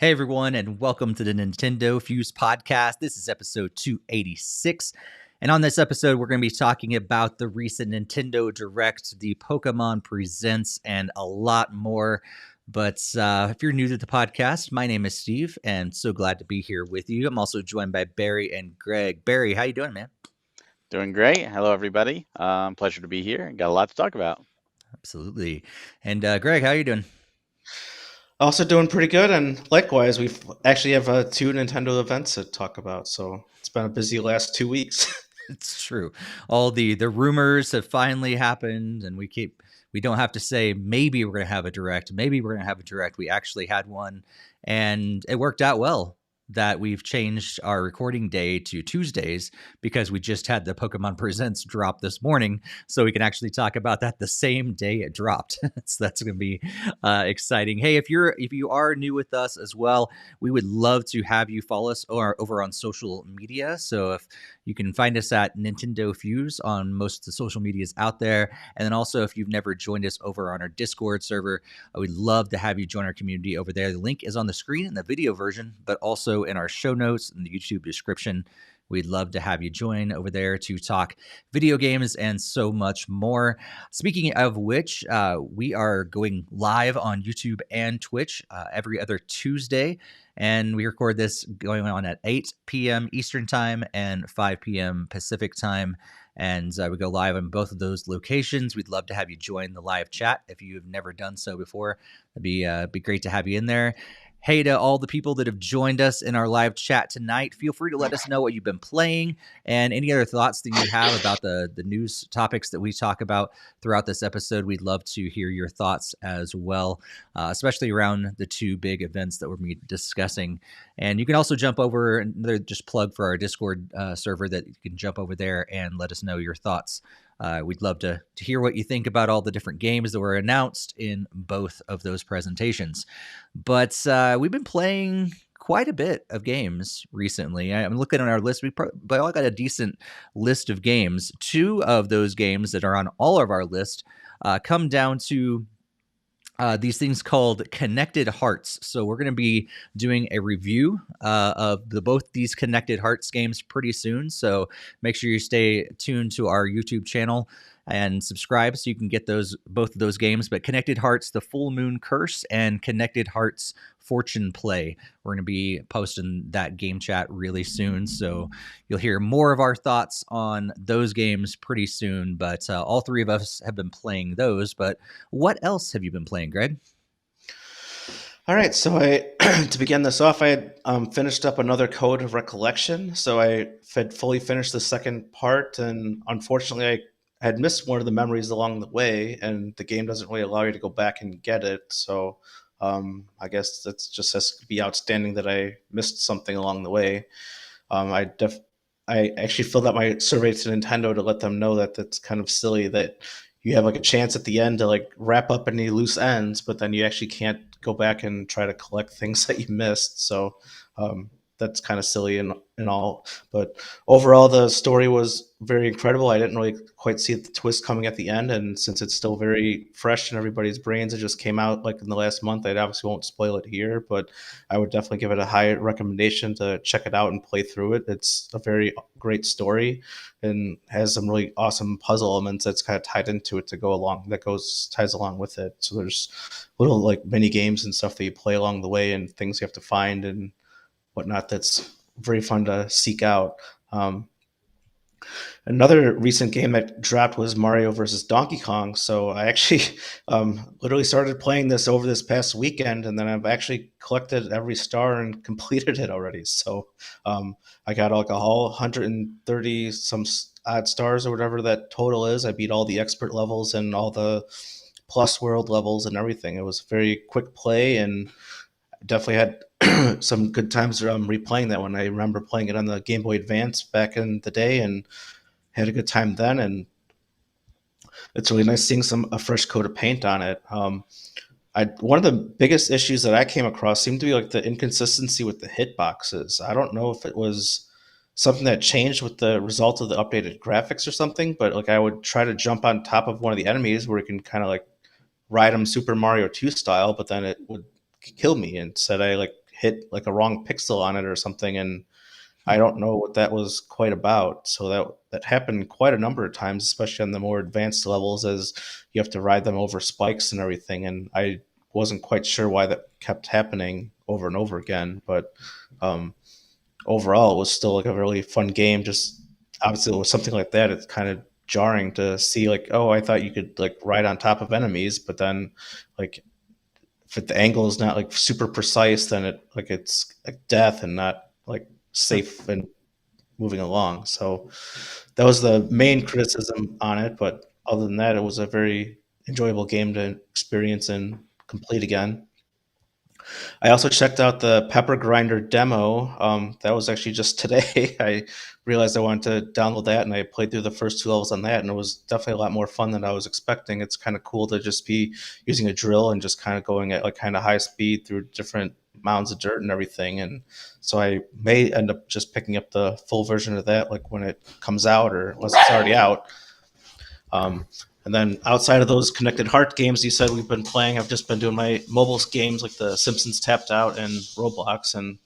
Hey everyone, and welcome to the NintendoFuse Podcast. This is episode 286. And on this episode, we're going to be talking about the recent Nintendo Direct, the Pokémon Presents, and a lot more. But if you're new to the podcast, my name is Steve, and so glad to be here with you. I'm also joined by Barry and Greg. Barry, how you doing, man? Doing great. Hello, everybody. Pleasure to be here. Got a lot to talk about. Absolutely. And Greg, how you doing? Also doing pretty good, and likewise, we actually have two Nintendo events to talk about, so it's been a busy last 2 weeks. It's true. All the rumors have finally happened, and we don't have to say maybe we're going to have a direct. Maybe we're going to have a direct. We actually had one, and it worked out well that we've changed our recording day to Tuesdays because we just had the Pokemon Presents drop this morning, so we can actually talk about that the same day it dropped. So that's going to be exciting. Hey, if you are new with us as well, we would love to have you follow us over on social media. So if you can find us at NintendoFuse on most of the social medias out there. And then also, if you've never joined us over on our Discord server, I would love to have you join our community over there. The link is on the screen in the video version, but also in our show notes in the YouTube description. We'd love to have you join over there to talk video games and so much more. Speaking of which, we are going live on YouTube and Twitch every other Tuesday. And we record this going on at 8 p.m. Eastern Time and 5 p.m. Pacific Time. And we go live on both of those locations. We'd love to have you join the live chat if you have never done so before. It'd be great to have you in there. Hey to all the people that have joined us in our live chat tonight. Feel free to let us know what you've been playing and any other thoughts that you have about the news topics that we talk about throughout this episode. We'd love to hear your thoughts as well, especially around the two big events that we're going to be discussing. And you can also jump over, another just plug for our Discord server, that you can jump over there and let us know your thoughts. We'd love to hear what you think about all the different games that were announced in both of those presentations. But we've been playing quite a bit of games recently. I'm looking at our list. We all got a decent list of games. Two of those games that are on all of our list come down to these things called Connected Hearts. So we're going to be doing a review of both these Connected Hearts games pretty soon. So make sure you stay tuned to our YouTube channel and subscribe so you can get both of those games. But Connected Hearts, The Full Moon Curse, and Connected Hearts Fortune Play. We're going to be posting that game chat really soon. So you'll hear more of our thoughts on those games pretty soon. But all three of us have been playing those. But what else have you been playing, Greg? All right, so to begin this off, I had finished up another Code of Recollection. So I had fully finished the second part, and unfortunately, I had missed one of the memories along the way, and the game doesn't really allow you to go back and get it. So I guess that's just has to be outstanding that I missed something along the way. I actually filled out my survey to Nintendo to let them know that that's kind of silly that you have like a chance at the end to like wrap up any loose ends, but then you actually can't go back and try to collect things that you missed. So that's kind of silly and all. But overall, the story was very incredible. I didn't really quite see the twist coming at the end, and since it's still very fresh in everybody's brains, it just came out like in the last month. I obviously won't spoil it here, but I would definitely give it a high recommendation to check it out and play through it. It's a very great story and has some really awesome puzzle elements that's kind of tied into it to go along ties along with it. So there's little like mini games and stuff that you play along the way and things you have to find and whatnot that's very fun to seek out. Another recent game that dropped was Mario versus Donkey Kong. So I actually literally started playing this over this past weekend, and then I've actually collected every star and completed it already. So I got like a whole 130 some odd stars or whatever that total is. I beat all the expert levels and all the plus world levels and everything. It was very quick play, and definitely had some good times replaying that one. I remember playing it on the Game Boy Advance back in the day and had a good time then. And it's really nice seeing a fresh coat of paint on it. One of the biggest issues that I came across seemed to be like the inconsistency with the hitboxes. I don't know if it was something that changed with the result of the updated graphics or something, but like I would try to jump on top of one of the enemies where you can kind of like ride them Super Mario 2 style, but then it would kill me. Instead, I like hit like a wrong pixel on it or something, and I don't know what that was quite about. So that happened quite a number of times, especially on the more advanced levels, as you have to ride them over spikes and everything. And I wasn't quite sure why that kept happening over and over again. But um, overall, it was still like a really fun game. Just obviously, with something like that, it's kind of jarring to see like, oh, I thought you could like ride on top of enemies, but then like if the angle is not like super precise, then it's like death and not like safe and moving along. So that was the main criticism on it. But other than that, it was a very enjoyable game to experience and complete again. I also checked out the Pepper Grinder demo. That was actually just today. I realized I wanted to download that, and I played through the first two levels on that, and it was definitely a lot more fun than I was expecting. It's kind of cool to just be using a drill and just kind of going at like kind of high speed through different mounds of dirt and everything. And so I may end up just picking up the full version of that like when it comes out, or unless it's already out. Um, and then outside of those connected heart games you said we've been playing, I've just been doing my mobile games like the Simpsons Tapped Out and Roblox. And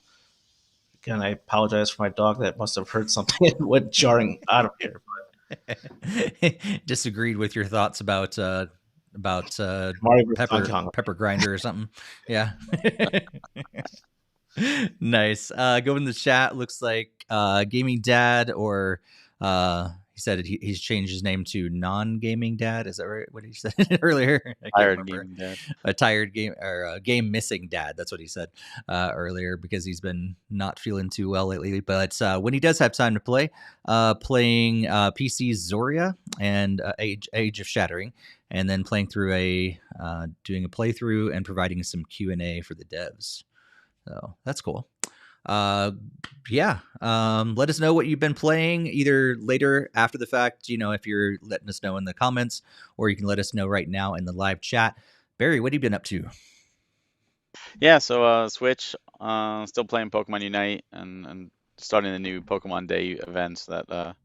again, I apologize for my dog that must have heard something and went jarring out of here. Disagreed with your thoughts about Mario vs. Donkey Kong. pepper grinder or something. Yeah. Nice. Go in the chat. Looks like gaming dad, or he said he's changed his name to non-gaming dad. Is that right? What he said earlier? I can't Tired remember. gaming dad. A tired game, or a game missing dad. That's what he said earlier, because he's been not feeling too well lately. But when he does have time to play, playing PC Zoria and Age of Shattering, and then playing through doing a playthrough and providing some Q&A for the devs. So that's cool. Yeah. Let us know what you've been playing, either later after the fact, if you're letting us know in the comments, or you can let us know right now in the live chat. Barry, what have you been up to? Yeah, so Switch, still playing Pokemon Unite and starting the new Pokemon Day events that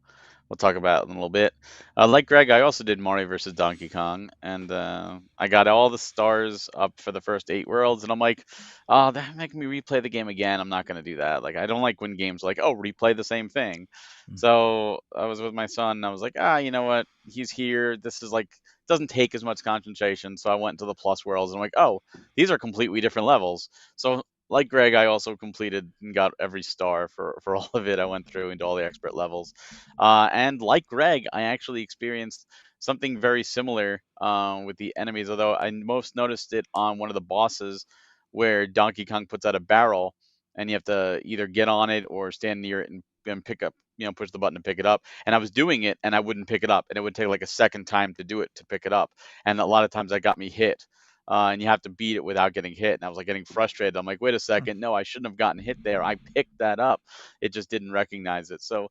we'll talk about in a little bit. Like Greg, I also did Mario versus Donkey Kong, and I got all the stars up for the first 8 worlds, and I'm like, oh, that making me replay the game again. I'm not gonna do that. Like, I don't like when games are like, oh, replay the same thing. So I was with my son, and I was like, you know what? He's here. This is like doesn't take as much concentration. So I went into the plus worlds, and I'm like, oh, these are completely different levels. So like Greg, I also completed and got every star for all of it. I went through into all the expert levels. And like Greg, I actually experienced something very similar with the enemies, although I most noticed it on one of the bosses where Donkey Kong puts out a barrel and you have to either get on it or stand near it and pick up, push the button to pick it up. And I was doing it and I wouldn't pick it up. And it would take like a second time to do it to pick it up. And a lot of times that got me hit. And you have to beat it without getting hit. And I was like getting frustrated. I'm like, wait a second, no, I shouldn't have gotten hit there. I picked that up. It just didn't recognize it. So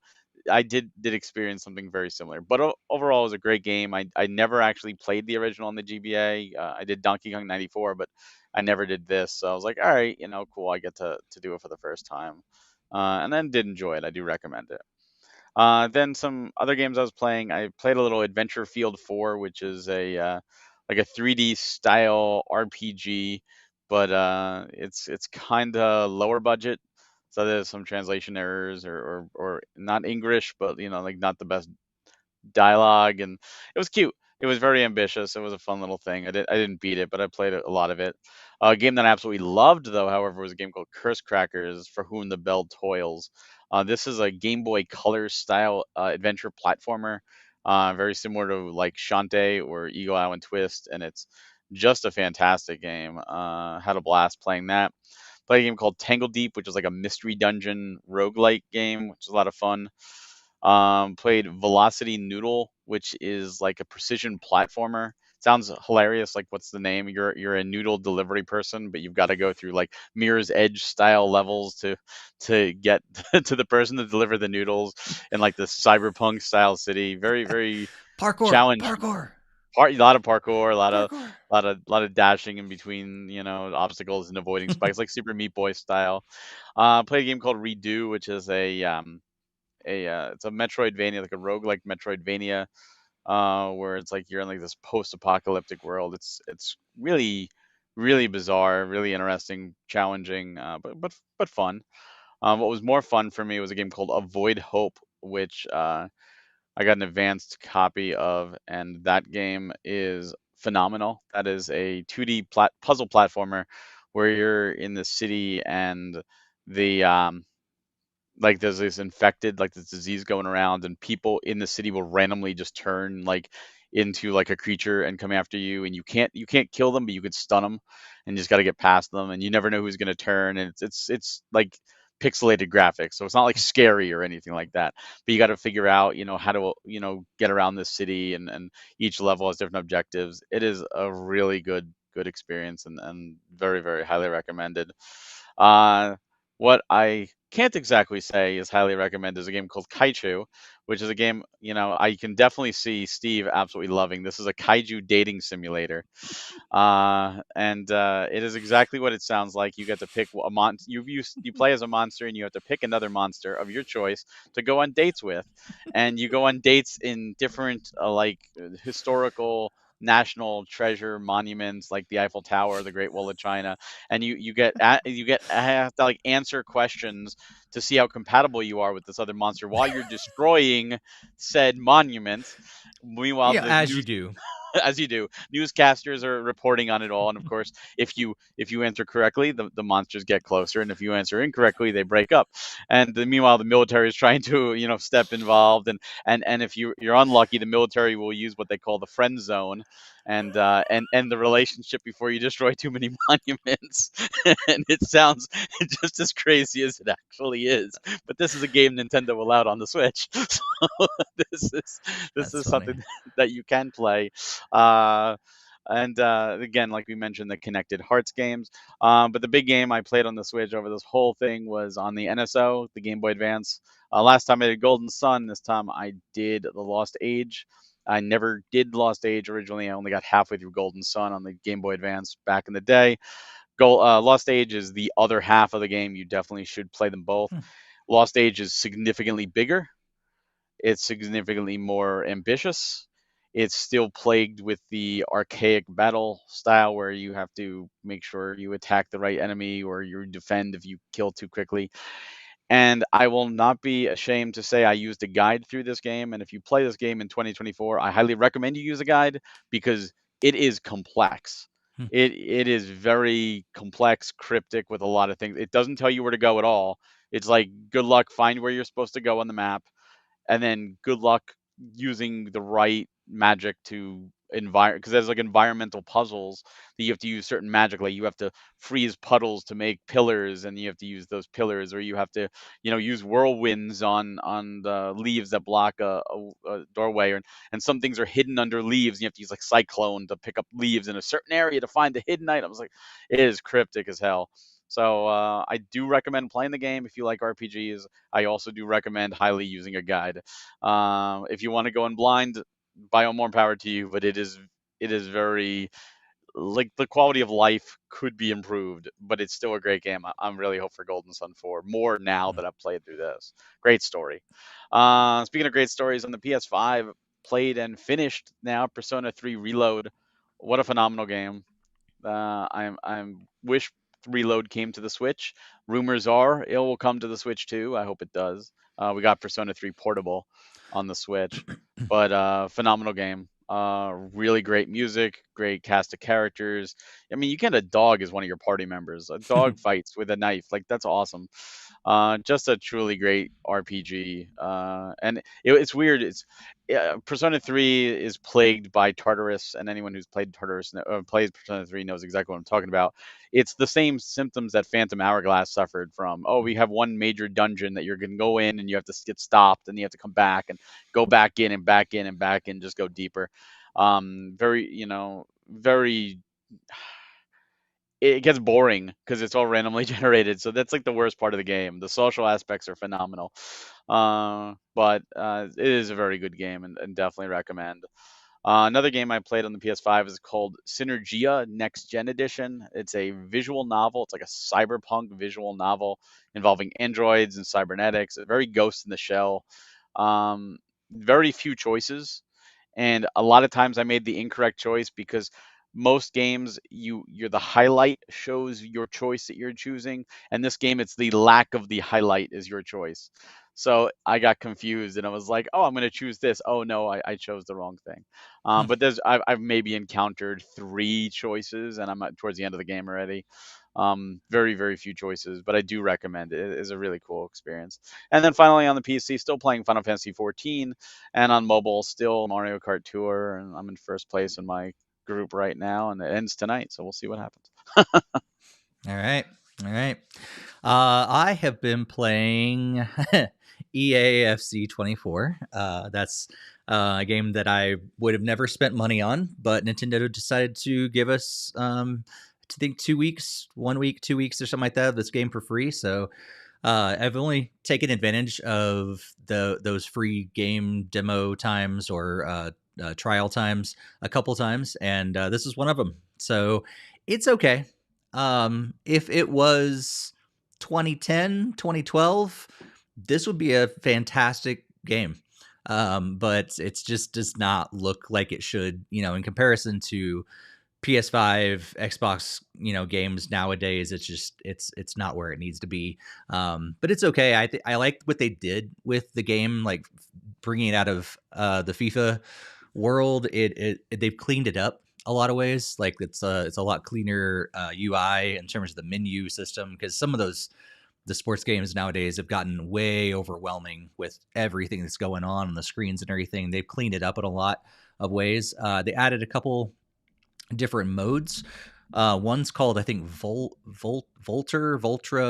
I did experience something very similar. But overall, it was a great game. I never actually played the original on the GBA. I did Donkey Kong 94, but I never did this. So I was like, all right, cool. I get to do it for the first time. And then did enjoy it. I do recommend it. Then some other games I was playing. I played a little Adventure Field 4, which is like a 3D style RPG, but it's kind of lower budget. So there's some translation errors or not English, but like not the best dialogue, and it was cute. It was very ambitious. It was a fun little thing. I didn't beat it, but I played a lot of it. A game that I absolutely loved, though, however, was a game called Curse Crackers, For Whom the Bell Toils. This is a Game Boy Color style adventure platformer, very similar to like Shantae or Eagle Island Twist, and it's just a fantastic game. Had a blast playing that. Played a game called Tangle Deep, which is like a mystery dungeon roguelike game, which is a lot of fun. Played Velocity Noodle, which is like a precision platformer. Sounds hilarious. Like, what's the name? You're a noodle delivery person, but you've got to go through like Mirror's Edge style levels to get to the person to deliver the noodles in like the cyberpunk style city. Very very challenging. A lot of parkour, a lot of dashing in between, obstacles and avoiding spikes, like Super Meat Boy style. Played a game called Redo, which is it's a Metroidvania, like a roguelike Metroidvania, where it's like you're in like this post-apocalyptic world. It's really really bizarre, really interesting, challenging, but fun. What was more fun for me was a game called Avoid Hope, which I got an advanced copy of, and that game is phenomenal. That is a 2D puzzle platformer where you're in the city and the like there's this infected, like this disease going around, and people in the city will randomly just turn like into like a creature and come after you, and you can't kill them, but you can stun them, and you just got to get past them, and you never know who's going to turn, and it's like pixelated graphics, so it's not like scary or anything like that, but you got to figure out how to get around this city, and each level has different objectives. It is a really good experience, and very very highly recommended. uh what I can't exactly say is highly recommend is a game called Kaichu, which is a game, I can definitely see Steve absolutely loving. This is a kaiju dating simulator. And it is exactly what it sounds like. You get to pick a monster. You play as a monster, and you have to pick another monster of your choice to go on dates with, and you go on dates in different historical national treasure monuments like the Eiffel Tower, the Great Wall of China, and you have to like answer questions to see how compatible you are with this other monster while you're destroying said monument. Meanwhile, Yeah, the as you news do. as you do, newscasters are reporting on it all, and of course, if you answer correctly, the monsters get closer, and if you answer incorrectly, they break up. And meanwhile, the military is trying to step involved, and if you're unlucky, the military will use what they call the friend zone, and end the relationship before you destroy too many monuments. And it sounds just as crazy as it actually is, but this is a game Nintendo allowed on the Switch. So this is this That's is funny. something that you can play. Uh, and again, like we mentioned, the Connected Hearts games. But the big game I played on the Switch over this whole thing was on the NSO, the Game Boy Advance. Last time I did Golden Sun. This time I did The Lost Age. I never did Lost Age originally. I only got halfway through Golden Sun on the Game Boy Advance back in the day. Lost Age is the other half of the game. You definitely should play them both. Hmm. Lost Age is significantly bigger. It's significantly more ambitious. It's still plagued with the archaic battle style where you have to make sure you attack the right enemy or you defend if you kill too quickly. And I will not be ashamed to say I used a guide through this game. And if you play this game in 2024, I highly recommend you use a guide because it is complex. Hmm. It is very complex, cryptic with a lot of things. It doesn't tell you where to go at all. It's like good luck, find where you're supposed to go on the map, and then good luck using the right magic to because there's like environmental puzzles that you have to use certain magic, like you have to freeze puddles to make pillars, and you have to use those pillars, or you have to use whirlwinds on the leaves that block a doorway, and some things are hidden under leaves, and you have to use like cyclone to pick up leaves in a certain area to find the hidden items. Like, it is cryptic as hell. So I do recommend playing the game if you like RPGs. I also do recommend highly using a guide. If you want to go in blind, by all more power to you, but it is very, like, the quality of life could be improved, but it's still a great game. I'm really hope for Golden Sun 4 more now that I've played through this. Great story. Speaking of great stories, on the PS5, played and finished now Persona 3 Reload. What a phenomenal game. I'm wish Reload came to the Switch. Rumors are it will come to the Switch too. I hope it does. We got Persona 3 Portable on the Switch, but phenomenal game. Really great music, great cast of characters. I mean, you get a dog as one of your party members. A dog fights with a knife, like, that's awesome. Just a truly great RPG. And it's weird. Persona 3 is plagued by Tartarus, and anyone who's played Tartarus plays Persona 3 knows exactly what I'm talking about. It's the same symptoms that Phantom Hourglass suffered from. Oh, we have one major dungeon that you're going to go in, and you have to get stopped, and you have to come back and go back in and back in and back in, just go deeper. Very, it gets boring because it's all randomly generated. So that's like the worst part of the game. The social aspects are phenomenal, but it is a very good game, and definitely recommend. Another game I played on the PS5 is called Synergia Next Gen Edition. It's a visual novel. It's like a cyberpunk visual novel involving androids and cybernetics. Very Ghost in the Shell. Very few choices, and a lot of times I made the incorrect choice because most games you're the highlight shows your choice that you're choosing, and this game it's the lack of the highlight is your choice. So I got confused and I was like, oh, I'm going to choose this. Oh no, I chose the wrong thing. But I've maybe encountered 3 choices and I'm towards the end of the game already. Very, very few choices, but I do recommend it. It is a really cool experience. And then finally on the PC, still playing Final Fantasy 14, and on mobile, still Mario Kart Tour, and I'm in first place in my group right now, and it ends tonight, so we'll see what happens. All right. All right. I have been playing EAFC 24. That's a game that I would have never spent money on, but Nintendo decided to give us, I think 2 weeks, 1 week, 2 weeks or something like that of this game for free. So I've only taken advantage of those free game demo times or trial times a couple times, and this is one of them. So it's okay. If it was 2010, 2012, this would be a fantastic game. But it just does not look like it should, in comparison to PS5, Xbox, games nowadays. It's not where it needs to be. But it's okay. I like what they did with the game, like bringing it out of the FIFA world. They've cleaned it up a lot of ways. Like it's a lot cleaner UI in terms of the menu system, because some of the sports games nowadays have gotten way overwhelming with everything that's going on the screens and everything. They've cleaned it up in a lot of ways. They added a couple different modes. One's called, I think, Voltra,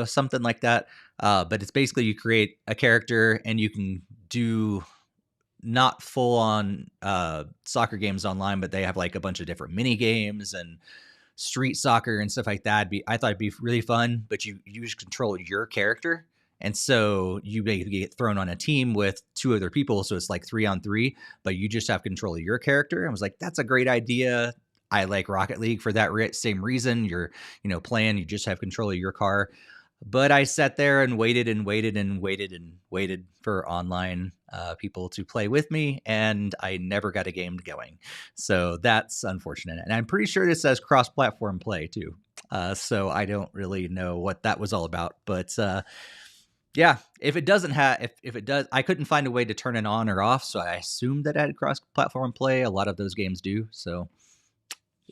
something like that. But it's basically you create a character and you can do not full on soccer games online, but they have like a bunch of different mini games and street soccer and stuff like that. I thought it'd be really fun, but you just control your character. And so you basically get thrown on a team with 2 other people. So it's like 3-on-3, but you just have control of your character. I was like, that's a great idea. I like Rocket League for that same reason. You're, playing, you just have control of your car. But I sat there and waited and waited and waited and waited for online people to play with me, and I never got a game going. So that's unfortunate. And I'm pretty sure this says cross-platform play too. So I don't really know what that was all about. But yeah, if it doesn't have, if it does, I couldn't find a way to turn it on or off. So I assumed that it had cross-platform play. A lot of those games do. So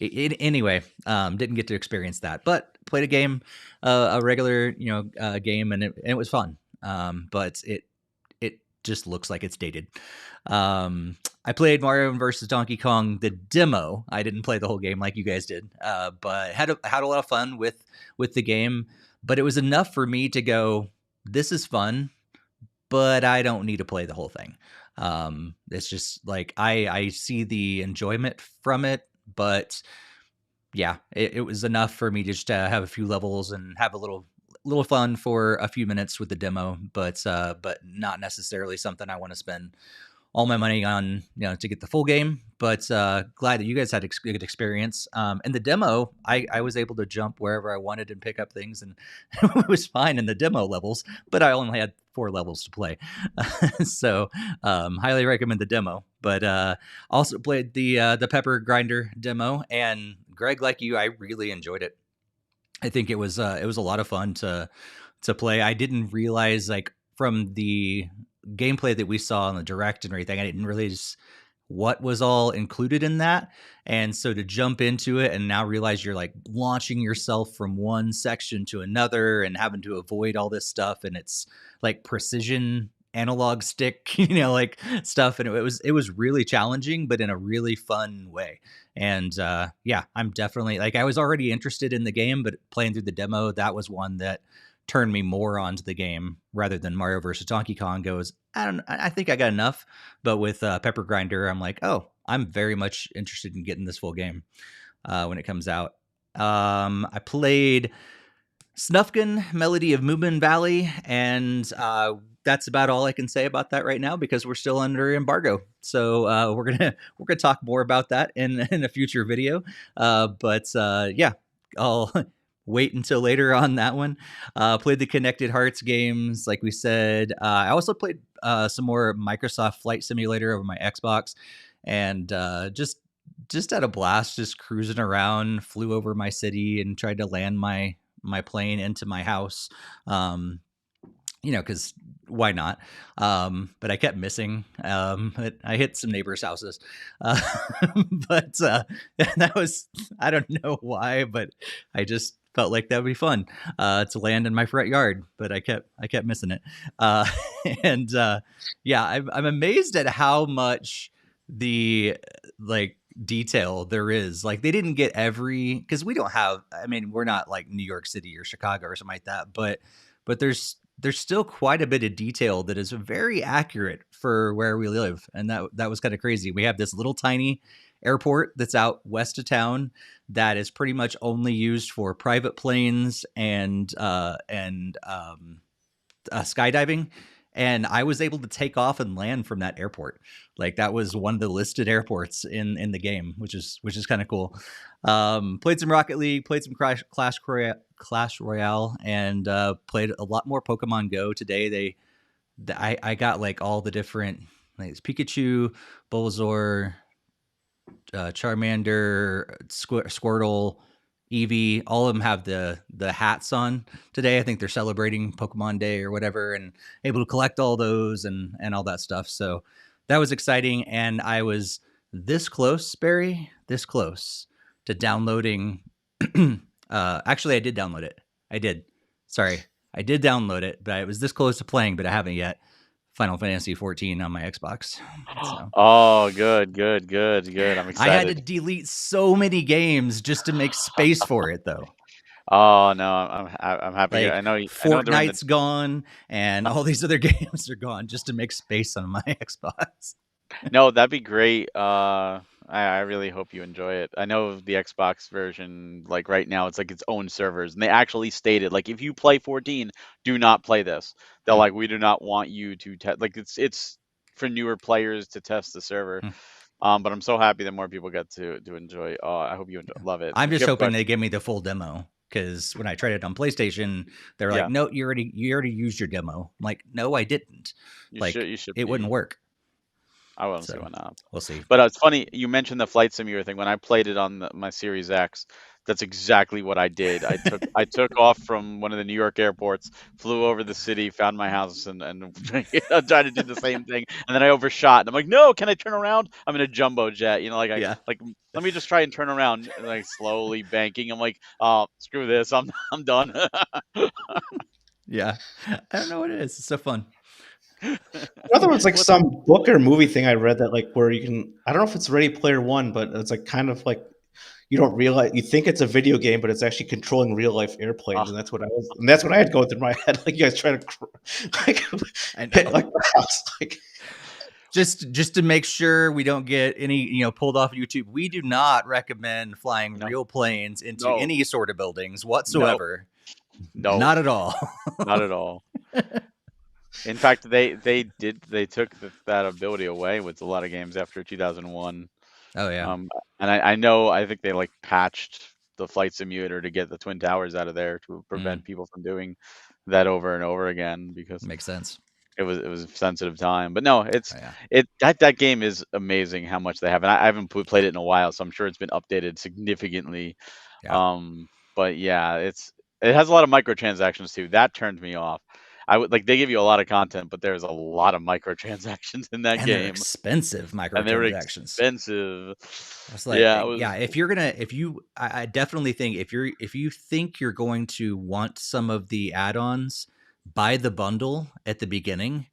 anyway, didn't get to experience that, but played a game, a regular, game, and it was fun. But it just looks like it's dated. I played Mario versus Donkey Kong, the demo. I didn't play the whole game like you guys did, but had a lot of fun with the game. But it was enough for me to go, this is fun, but I don't need to play the whole thing. It's just like I see the enjoyment from it. But yeah, it was enough for me just to have a few levels and have a little fun for a few minutes with the demo, but not necessarily something I want to spend all my money on, to get the full game. But glad that you guys had a good experience. In the demo, I was able to jump wherever I wanted and pick up things, and it was fine in the demo levels, but I only had 4 levels to play. So highly recommend the demo. But also played the Pepper Grinder demo, and Greg, like you, I really enjoyed it. I think it was a lot of fun to play. I didn't realize, like, from the gameplay that we saw on the direct and everything, I didn't realize what was all included in that. And so to jump into it and now realize you're like launching yourself from one section to another and having to avoid all this stuff, and it's like precision analog stick, like stuff. And it was really challenging, but in a really fun way. And yeah, I'm definitely, like, I was already interested in the game, but playing through the demo, that was one that turned me more onto the game rather than Mario versus Donkey Kong goes, I think I got enough. But with Pepper Grinder, I'm like, oh, I'm very much interested in getting this full game when it comes out. I played Snufkin, Melody of Moomin Valley, and that's about all I can say about that right now because we're still under embargo. So we're gonna talk more about that in a future video. But yeah, I'll wait until later on that one. Played the Connected Hearts games, like we said. I also played some more Microsoft Flight Simulator over my Xbox, and just just had a blast, just cruising around. Flew over my city and tried to land my plane into my house. Because why not? But I kept missing. I hit some neighbors' houses, uh, but that was, I don't know why, but I just felt like that would be fun to land in my front yard. But I kept missing it, uh, and yeah, I'm amazed at how much the like detail there is. Like they didn't get because we don't have. I mean, we're not like New York City or Chicago or something like that, but there's still quite a bit of detail that is very accurate for where we live, and that was kind of crazy. We have this little tiny airport that's out west of town that is pretty much only used for private planes and skydiving. And I was able to take off and land from that airport. Like that was one of the listed airports in the game, which is kind of cool. Played some Rocket League, played some Clash Royale, and played a lot more Pokemon Go today. I got like all the different, like Pikachu, Bulbasaur, Charmander, Squirtle, Eevee. All of them have the hats on today. I think they're celebrating Pokemon Day or whatever, and able to collect all those and all that stuff. So that was exciting, and I was this close, Barry, this close to downloading. Actually, I did download it. I did. Sorry, I did download it, but I was this close to playing, but I haven't yet. Final Fantasy 14 on my Xbox. So. Oh, good. I'm excited. I had to delete so many games just to make space for it, though. Oh no, I'm happy. Like, I know Fortnite's gone, and all these other games are gone just to make space on my Xbox. No, that'd be great. I really hope you enjoy it. I know the Xbox version, like right now, it's like its own servers, and they actually stated like if you play 14, do not play this. They're like, we do not want you to test. Like it's for newer players to test the server. But I'm so happy that more people get to enjoy. I hope you love it. I'm just hoping they give me the full demo, because when I tried it on PlayStation, they're like, no, you already used your demo. I'm like, no, I didn't. You should. It wouldn't work. I won't see why not. We'll see. But it's funny you mentioned the flight simulator thing. When I played it on my Series X, that's exactly what I did. I took off from one of the New York airports, flew over the city, found my house, and tried to do the same thing. And then I overshot. And I'm like, no, can I turn around? I'm in a jumbo jet. Let me just try and turn around. And like slowly banking. I'm like, oh, screw this. I'm done. Yeah, I don't know what it is. It's so fun. Another one's like some book or movie thing I read that like where you can, I don't know if it's Ready Player One, but it's like kind of like you don't realize, you think it's a video game, but it's actually controlling real life airplanes, and that's what I had going through my head. Like you guys try to hit like the house, like. Just to make sure we don't get any pulled off of YouTube, we do not recommend flying real planes into any sort of buildings whatsoever. No, not at all. Not at all. In fact, they took that ability away with a lot of games after 2001. Oh yeah. And I think they like patched the flight simulator to get the Twin Towers out of there to prevent people from doing that over and over again, because makes sense. It was a sensitive time. But no, that game is amazing how much they have, and I haven't played it in a while, so I'm sure it's been updated significantly. Yeah. But yeah, it has a lot of microtransactions too. That turned me off. They give you a lot of content, but there's a lot of microtransactions in that game. They're expensive microtransactions. And they're expensive. It's like, I definitely think if you think you're going to want some of the add-ons, buy the bundle at the beginning,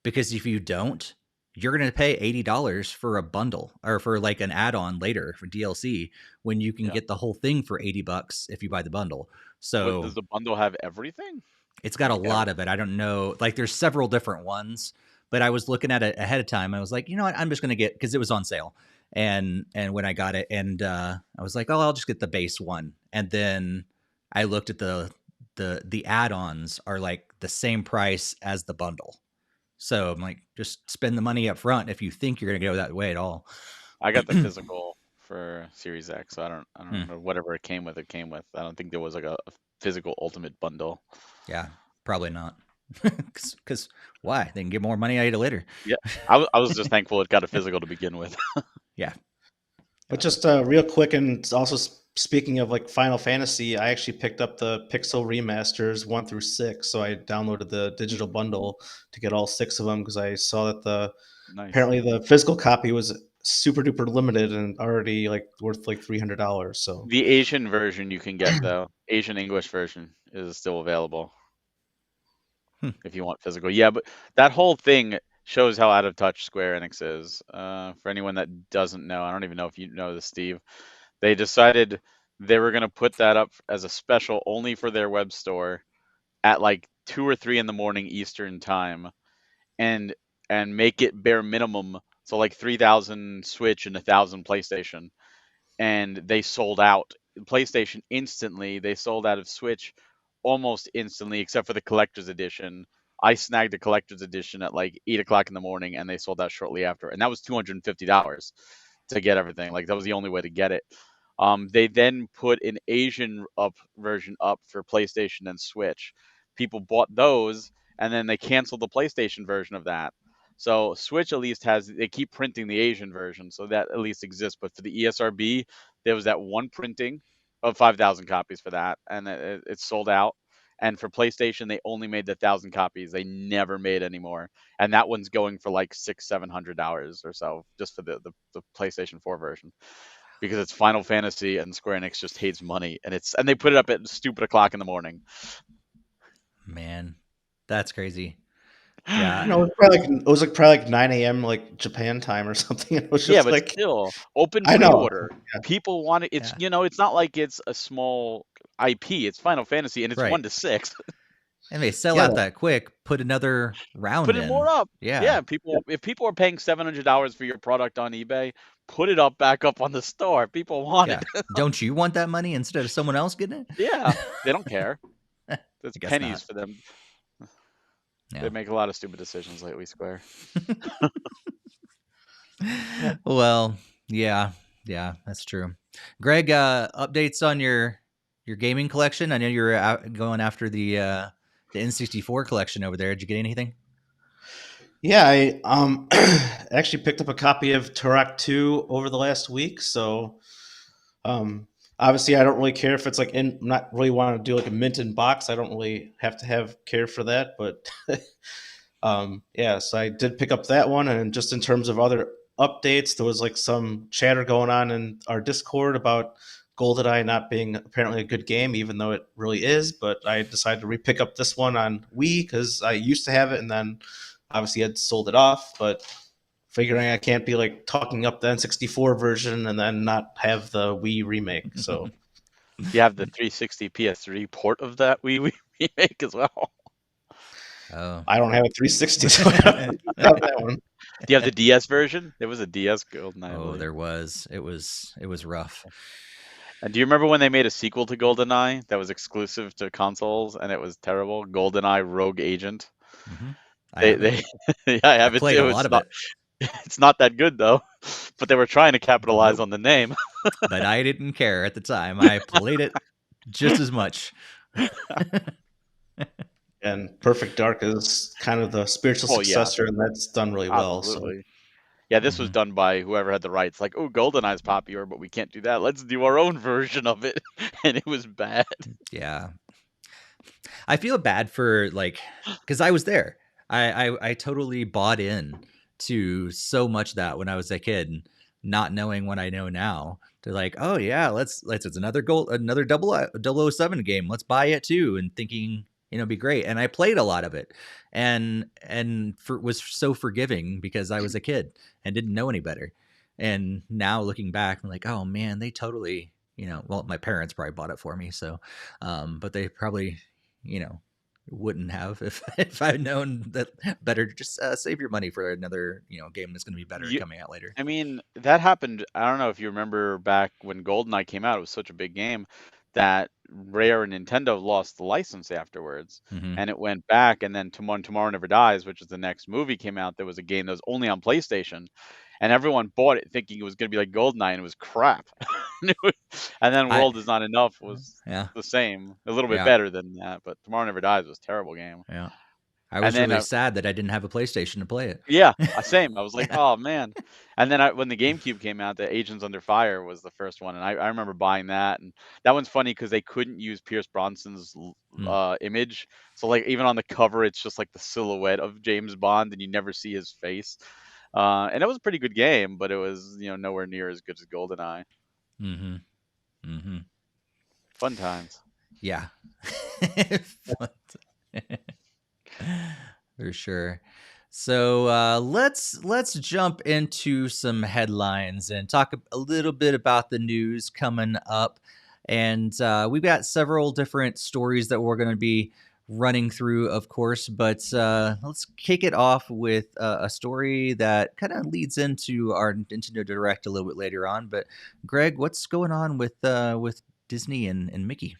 because if you don't, you're going to pay $80 for a bundle or for like an add-on later for DLC when you can get the whole thing for $80 if you buy the bundle. So does the bundle have everything? It's got a lot of it. I don't know. Like there's several different ones, but I was looking at it ahead of time. I was like, you know what? I'm just going to get, because it was on sale. And when I got it, and I was like, oh, I'll just get the base one. And then I looked at the add-ons are like the same price as the bundle. So I'm like, just spend the money up front if you think you're going to go that way at all. I got the physical for Series X, so I don't know, whatever it came with. I don't think there was like a physical ultimate bundle. Yeah, probably not. Because why? They can get more money out of it later. Yeah, I was just thankful it got a physical to begin with. Yeah. But just real quick, and also speaking of like Final Fantasy, I actually picked up the Pixel remasters 1 through 6. So I downloaded the digital bundle to get all 6 of them because I saw that Nice. apparently the physical copy was super duper limited and already like worth like $300. So The Asian version you can get though. Asian English version is still available if you want physical. Yeah, but that whole thing shows how out of touch Square Enix is. For anyone that doesn't know, I don't even know if you know this, Steve. They decided they were going to put that up as a special only for their web store at like 2 or 3 in the morning Eastern time, and make it bare minimum, so like 3,000 Switch and 1,000 PlayStation, and they sold out. PlayStation instantly. They sold out of Switch almost instantly, except for the collector's edition. I snagged the collector's edition at like 8 o'clock in the morning, and they sold out shortly after, and that was $250 to get everything. Like that was the only way to get it. They then put an Asian version up for PlayStation and Switch. People bought those, and then they canceled the PlayStation version of that. So Switch at least they keep printing the Asian version, so that at least exists. But for the ESRB, there was that one printing of 5,000 copies for that, and it sold out. And for PlayStation, they only made the 1,000 copies. They never made any more, and that one's going for like $600-700 or so just for the PlayStation 4 version, because it's Final Fantasy and Square Enix just hates money, and they put it up at stupid o'clock in the morning. Man, that's crazy. Yeah, it was probably like 9 a.m. like Japan time or something. It was just but like still open I know. pre-order. Yeah. People want it. It's it's not like it's a small IP. It's Final Fantasy, and it's Right. 1 to 6. And they sell out that quick. Put another round Put in. it more up. Yeah. If people are paying $700 for your product on eBay, put it up back up on the store. People want it. Don't you want that money instead of someone else getting it? Yeah, they don't care. It's pennies not. for them. Yeah. They make a lot of stupid decisions lately, Square. Well, yeah, that's true. Greg, updates on your gaming collection? I know you're going after the N64 collection over there. Did you get anything? Yeah, I actually picked up a copy of Turok 2 over the last week. So obviously, I don't really care if it's like I'm not really want to do like a mint in box. I don't really have to have care for that. But yeah, so I did pick up that one. And just in terms of other updates, there was like some chatter going on in our Discord about GoldenEye not being apparently a good game, even though it really is. But I decided to re-pick up this one on Wii because I used to have it and then obviously had sold it off. But figuring I can't be like talking up the N64 version and then not have the Wii remake. So you have the 360 PS3 port of that Wii remake as well. Oh, I don't have a 360, so I don't have that one. Do you have the DS version? There was a DS GoldenEye. Oh, there was. It was rough. And do you remember when they made a sequel to GoldenEye that was exclusive to consoles and it was terrible? GoldenEye Rogue Agent. Mm-hmm. I have it played too. a lot of it. It's not that good though, but they were trying to capitalize on the name. But I didn't care at the time. I played it just as much. And Perfect Dark is kind of the spiritual successor, and that's done really well. Absolutely. So. Yeah, this was done by whoever had the rights. Like, oh, GoldenEye's popular, but we can't do that. Let's do our own version of it. And it was bad. Yeah. I feel bad for because I was there. I totally bought in to so much that when I was a kid, not knowing what I know now. They're like, oh yeah, it's another 007 game. Let's buy it too, and thinking be great. And I played a lot of it, and was so forgiving because I was a kid and didn't know any better. And now looking back, I'm like, oh man, they totally, well, my parents probably bought it for me, so, but they probably, wouldn't have if I'd known that better to just save your money for another game that's going to be better coming out later. I mean, that happened. I don't know if you remember back when GoldenEye came out. It was such a big game that Rare and Nintendo lost the license afterwards, and it went back. And then Tomorrow Never Dies, which is the next movie, came out. There was a game that was only on PlayStation, and everyone bought it thinking it was going to be like GoldenEye, and it was crap. And then World Is Not Enough was the same, a little bit better than that, but Tomorrow Never Dies was a terrible game. Yeah. I was then really sad that I didn't have a PlayStation to play it. yeah, same. I was like, oh man. And then when the GameCube came out, the Agents Under Fire was the first one, and I remember buying that. And that one's funny because they couldn't use Pierce Brosnan's Mm. image, so like even on the cover, it's just like the silhouette of James Bond, and you never see his face. And it was a pretty good game, but it was nowhere near as good as GoldenEye. Mm-hmm. Mm-hmm. Fun times. Yeah. For sure. So let's jump into some headlines and talk a little bit about the news coming up. And we've got several different stories that we're going to be running through, of course. But let's kick it off with a story that kind of leads into our Nintendo Direct a little bit later on. But Greg, what's going on with Disney and Mickey?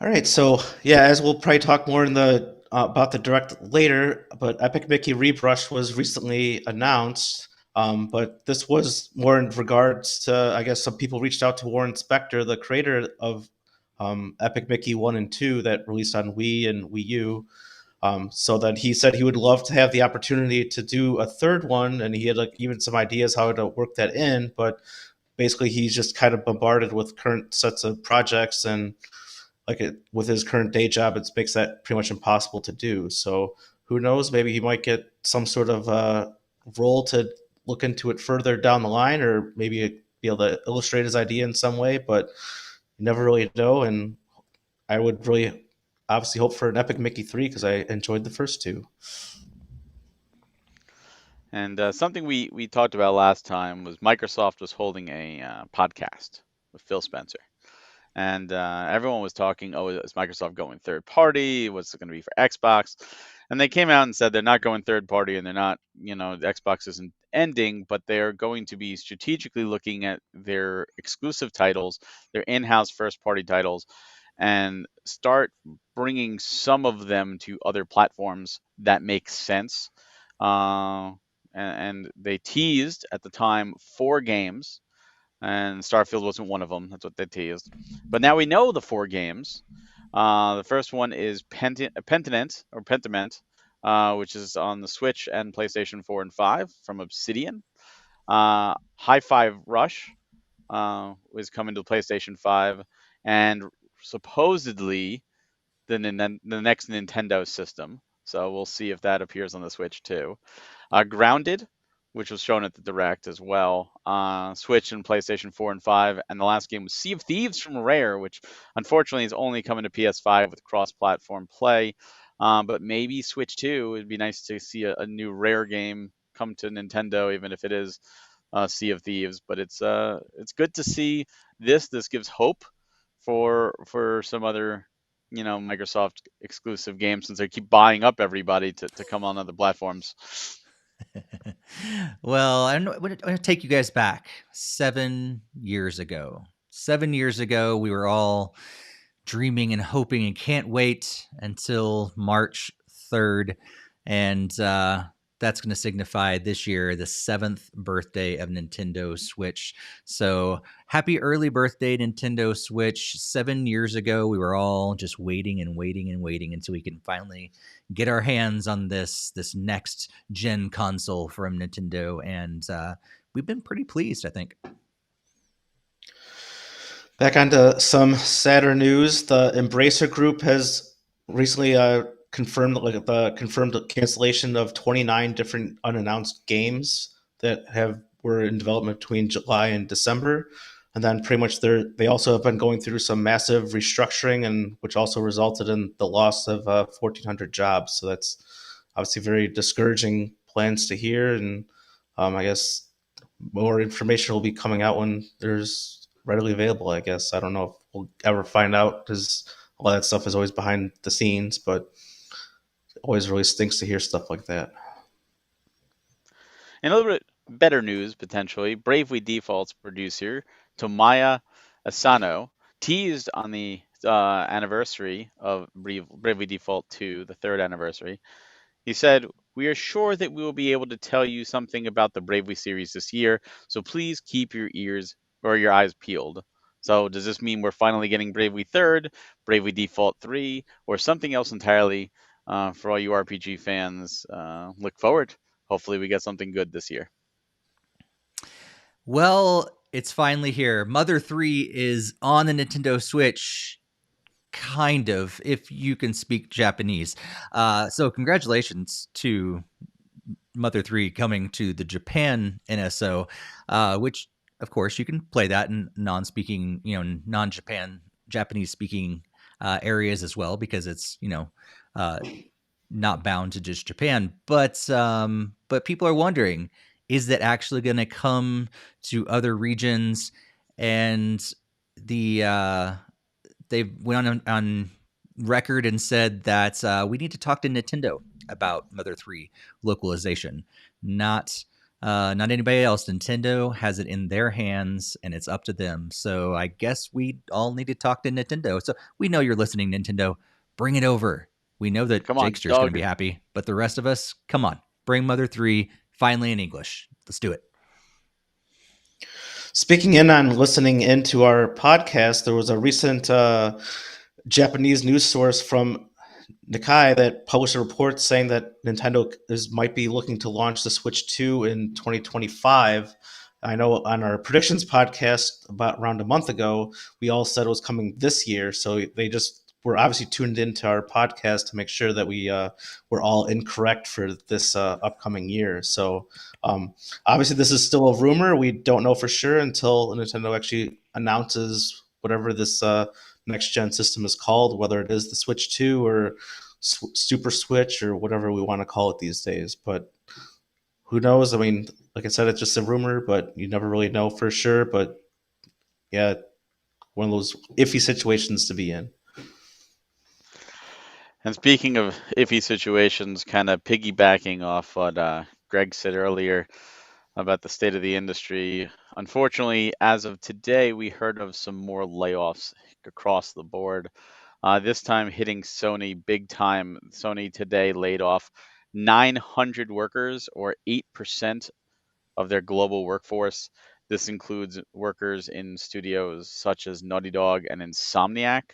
All right, so yeah, as we'll probably talk more in the about the direct later, but Epic Mickey Rebrush was recently announced. But this was more in regards to, I guess, some people reached out to Warren Spector, the creator of Epic Mickey 1 and 2 that released on Wii and Wii U. So that he said he would love to have the opportunity to do a third one, and he had like even some ideas how to work that in. But basically, he's just kind of bombarded with current sets of projects, and with his current day job, it makes that pretty much impossible to do. So who knows? Maybe he might get some sort of role to look into it further down the line, or maybe be able to illustrate his idea in some way. But you never really know. And I would really obviously hope for an Epic Mickey 3 because I enjoyed the first two. And something we talked about last time was Microsoft was holding a podcast with Phil Spencer. And everyone was talking, oh, is Microsoft going third party? What's it going to be for Xbox? And they came out and said they're not going third party, and they're not, the Xbox isn't ending, but they're going to be strategically looking at their exclusive titles, their in-house first-party titles, and start bringing some of them to other platforms that make sense. And they teased at the time 4 games, and Starfield wasn't one of them. That's what they teased. But now we know the 4 games. The first one is Pentiment, which is on the Switch and PlayStation 4 and 5 from Obsidian. Hi-Fi Rush is coming to PlayStation 5, and supposedly the next Nintendo system. So we'll see if that appears on the Switch too. Grounded, which was shown at the Direct as well, Switch and PlayStation 4 and 5. And the last game was Sea of Thieves from Rare, which unfortunately is only coming to PS5 with cross-platform play. But maybe Switch 2. It'd be nice to see a new Rare game come to Nintendo, even if it is Sea of Thieves. But it's good to see this. This gives hope for some other Microsoft exclusive games, since they keep buying up everybody to come on other platforms. Well, I'm going to take you guys back 7 years ago. 7 years ago, we were all dreaming and hoping and can't wait until March 3rd. And that's going to signify this year the 7th birthday of Nintendo Switch. So happy early birthday, Nintendo Switch. 7 years ago, we were all just waiting and waiting and waiting until we can finally get our hands on this next gen console from Nintendo. And we've been pretty pleased, I think. Back onto some sadder news. The Embracer Group has recently confirmed the cancellation of 29 different unannounced games that were in development between July and December. And then pretty much they also have been going through some massive restructuring, and which also resulted in the loss of 1,400 jobs. So that's obviously very discouraging plans to hear. And I guess more information will be coming out when there's readily available, I guess. I don't know if we'll ever find out, because a lot of that stuff is always behind the scenes, but it always really stinks to hear stuff like that. And a little bit better news, potentially. Bravely Default's producer, Tomoya Asano, teased on the anniversary of Bravely Default 2, the 3rd anniversary. He said, "We are sure that we will be able to tell you something about the Bravely series this year, so please keep your eyes peeled." So does this mean we're finally getting Bravely 3rd, Bravely Default 3, or something else entirely? for all you RPG fans, look forward. Hopefully we get something good this year. Well, it's finally here. Mother 3 is on the Nintendo Switch, kind of, if you can speak Japanese. So congratulations to Mother 3 coming to the Japan NSO, which, of course, you can play that in non-speaking, non-Japan, Japanese-speaking areas as well, because it's, not bound to just Japan. But people are wondering, is that actually going to come to other regions? And they went on record and said that we need to talk to Nintendo about Mother 3 localization. Not anybody else. Nintendo has it in their hands, and it's up to them. So I guess we all need to talk to Nintendo. So we know you're listening, Nintendo. Bring it over. We know that Jakester's going to be happy, but the rest of us, come on. Bring Mother 3 finally in English. Let's do it. Speaking in on listening into our podcast, there was a recent Japanese news source from Nikkei that published a report saying that Nintendo might be looking to launch the Switch 2 in 2025. I know on our predictions podcast about around a month ago, we all said it was coming this year. So they just were obviously tuned into our podcast to make sure that we're all incorrect for this upcoming year. So obviously this is still a rumor. We don't know for sure until Nintendo actually announces whatever this next gen system is called, whether it is the Switch 2 or Super Switch or whatever we want to call it these days. But who knows? I mean, like I said, it's just a rumor, but you never really know for sure. But yeah, one of those iffy situations to be in. And speaking of iffy situations, kind of piggybacking off what Greg said earlier about the state of the industry, unfortunately, as of today, we heard of some more layoffs across the board. This time hitting Sony big time. Sony today laid off 900 workers, or 8% of their global workforce. This includes workers in studios such as Naughty Dog and Insomniac.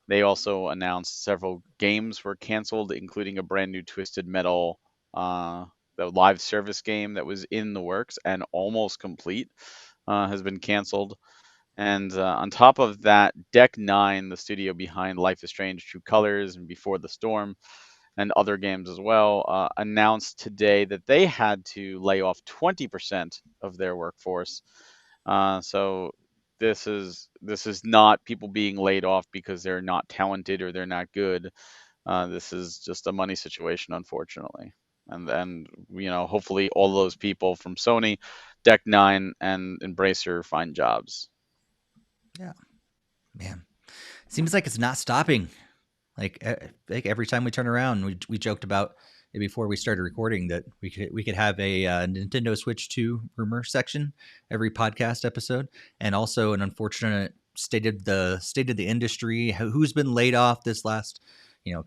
They also announced several games were canceled, including a brand new Twisted Metal, the live service game that was in the works and almost complete, has been canceled. And on top of that, Deck 9, the studio behind Life is Strange, True Colors, and Before the Storm, and other games as well, announced today that they had to lay off 20% of their workforce. So this is not people being laid off because they're not talented or they're not good. This is just a money situation, unfortunately. And hopefully all those people from Sony, Deck 9, and Embracer find jobs. Yeah, man, seems like it's not stopping. Like every time we turn around, we joked about it before we started recording that we could have a Nintendo Switch 2 rumor section every podcast episode, and also an unfortunate state of the industry. Who's been laid off this last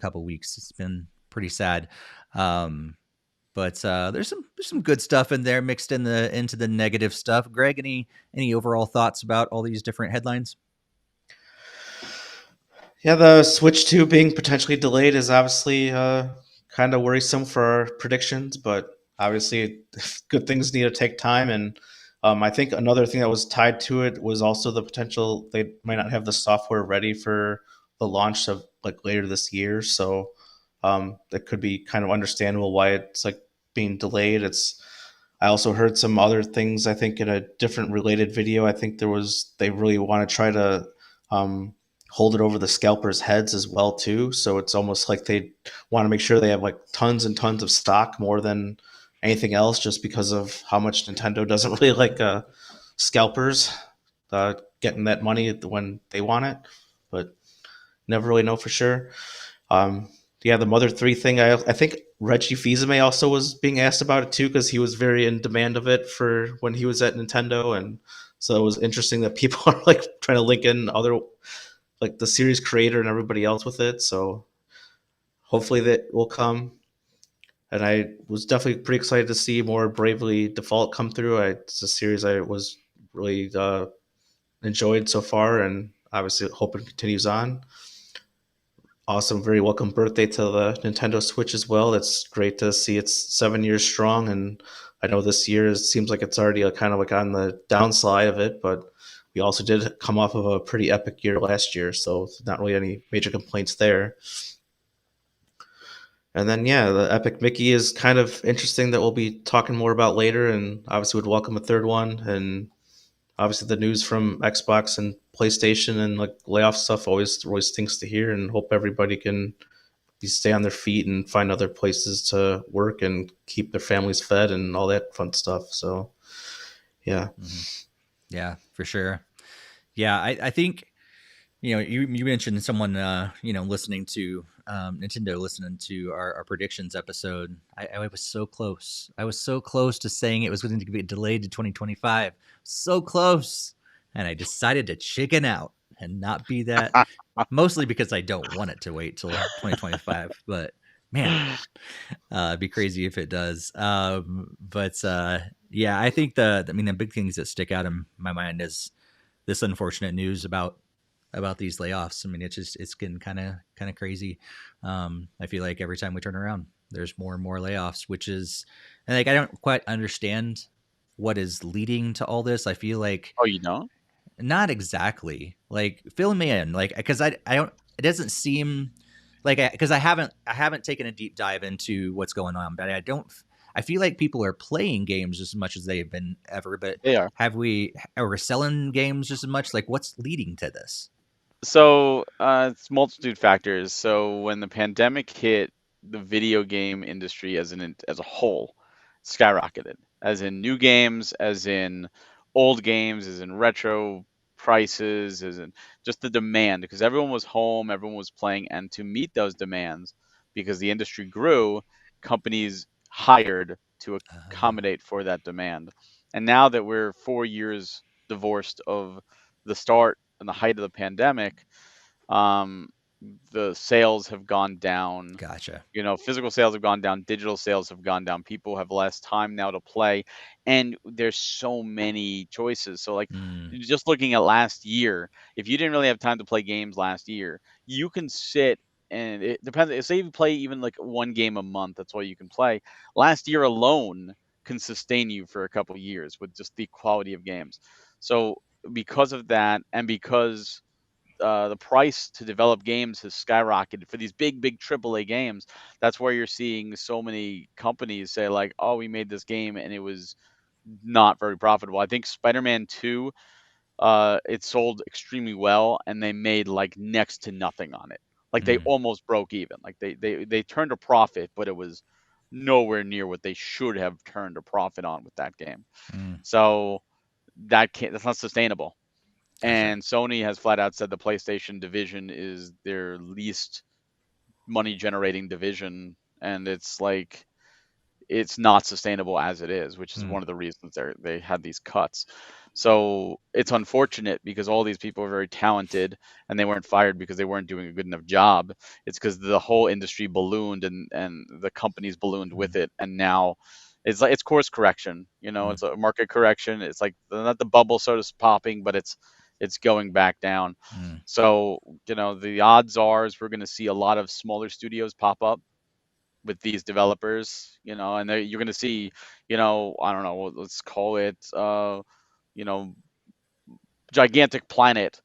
couple weeks? It's been pretty sad. But there's some good stuff in there mixed into the negative stuff. Greg, any overall thoughts about all these different headlines? Yeah, the Switch 2 being potentially delayed is obviously kind of worrisome for our predictions, but obviously good things need to take time. And I think another thing that was tied to it was also the potential they might not have the software ready for the launch of like later this year. So that could be kind of understandable why it's like being delayed. I also heard some other things, I think, in a different related video. I think they really want to try to hold it over the scalpers' heads as well too. So it's almost like they want to make sure they have like tons and tons of stock more than anything else, just because of how much Nintendo doesn't really like scalpers getting that money when they want it, but never really know for sure. Yeah, the Mother 3 thing, I think Reggie Fils-Aimé also was being asked about it too, because he was very in demand of it for when he was at Nintendo, and so it was interesting that people are like trying to link in other like the series creator and everybody else with it. So hopefully that will come. And I was definitely pretty excited to see more Bravely Default come through. It's a series I was really enjoyed so far, and obviously hope it continues on. Awesome. Very welcome birthday to the Nintendo Switch as well. It's great to see it's 7 years strong. And I know this year seems like it's already kind of like on the downside of it, but we also did come off of a pretty epic year last year. So not really any major complaints there. And then, yeah, the Epic Mickey is kind of interesting that we'll be talking more about later. And obviously, would welcome a third one. And obviously, the news from Xbox and PlayStation and like layoff stuff always stinks to hear. And hope everybody can stay on their feet and find other places to work and keep their families fed and all that fun stuff. So, yeah. Mm-hmm. Yeah, for sure. Yeah, I think, you mentioned someone, listening to Nintendo, listening to our predictions episode. I was so close. I was so close to saying it was going to be delayed to 2025. So close. And I decided to chicken out and not be that, mostly because I don't want it to wait till 2025. But man, it'd be crazy if it does. Yeah, I think the big things that stick out in my mind is this unfortunate news about these layoffs. I mean, it's getting kind of crazy. I feel like every time we turn around, there's more and more layoffs, which is, and like I don't quite understand what is leading to all this. I feel like Oh, you don't? not exactly. Like fill me in, like because I don't. It doesn't seem like because I haven't taken a deep dive into what's going on, but I don't. I feel like people are playing games as much as they've been ever, but They are. are we selling games just as much? Like, what's leading to this? So it's multitude factors. So when the pandemic hit, the video game industry as a whole skyrocketed, as in new games, as in old games, as in retro prices, as in just the demand, because everyone was home, everyone was playing, and to meet those demands, because the industry grew, companies hired to accommodate for that demand. And now that we're 4 years divorced of the start and the height of the pandemic, um, the sales have gone down. Gotcha. Physical sales have gone down, digital sales have gone down. People have less time now to play, and there's so many choices. So, like, Mm, just looking at last year, if you didn't really have time to play games last year, you can sit and it depends. Say you play even like one game a month, that's all you can play. Last year alone can sustain you for a couple years with just the quality of games. So, because of that, and because the price to develop games has skyrocketed for these big AAA games. That's where you're seeing so many companies say like, "Oh, we made this game and it was not very profitable." I think Spider-Man 2, it sold extremely well, and they made like next to nothing on it. Like they mm, almost broke even. Like they turned a profit, but it was nowhere near what they should have turned a profit on with that game. mm. So that's not sustainable. Gotcha. And Sony has flat out said the PlayStation division is their least money generating division, and it's like it's not sustainable as it is, which is Mm, one of the reasons they had these cuts. So it's unfortunate because all these people are very talented and they weren't fired because they weren't doing a good enough job. It's because the whole industry ballooned and the companies ballooned mm, with it, and now it's like it's course correction. mm, It's a market correction. It's like not the bubble sort of popping, but it's going back down. mm, So the odds are is we're going to see a lot of smaller studios pop up with these developers, and you're going to see, I don't know, let's call it, you know, gigantic planet,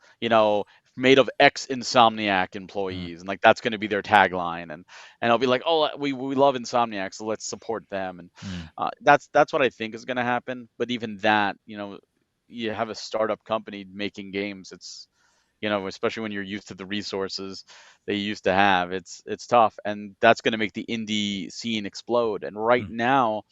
made of ex Insomniac mm, employees, and like that's going to be their tagline, and I'll be like, oh, we love Insomniac, so let's support them, and mm, that's what I think is going to happen. But even that, you have a startup company making games, it's especially when you're used to the resources they used to have, it's tough, and that's going to make the indie scene explode. And right mm. now,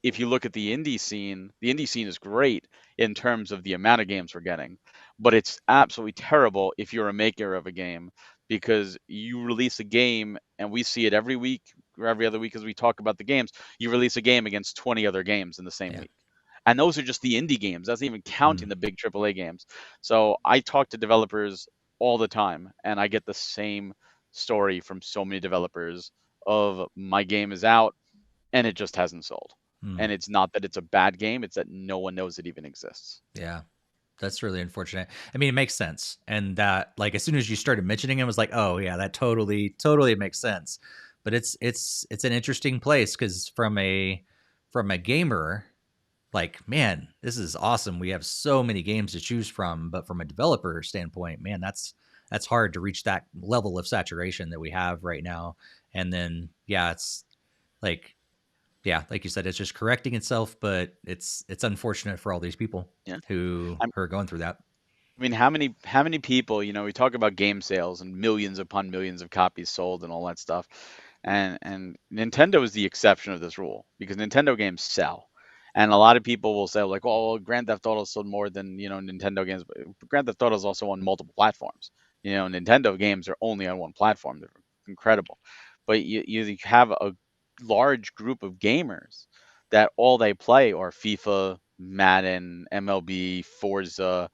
if you look at the indie scene is great in terms of the amount of games we're getting, but it's absolutely terrible if you're a maker of a game, because you release a game and we see it every week or every other week as we talk about the games. You release a game against 20 other games in the same Yeah. week. And those are just the indie games. That's not even Mm, counting the big AAA games. So I talk to developers all the time, and I get the same story from so many developers of my game is out and it just hasn't sold. mm. And it's not that it's a bad game, it's that no one knows it even exists. Yeah. That's really unfortunate. I mean, it makes sense. And that, like, as soon as you started mentioning it, I was like, oh yeah, that totally makes sense. But it's an interesting place because from a gamer, like, man, this is awesome. We have so many games to choose from, but from a developer standpoint, man, that's hard to reach that level of saturation that we have right now. And then yeah, it's like, yeah, like you said, it's just correcting itself, but it's unfortunate for all these people Yeah. who are going through that. I mean, how many people, we talk about game sales and millions upon millions of copies sold and all that stuff. And Nintendo is the exception of this rule because Nintendo games sell. And a lot of people will say like, "Oh, well, Grand Theft Auto sold more than, Nintendo games." But Grand Theft Auto is also on multiple platforms. Nintendo games are only on one platform. They're incredible. But you have a large group of gamers that all they play are FIFA, Madden, MLB, Forza,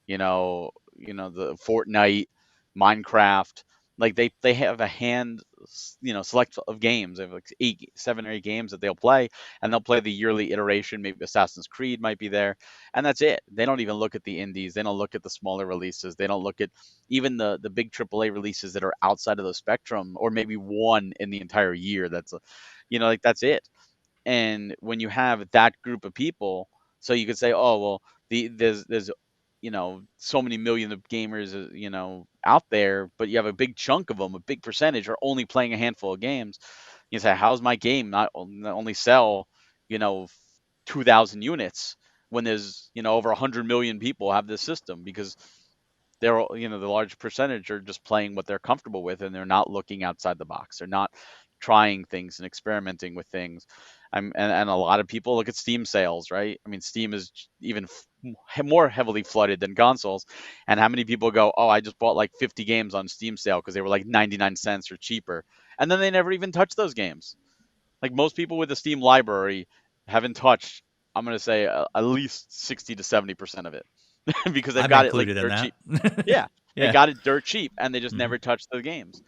the Fortnite, Minecraft. Like they have a select of games. They have like 7 or 8 games that they'll play, and they'll play the yearly iteration. Maybe Assassin's Creed might be there, and that's it. They don't even look at the indies. They don't look at the smaller releases. They don't look at even the big AAA releases that are outside of the spectrum, or maybe one in the entire year. Like that's it. And when you have that group of people, so you could say, oh well, there's so many million of gamers out there, but you have a big chunk of them, a big percentage are only playing a handful of games. You say, how's my game not only sell 2,000 units when there's over 100 million people have this system? Because they're the large percentage are just playing what they're comfortable with, and they're not looking outside the box. They're not trying things and experimenting with things. And a lot of people look at Steam sales, right? I mean, Steam is even more heavily flooded than consoles. And how many people go, oh, I just bought like 50 games on Steam sale because they were like 99 cents or cheaper, and then they never even touch those games. Like most people with the Steam library haven't touched, I'm going to say at least 60 to 70% of it because they've I'm got it like included in dirt that. cheap. Yeah, they Yeah. got it dirt cheap, and they just Mhm. never touch the games.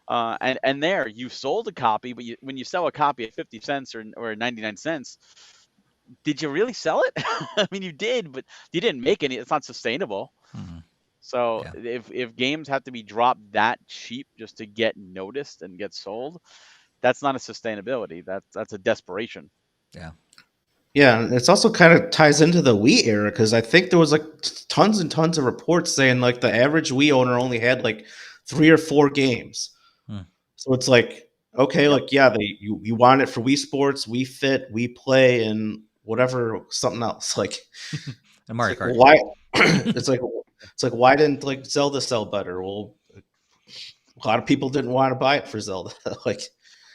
And there, you sold a copy, but when you sell a copy at 50 cents or 99 cents, did you really sell it? I mean, you did, but you didn't make any. It's not sustainable. Mhm. So Yeah. if games have to be dropped that cheap just to get noticed and get sold, that's not a sustainability. That's a desperation. Yeah. Yeah, and it's also kind of ties into the Wii era because I think there was like tons and tons of reports saying like the average Wii owner only had like 3 or 4 games. Hmm. So it's like, okay, Yep. like yeah, you want it for Wii Sports, Wii Fit, Wii Play, and whatever something else. Like And it's Mario like Kart. why it's like why didn't like Zelda sell better? Well, a lot of people didn't want to buy it for Zelda. Like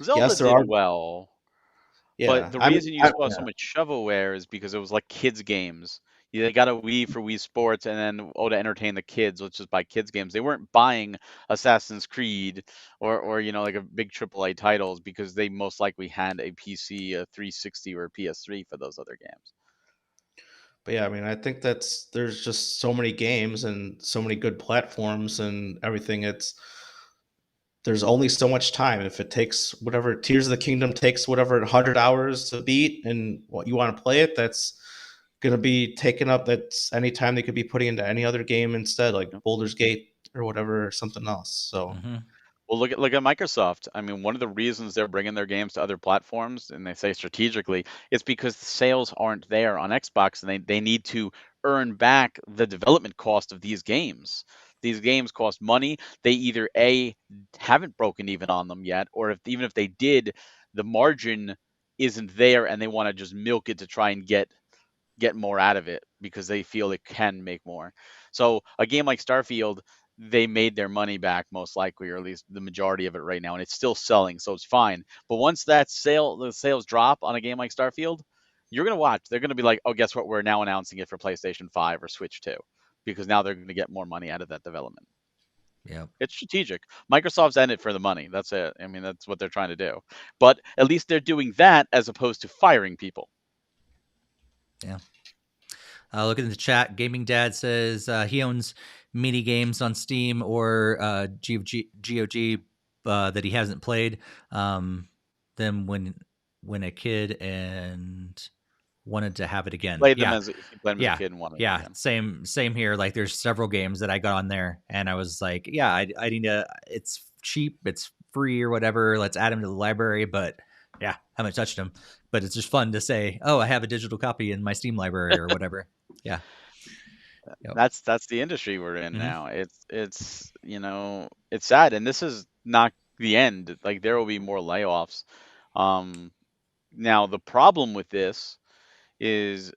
Zelda yes, there did are well. But yeah. the I mean reason you saw so much shovelware is because it was like kids games. Yeah, they got a Wii for Wii Sports, and then to entertain the kids, let's just buy kids games. They weren't buying Assassin's Creed or like a big AAA titles because they most likely had a PC, a 360, or a PS3 for those other games. But yeah, I mean, I think there's just so many games and so many good platforms and everything. There's only so much time. If it takes whatever Tears of the Kingdom takes whatever 100 hours to beat, and what you want to play it, that's gonna be taken up. That's any time they could be putting into any other game instead, like Yep. Baldur's Gate or whatever, or something else. So Hmm. Well, look at Microsoft. I mean, one of the reasons they're bringing their games to other platforms, and they say strategically, is because the sales aren't there on Xbox, and they need to earn back the development cost of these games. These games cost money. They either haven't broken even on them yet, or even if they did, the margin isn't there, and they want to just milk it to try and get more out of it because they feel it can make more. So a game like Starfield, they made their money back most likely, or at least the majority of it right now, and it's still selling, so it's fine. But once the sales drop on a game like Starfield, you're gonna watch. They're gonna be like, oh, guess what? We're now announcing it for PlayStation 5 or Switch 2 because now they're gonna get more money out of that development. Yeah. It's strategic. Microsoft's in it for the money. That's it. I mean, that's what they're trying to do. But at least they're doing that as opposed to firing people. Yeah. Looking at the chat, Gaming Dad says he owns mini games on Steam or GOG that he hasn't played. Them when a kid and wanted to have it again. Played them Yeah. if you played them as a kid and wanted it Yeah. again. Same here. Like there's several games that I got on there and I was like, yeah, I need to, it's cheap, it's free or whatever. Let's add them to the library. But yeah, haven't touched them. But it's just fun to say, oh, I have a digital copy in my Steam library or whatever. Yeah. Yep. That's the industry we're in Mhm. now. It's it's sad, and this is not the end. Like there will be more layoffs. Now the problem with this is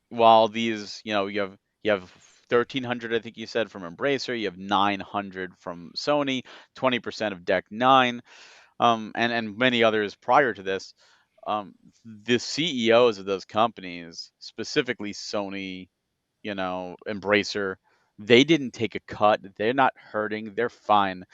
while these, you have 1,300, I think you said, from Embracer, you have 900 from Sony, 20% of Deck Nine, and many others prior to this. The CEOs of those companies, specifically Sony, Embracer, they didn't take a cut. They're not hurting. They're fine.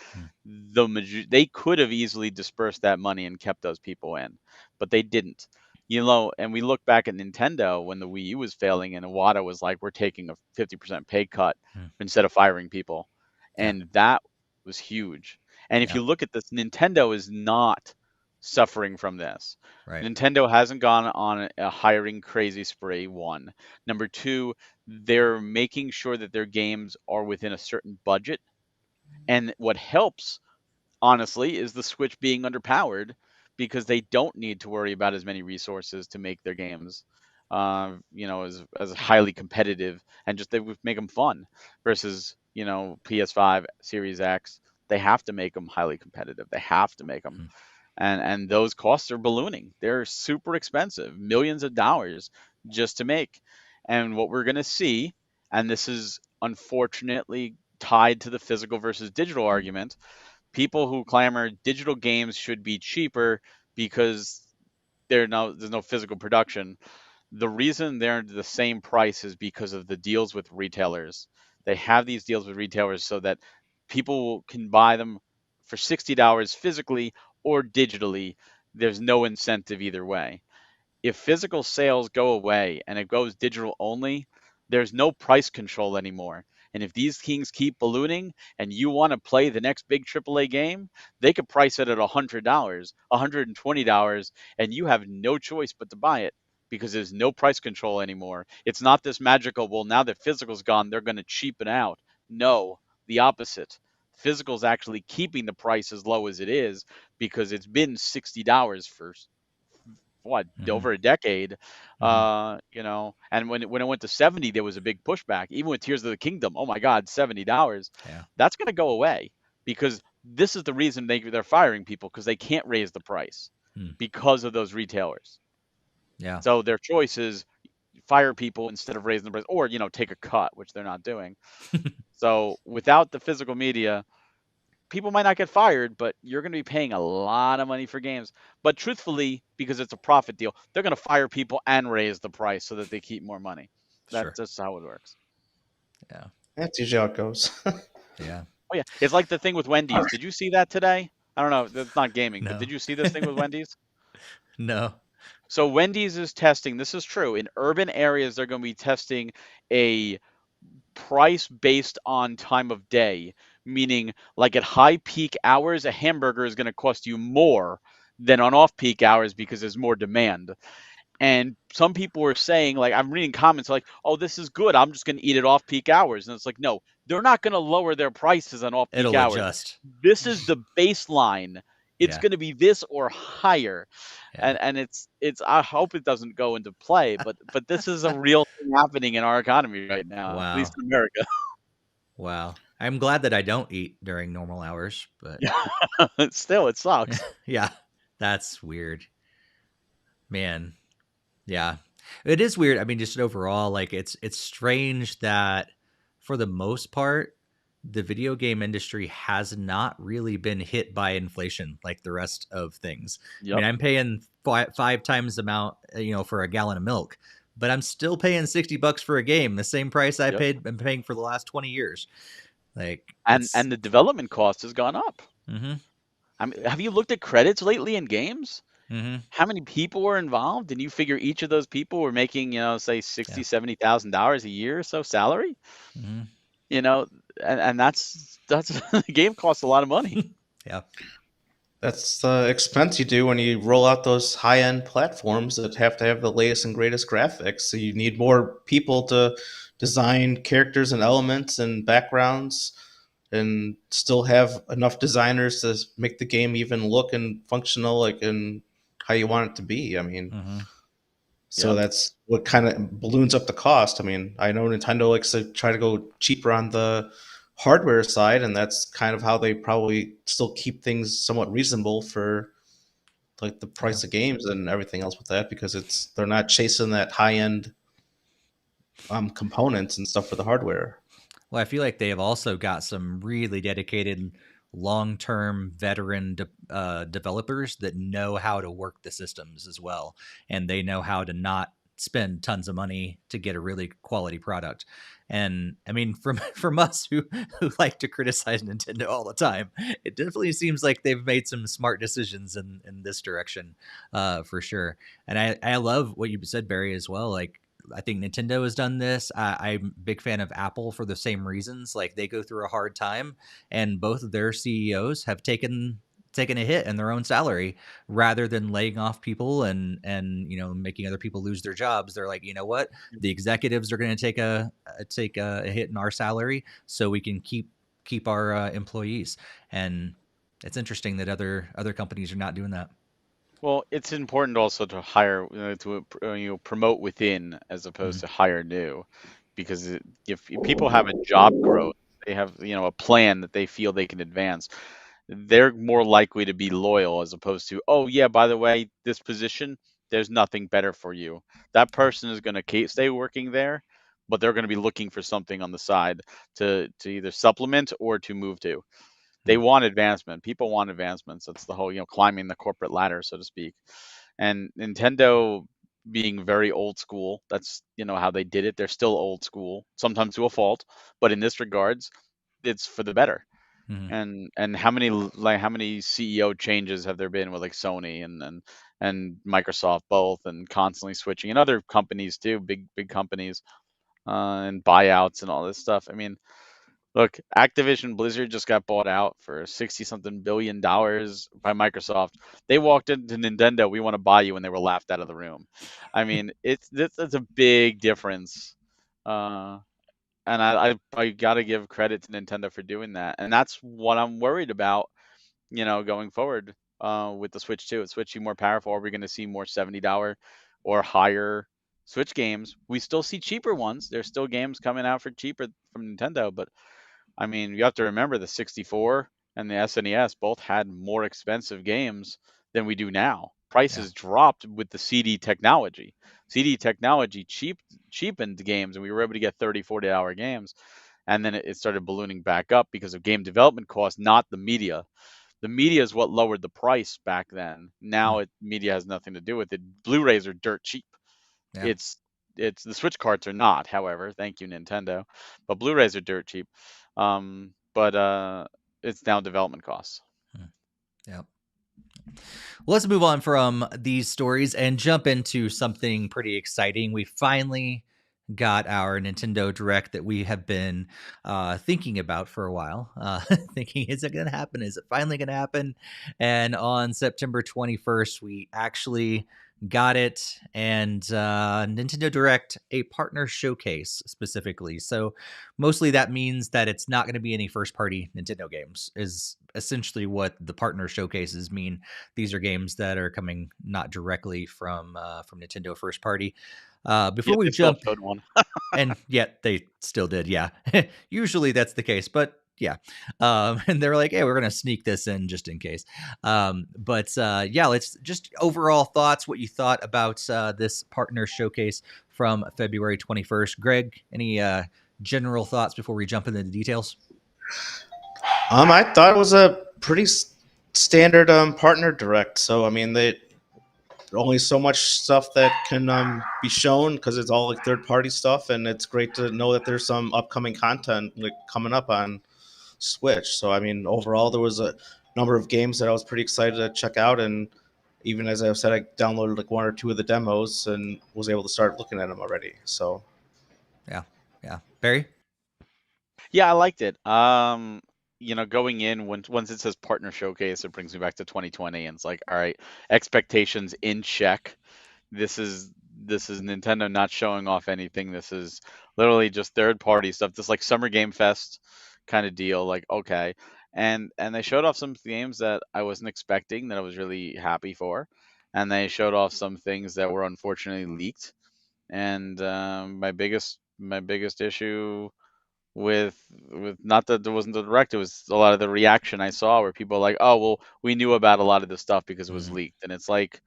Mm. They could have easily dispersed that money and kept those people in, but they didn't. And we look back at Nintendo when the Wii U was failing, and Iwata was like, "We're taking a 50% pay cut Mm. instead of firing people," Yeah. and that was huge. And if Yeah. you look at this, Nintendo is not suffering from this. Right. Nintendo hasn't gone on a hiring crazy spree. One, number two, they're making sure that their games are within a certain budget. And what helps, honestly, is the Switch being underpowered because they don't need to worry about as many resources to make their games, as highly competitive, and just they would make them fun. Versus, PS5, Series X, they have to make them highly competitive. They have to make them, Mm. and those costs are ballooning. They're super expensive, millions of dollars just to make. And what we're going to see, and this is unfortunately tied to the physical versus digital argument, people who clamor digital games should be cheaper because there's no physical production. The reason they're the same price is because of the deals with retailers. They have these deals with retailers so that people can buy them for $60 physically or digitally. There's no incentive either way. If physical sales go away and it goes digital only, there's no price control anymore. And if these kings keep ballooning and you want to play the next big AAA game, they could price it at $100, $120, and you have no choice but to buy it because there's no price control anymore. It's not this magical, well, now that physical's gone, they're going to cheapen out. No, the opposite. Physical's actually keeping the price as low as it is because it's been $60 for what, Mhm. over a decade. Mhm. And when it went to 70, there was a big pushback. Even with Tears of the Kingdom, oh my God, $70. Yeah. That's going to go away because this is the reason they're firing people, because they can't raise the price Mm. because of those retailers. Yeah. So their choice is fire people instead of raising the price, or take a cut, which they're not doing. So without the physical media, people might not get fired, but you're going to be paying a lot of money for games. But truthfully, because it's a profit deal, they're going to fire people and raise the price so that they keep more money. That's Sure. just how it works. Yeah. That's usually how it goes. Yeah. Oh yeah, it's like the thing with Wendy's. Did you see that today? I don't know. That's not gaming, but No. did you see this thing with Wendy's? No. So Wendy's is testing. This is true in urban areas. They're going to be testing a price based on time of day, meaning like at high peak hours, a hamburger is going to cost you more than on off peak hours because there's more demand. And some people were saying, like, I'm reading comments like, oh, this is good, I'm just going to eat it off peak hours. And it's like, no, they're not going to lower their prices on off peak It'll hours. adjust. This is the baseline. It's Yeah. going to be this or higher. Yeah. And it's I hope it doesn't go into play, but this is a real thing happening in our economy right now, at least Wow. in America. Wow. I'm glad that I don't eat during normal hours, but Still, it sucks. yeah, that's weird. Man. Yeah. It is weird. I mean, just overall, like it's strange that for the most part, the video game industry has not really been hit by inflation like the rest of things. I mean, Yep. I'm paying five times the amount, for a gallon of milk, but I'm still paying $60 for a game, the same price Yep. been paying for the last 20 years. Like, And the development cost has gone up. mm-hmm. I mean, have you looked at credits lately in games? Mm-hmm. How many people were involved? And you figure each of those people were making, say Yeah. $60,000-$70,000 a year or so salary. Mm-hmm. And that's the game costs a lot of money. Yeah. That's the expense you do when you roll out those high-end platforms that have to have the latest and greatest graphics. So you need more people to design characters and elements and backgrounds, and still have enough designers to make the game even look and functional like in how you want it to be. I mean, Mm-hmm. so Yep. that's what kind of balloons up the cost. I mean, I know Nintendo likes to try to go cheaper on the hardware side, and that's kind of how they probably still keep things somewhat reasonable for like the Yeah. price of games and everything else with that, because they're not chasing that high end components and stuff for the hardware. Well, I feel like they have also got some really dedicated, long-term veteran developers that know how to work the systems as well, and they know how to not spend tons of money to get a really quality product. And I mean, from us who like to criticize Nintendo all the time, it definitely seems like they've made some smart decisions in this direction, for sure. And I love what you said, Barry, as well. Like, I think Nintendo has done this. I'm a big fan of Apple for the same reasons. Like, they go through a hard time, and both of their CEOs have taken a hit in their own salary rather than laying off people and making other people lose their jobs. They're like, you know what, the executives are going to take a hit in our salary so we can keep our employees. And it's interesting that other companies are not doing that. Well, it's important also to hire, promote within as Mm-hmm. opposed to hire new, because if people have a job growth, they have, a plan that they feel they can advance, they're more likely to be loyal as opposed to, oh yeah, by the way, this position, there's nothing better for you. That person is going to stay working there, but they're going to be looking for something on the side to either supplement or to move to. They want advancement. People want advancements. That's the whole, climbing the corporate ladder, so to speak. And Nintendo being very old school, that's, how they did it. They're still old school, sometimes to a fault, but in this regards, it's for the better. Mm-hmm. And how many CEO changes have there been with like Sony and Microsoft both, and constantly switching, and other companies too, big companies, and buyouts and all this stuff. I mean, look, Activision Blizzard just got bought out for 60 something billion dollars by Microsoft. They walked into Nintendo, we want to buy you, and they were laughed out of the room. I mean, it's a big difference. Uh, and I got to give credit to Nintendo for doing that. And that's what I'm worried about, going forward, with the Switch 2. Is Switch more powerful? Are we going to see more $70 or higher Switch games? We still see cheaper ones. There's still games coming out for cheaper from Nintendo, but I mean, you have to remember the 64 and the SNES both had more expensive games than we do now. Yeah. Prices dropped with the CD technology. CD technology cheapened the games, and we were able to get 30, 40-hour games. And then it started ballooning back up because of game development costs, not the media. The media is what lowered the price back then. Mm. Now media has nothing to do with it. Blu-rays are dirt cheap. Yeah. It's the Switch carts are not, however, thank you Nintendo, but Blu-rays are dirt cheap. But it's now development costs. Mm. Yeah. Well, let's move on from these stories and jump into something pretty exciting. We finally got our Nintendo Direct that we have been thinking about for a while. Thinking, is it going to happen? Is it finally going to happen? And on September 21st, we actually got it. And Nintendo Direct, a partner showcase specifically. So mostly that means that it's not going to be any first party Nintendo games, is essentially what the partner showcases mean. These are games that are coming not directly from Nintendo first party. Before Yet we they still jump, showed one. and yet they still did, yeah. Usually that's the case, but yeah. And they're like, hey, we're gonna sneak this in just in case. But yeah, let's just overall thoughts, what you thought about this partner showcase from February 21st. Greg, any general thoughts before we jump into the details? I thought it was a pretty standard partner direct. So I mean, only so much stuff that can be shown because it's all like third party stuff, and it's great to know that there's some upcoming content like coming up on Switch. So I mean, overall, there was a number of games that I was pretty excited to check out, and even as I said, I downloaded like one or two of the demos and was able to start looking at them already. So Yeah, yeah. Barry? Yeah, I liked it. going in once it says partner showcase, it brings me back to 2020, and it's like, all right, expectations in check. This is Nintendo not showing off anything. This is literally just third party stuff. This like Summer Game Fest kind of deal. Like, okay, and they showed off some games that I wasn't expecting, that I was really happy for, and they showed off some things that were unfortunately leaked. And my biggest issue with not that there wasn't the direct, it was a lot of the reaction I saw where people are like, oh well, we knew about a lot of this stuff because it was Mm, leaked, and it's like,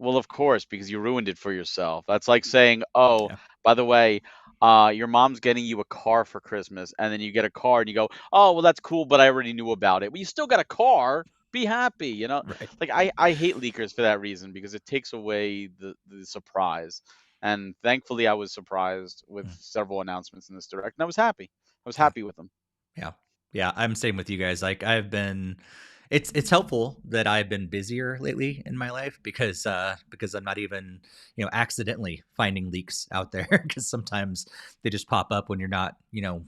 well, of course, because you ruined it for yourself. That's like saying, "Oh, yeah, by the way, your mom's getting you a car for Christmas," and then you get a car and you go, "Oh, well, that's cool, but I already knew about it." Well, you still got a car. Be happy, you know. right. Like I hate leakers for that reason, because it takes away the surprise. And thankfully, I was surprised with Mm, several announcements in this direct, and I was happy. I was yeah. happy with them. Yeah. Yeah, I'm same with you guys. Like I've been it's helpful that I've been busier lately in my life because I'm not even, accidentally finding leaks out there because sometimes they just pop up when you're not,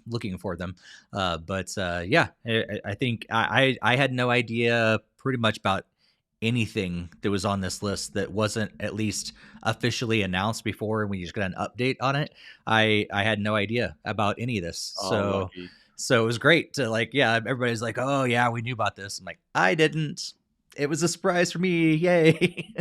looking for them. But yeah, I think I had no idea pretty much about anything that was on this list that wasn't at least officially announced before, and we just got an update on it. I had no idea about any of this. Oh, So lucky. so it was great to like, yeah, everybody's like, oh yeah, we knew about this. I'm like, I didn't. It was a surprise for me. Yay.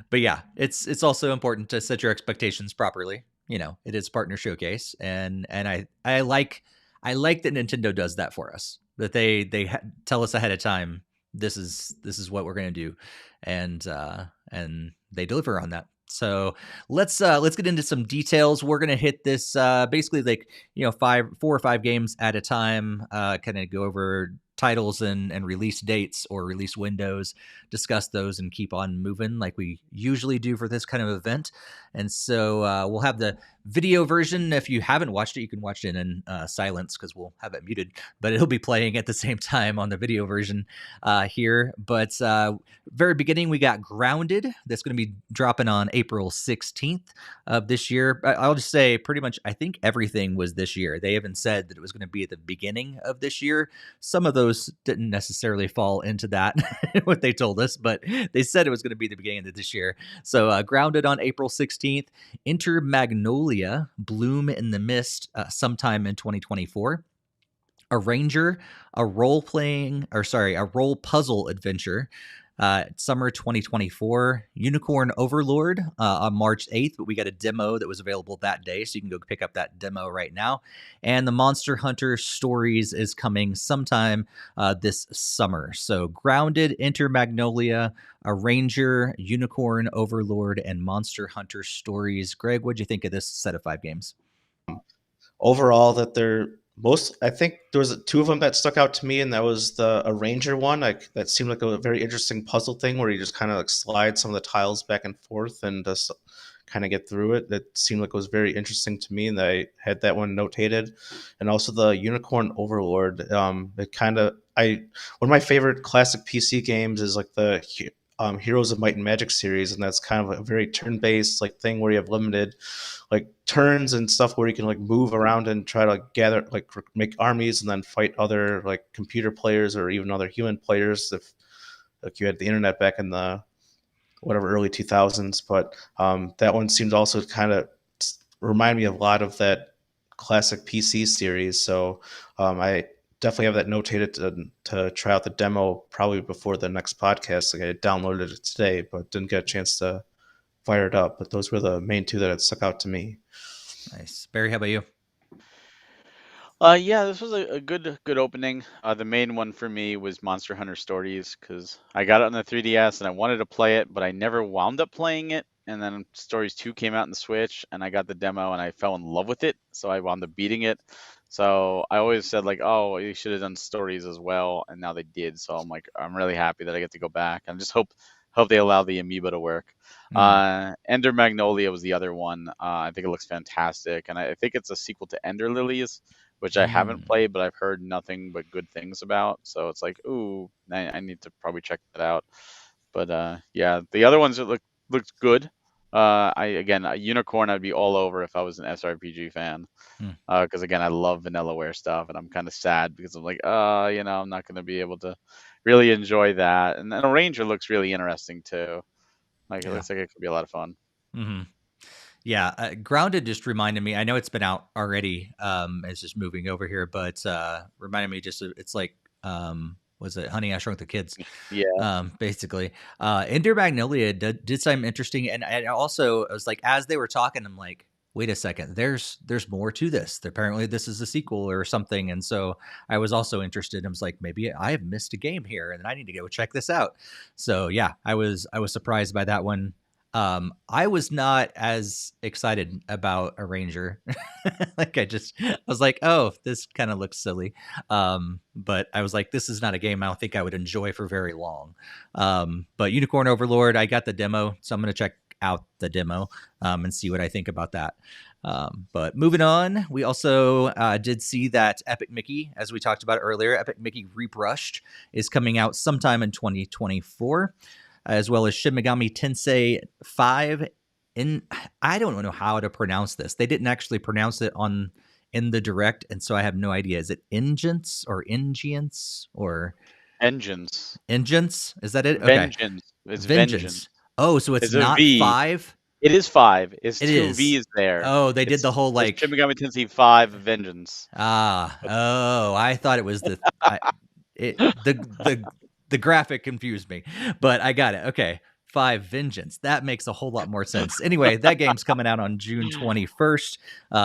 But yeah, it's also important to set your expectations properly. It is partner showcase, and I like that Nintendo does that for us. That they tell us ahead of time, this is what we're gonna do, and they deliver on that. So let's get into some details. We're gonna hit this basically like 4 or 5 games at a time. Kind of go over titles and release dates or release windows, discuss those, and keep on moving like we usually do for this kind of event. And so we'll have the video version. If you haven't watched it, you can watch it in silence because we'll have it muted, but it'll be playing at the same time on the video version here. But very beginning, we got Grounded. That's going to be dropping on April 16th of this year. I'll just say pretty much, I think everything was this year. They even said that it was going to be at the beginning of this year. Some of those didn't necessarily fall into that, what they told us, but they said it was going to be the beginning of this year. So Grounded on April 16th. Enter Magnolia, Bloom in the Mist, sometime in 2024. Arranger, a role puzzle adventure, summer 2024. Unicorn Overlord on March 8th, but we got a demo that was available that day, so you can go pick up that demo right now. And the Monster Hunter Stories is coming sometime this summer. So Grounded, Enter Magnolia, Arranger, Unicorn Overlord, and Monster Hunter Stories. Greg, what'd you think of this set of 5 games? Overall, that I think there was 2 of them that stuck out to me, and that was the Arranger one. Like that seemed like a very interesting puzzle thing where you just kind of like slide some of the tiles back and forth and just kind of get through it. That seemed like it was very interesting to me, and I had that one notated. And also the Unicorn Overlord. It kind of one of my favorite classic PC games is like the Heroes of Might and Magic series, and that's kind of a very turn-based like thing where you have limited like turns and stuff where you can like move around and try to like, gather like make armies and then fight other like computer players or even other human players if like you had the internet back in the whatever early 2000s. But that one seemed also kind of remind me a lot of that classic PC series. So I definitely have that notated to try out the demo probably before the next podcast. Like I downloaded it today, but didn't get a chance to fire it up. But those were the main 2 that had stuck out to me. Nice. Barry, how about you? Yeah, this was a good opening. The main one for me was Monster Hunter Stories, because I got it on the 3DS and I wanted to play it, but I never wound up playing it. And then Stories 2 came out in the Switch, and I got the demo and I fell in love with it, so I wound up beating it. So I always said like, oh, you should have done Stories as well, and now they did. So I'm like, I'm really happy that I get to go back. And just hope they allow the amiibo to work. Ender Magnolia was the other one. I think it looks fantastic, and I think it's a sequel to Ender Lilies, which I haven't Mm. played, but I've heard nothing but good things about. So it's like, ooh, I need to probably check that out. But yeah, the other ones that looked good. A unicorn I'd be all over if I was an SRPG fan. Hmm. Because again, I love Vanillaware stuff, and I'm kind of sad because I'm like, I'm not going to be able to really enjoy that. And then a ranger looks really interesting too. Like it Yeah. looks like it could be a lot of fun. Mm-hmm. Yeah, Grounded just reminded me. I know it's been out already. It's just moving over here, but reminded me just it's like was it Honey I Shrunk the Kids? Yeah. Basically. Ender Magnolia did something interesting, and also I was like, as they were talking, I'm like, wait a second, there's more to this. Apparently, this is a sequel or something, and so I was also interested. I was like, maybe I have missed a game here, and I need to go check this out. So yeah, I was surprised by that one. I was not as excited about a ranger. Like I was like, oh, this kind of looks silly. But I was like, this is not a game I don't think I would enjoy for very long. But Unicorn Overlord, I got the demo, so I'm going to check out the demo and see what I think about that. But moving on, we also did see that Epic Mickey, as we talked about earlier, Epic Mickey Rebrushed is coming out sometime in 2024. As well as Shin Megami Tensei 5. I don't know how to pronounce this. They didn't actually pronounce it in the direct, and so I have no idea. Is it Ingens or Ingience or Engines. Ingens? Is that it? Okay. Vengeance. It's Vengeance. Oh, so it's a not V. 5? It is 5. It's It 2 is. V's there. Oh, they did the whole like Shin Megami Tensei 5 Vengeance. I thought it was the graphic confused me, but I got it. Okay. 5 Vengeance. That makes a whole lot more sense. Anyway, that game's coming out on June 21st.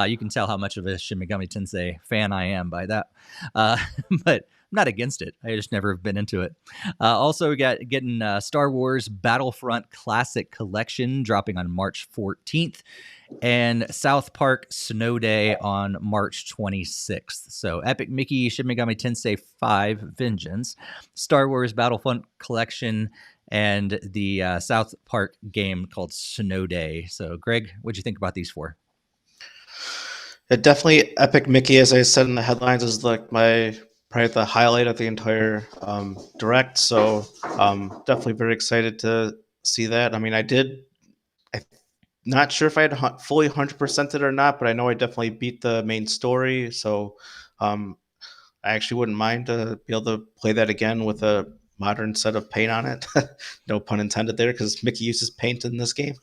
You can tell how much of a Shin Megami Tensei fan I am by that. But I'm not against it. I just never have been into it. Also, we got getting Star Wars Battlefront Classic Collection dropping on March 14th. And South Park Snow Day on March 26th. So Epic Mickey, Shin Megami Tensei 5 Vengeance, Star Wars Battlefront Collection, and the South Park game called Snow Day. So Greg, what'd you think about these four? Definitely Epic Mickey, as I said in the headlines, is like probably the highlight of the entire direct. So definitely very excited to see that. I mean, I'm not sure if I had fully 100%ed it or not, but I know I definitely beat the main story. So I actually wouldn't mind to be able to play that again with a modern set of paint on it. No pun intended there, because Mickey uses paint in this game.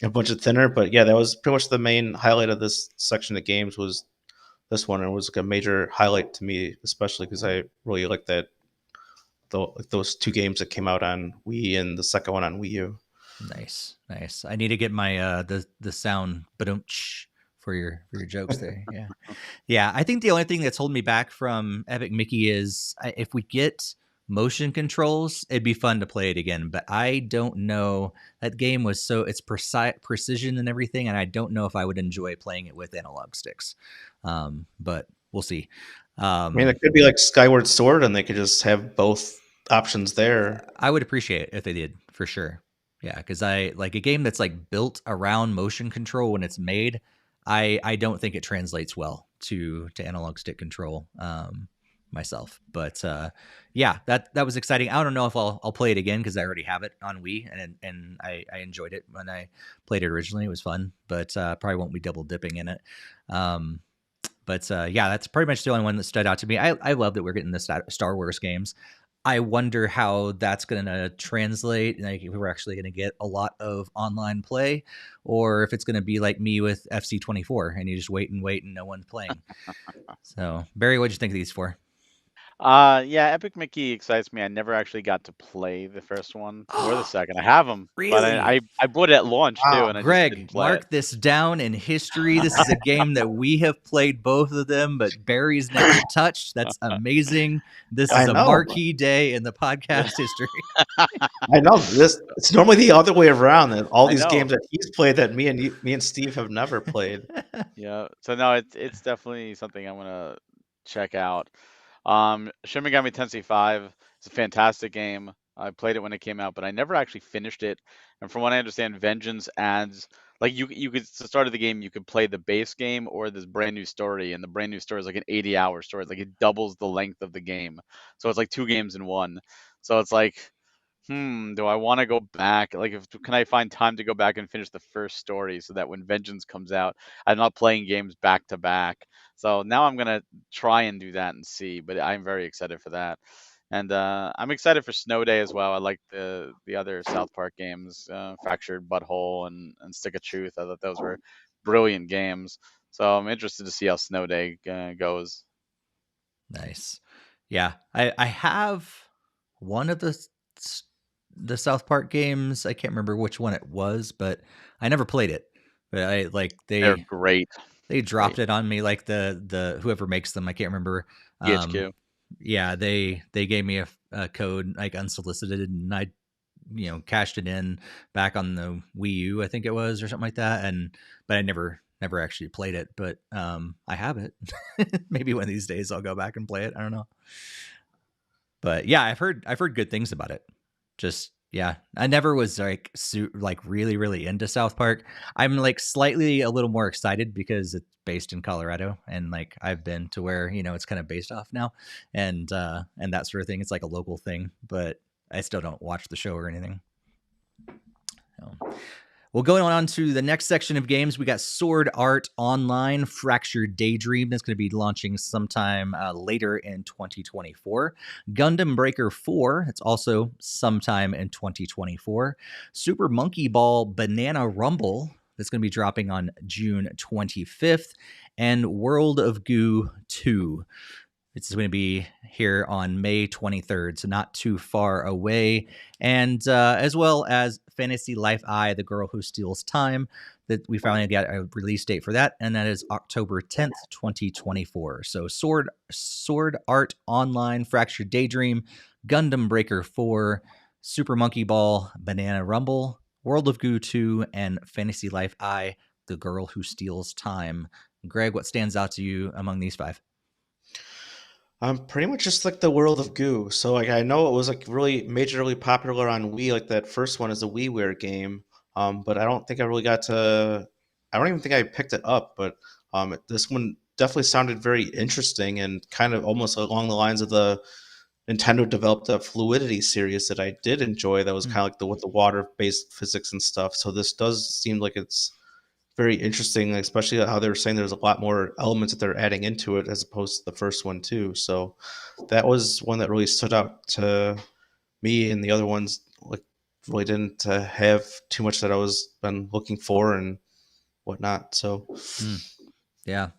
A bunch of thinner, but yeah, that was pretty much the main highlight of this section of games was this one. It was like a major highlight to me, especially because I really like those two games that came out on Wii and the second one on Wii U. Nice. I need to get my the sound for your jokes there. Yeah. I think the only thing that's holding me back from Epic Mickey is if we get motion controls, it'd be fun to play it again. But I don't know. That game was it's precision and everything, and I don't know if I would enjoy playing it with analog sticks. But we'll see. I mean, it could be like Skyward Sword, and they could just have both options there. I would appreciate it if they did, for sure. Yeah, because I like a game that's like built around motion control when it's made. I don't think it translates well to analog stick control myself. But yeah, that was exciting. I don't know if I'll play it again because I already have it on Wii and I enjoyed it when I played it originally. It was fun, but probably won't be double dipping in it. But yeah, that's pretty much the only one that stood out to me. I love that we're getting the Star Wars games. I wonder how that's going to translate. Like if we're actually going to get a lot of online play, or if it's going to be like me with FC24 and you just wait and no one's playing. So Barry, what'd you think of these four? Yeah, Epic Mickey excites me. I never actually got to play the first one or the second. I have them, really? But I bought it at launch too, and I Greg, just didn't play mark it. this down in history. This is a game that we have played both of them, but Barry's never touched. That's amazing. This is a marquee day in the podcast history. I know this. It's normally the other way around. That all these games that he's played that me and Steve have never played. Yeah. So no, it's definitely something I'm gonna check out. Shin Megami Tensei 5 is a fantastic game. I played it when it came out, but I never actually finished it. And from what I understand, Vengeance adds like you could at the start of the game you could play the base game or this brand new story, and the brand new story is like an 80-hour story. Like it doubles the length of the game, so it's like 2 games in one. So it's like Do I want to go back? Like, can I find time to go back and finish the first story so that when Vengeance comes out, I'm not playing games back to back. So now I'm gonna try and do that and see. But I'm very excited for that, and I'm excited for Snow Day as well. I like the other South Park games, Fractured Butthole and Stick of Truth. I thought those were brilliant games. So I'm interested to see how Snow Day goes. Nice. Yeah, I have one of the South Park games. I can't remember which one it was, but I never played it. But I like They're great. they dropped Great. it on me, like the whoever makes them. I can't remember. THQ. Yeah, they gave me a code like unsolicited, and I cashed it in back on the Wii U, I think it was, or something like that. But I never actually played it. But I have it. Maybe one of these days I'll go back and play it. I don't know. But yeah, I've heard good things about it. Just yeah, I never was like really into South Park. I'm like slightly a little more excited because it's based in Colorado, and like I've been to where it's kind of based off now, and that sort of thing. It's like a local thing, but I still don't watch the show or anything. So. Well, going on to the next section of games, we got Sword Art Online Fractured Daydream. That's going to be launching sometime later in 2024. Gundam Breaker 4, it's also sometime in 2024. Super Monkey Ball Banana Rumble, that's going to be dropping on June 25th. And World of Goo 2. It's going to be here on May 23rd, so not too far away. And as well as Fantasy Life I, The Girl Who Steals Time, that we finally got a release date for that, and that is October 10th, 2024. So Sword Art Online, Fractured Daydream, Gundam Breaker 4, Super Monkey Ball, Banana Rumble, World of Goo 2, and Fantasy Life I, The Girl Who Steals Time. Greg, what stands out to you among these 5? Pretty much just like the World of Goo. So like I know it was like really majorly popular on Wii. Like that first one is a WiiWare game. But I don't think I really got to. I don't even think I picked it up. But this one definitely sounded very interesting and kind of almost along the lines of the Nintendo developed a Fluidity series that I did enjoy. That was kind of like with the water based physics and stuff. So this does seem like it's very interesting, especially how they were saying there's a lot more elements that they're adding into it as opposed to the first one too. So that was one that really stood out to me, and the other ones like really didn't have too much that I was been looking for and whatnot. So yeah,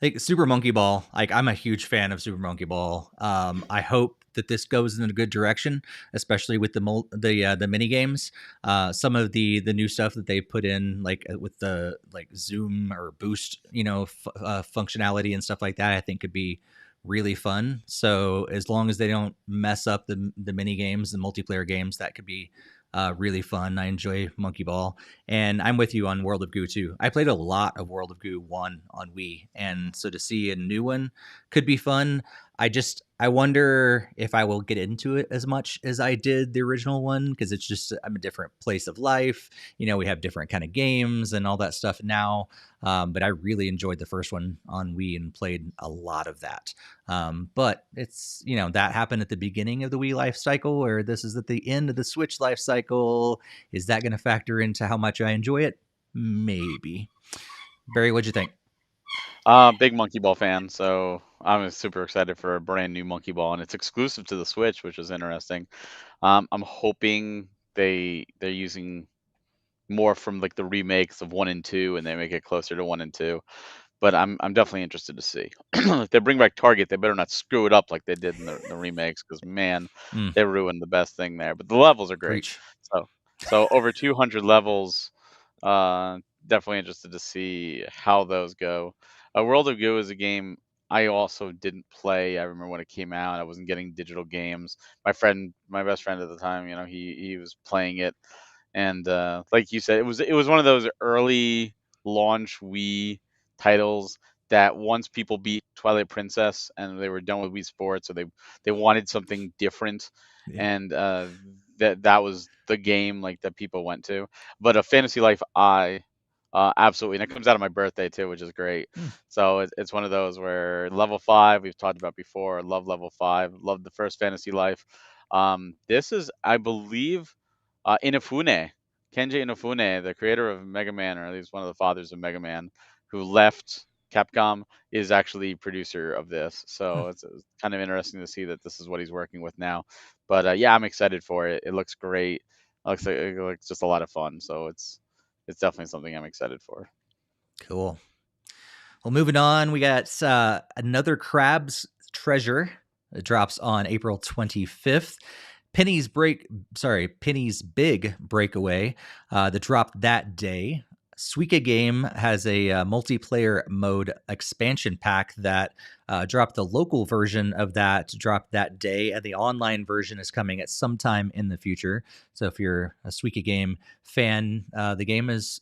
like Super Monkey Ball, like I'm a huge fan of Super Monkey Ball. I hope that this goes in a good direction, especially with the mini games. Some of the new stuff that they put in, like with the like zoom or boost, functionality and stuff like that, I think could be really fun. So as long as they don't mess up the mini games, the multiplayer games, that could be really fun. I enjoy Monkey Ball, and I'm with you on World of Goo 2. I played a lot of World of Goo 1 on Wii, and so to see a new one could be fun. I wonder if I will get into it as much as I did the original one, because it's just I'm a different place of life. We have different kind of games and all that stuff now. But I really enjoyed the first one on Wii and played a lot of that. But it's that happened at the beginning of the Wii life cycle, or this is at the end of the Switch life cycle. Is that going to factor into how much I enjoy it? Maybe. Barry, what'd you think? Big Monkey Ball fan, so I'm super excited for a brand new Monkey Ball, and it's exclusive to the Switch, which is interesting. I'm hoping they're using more from like the remakes of 1 and 2, and they make it closer to 1 and 2. But I'm definitely interested to see. If they bring back Target, they better not screw it up like they did in the remakes, because man, they ruined the best thing there. But the levels are great. Preach. So over 200 levels. Definitely interested to see how those go. World of Goo is a game I also didn't play. I remember when it came out, I wasn't getting digital games. My best friend at the time, he was playing it, and like you said, it was one of those early launch Wii titles that once people beat Twilight Princess and they were done with Wii Sports, or they wanted something different, Yeah. and that was the game like that people went to. But a Fantasy Life I. Absolutely, and it comes out of my birthday too, which is great. So it's one of those where level 5 we've talked about before. Love level 5. Love the first Fantasy Life. This is, I believe, Inafune, Kenji Inafune, the creator of Mega Man, or at least one of the fathers of Mega Man, who left Capcom, is actually producer of this. Hmm. So it's kind of interesting to see that this is what he's working with now. But yeah, I'm excited for it. It looks great. It looks just a lot of fun. So it's definitely something I'm excited for. Cool. Well, moving on, we got another Crab's Treasure. It drops on April 25th. Penny's Big Breakaway that dropped that day. Suika Game has a multiplayer mode expansion pack that dropped. The local version of that dropped that day, and the online version is coming at some time in the future. So if you're a Suika Game fan, the game is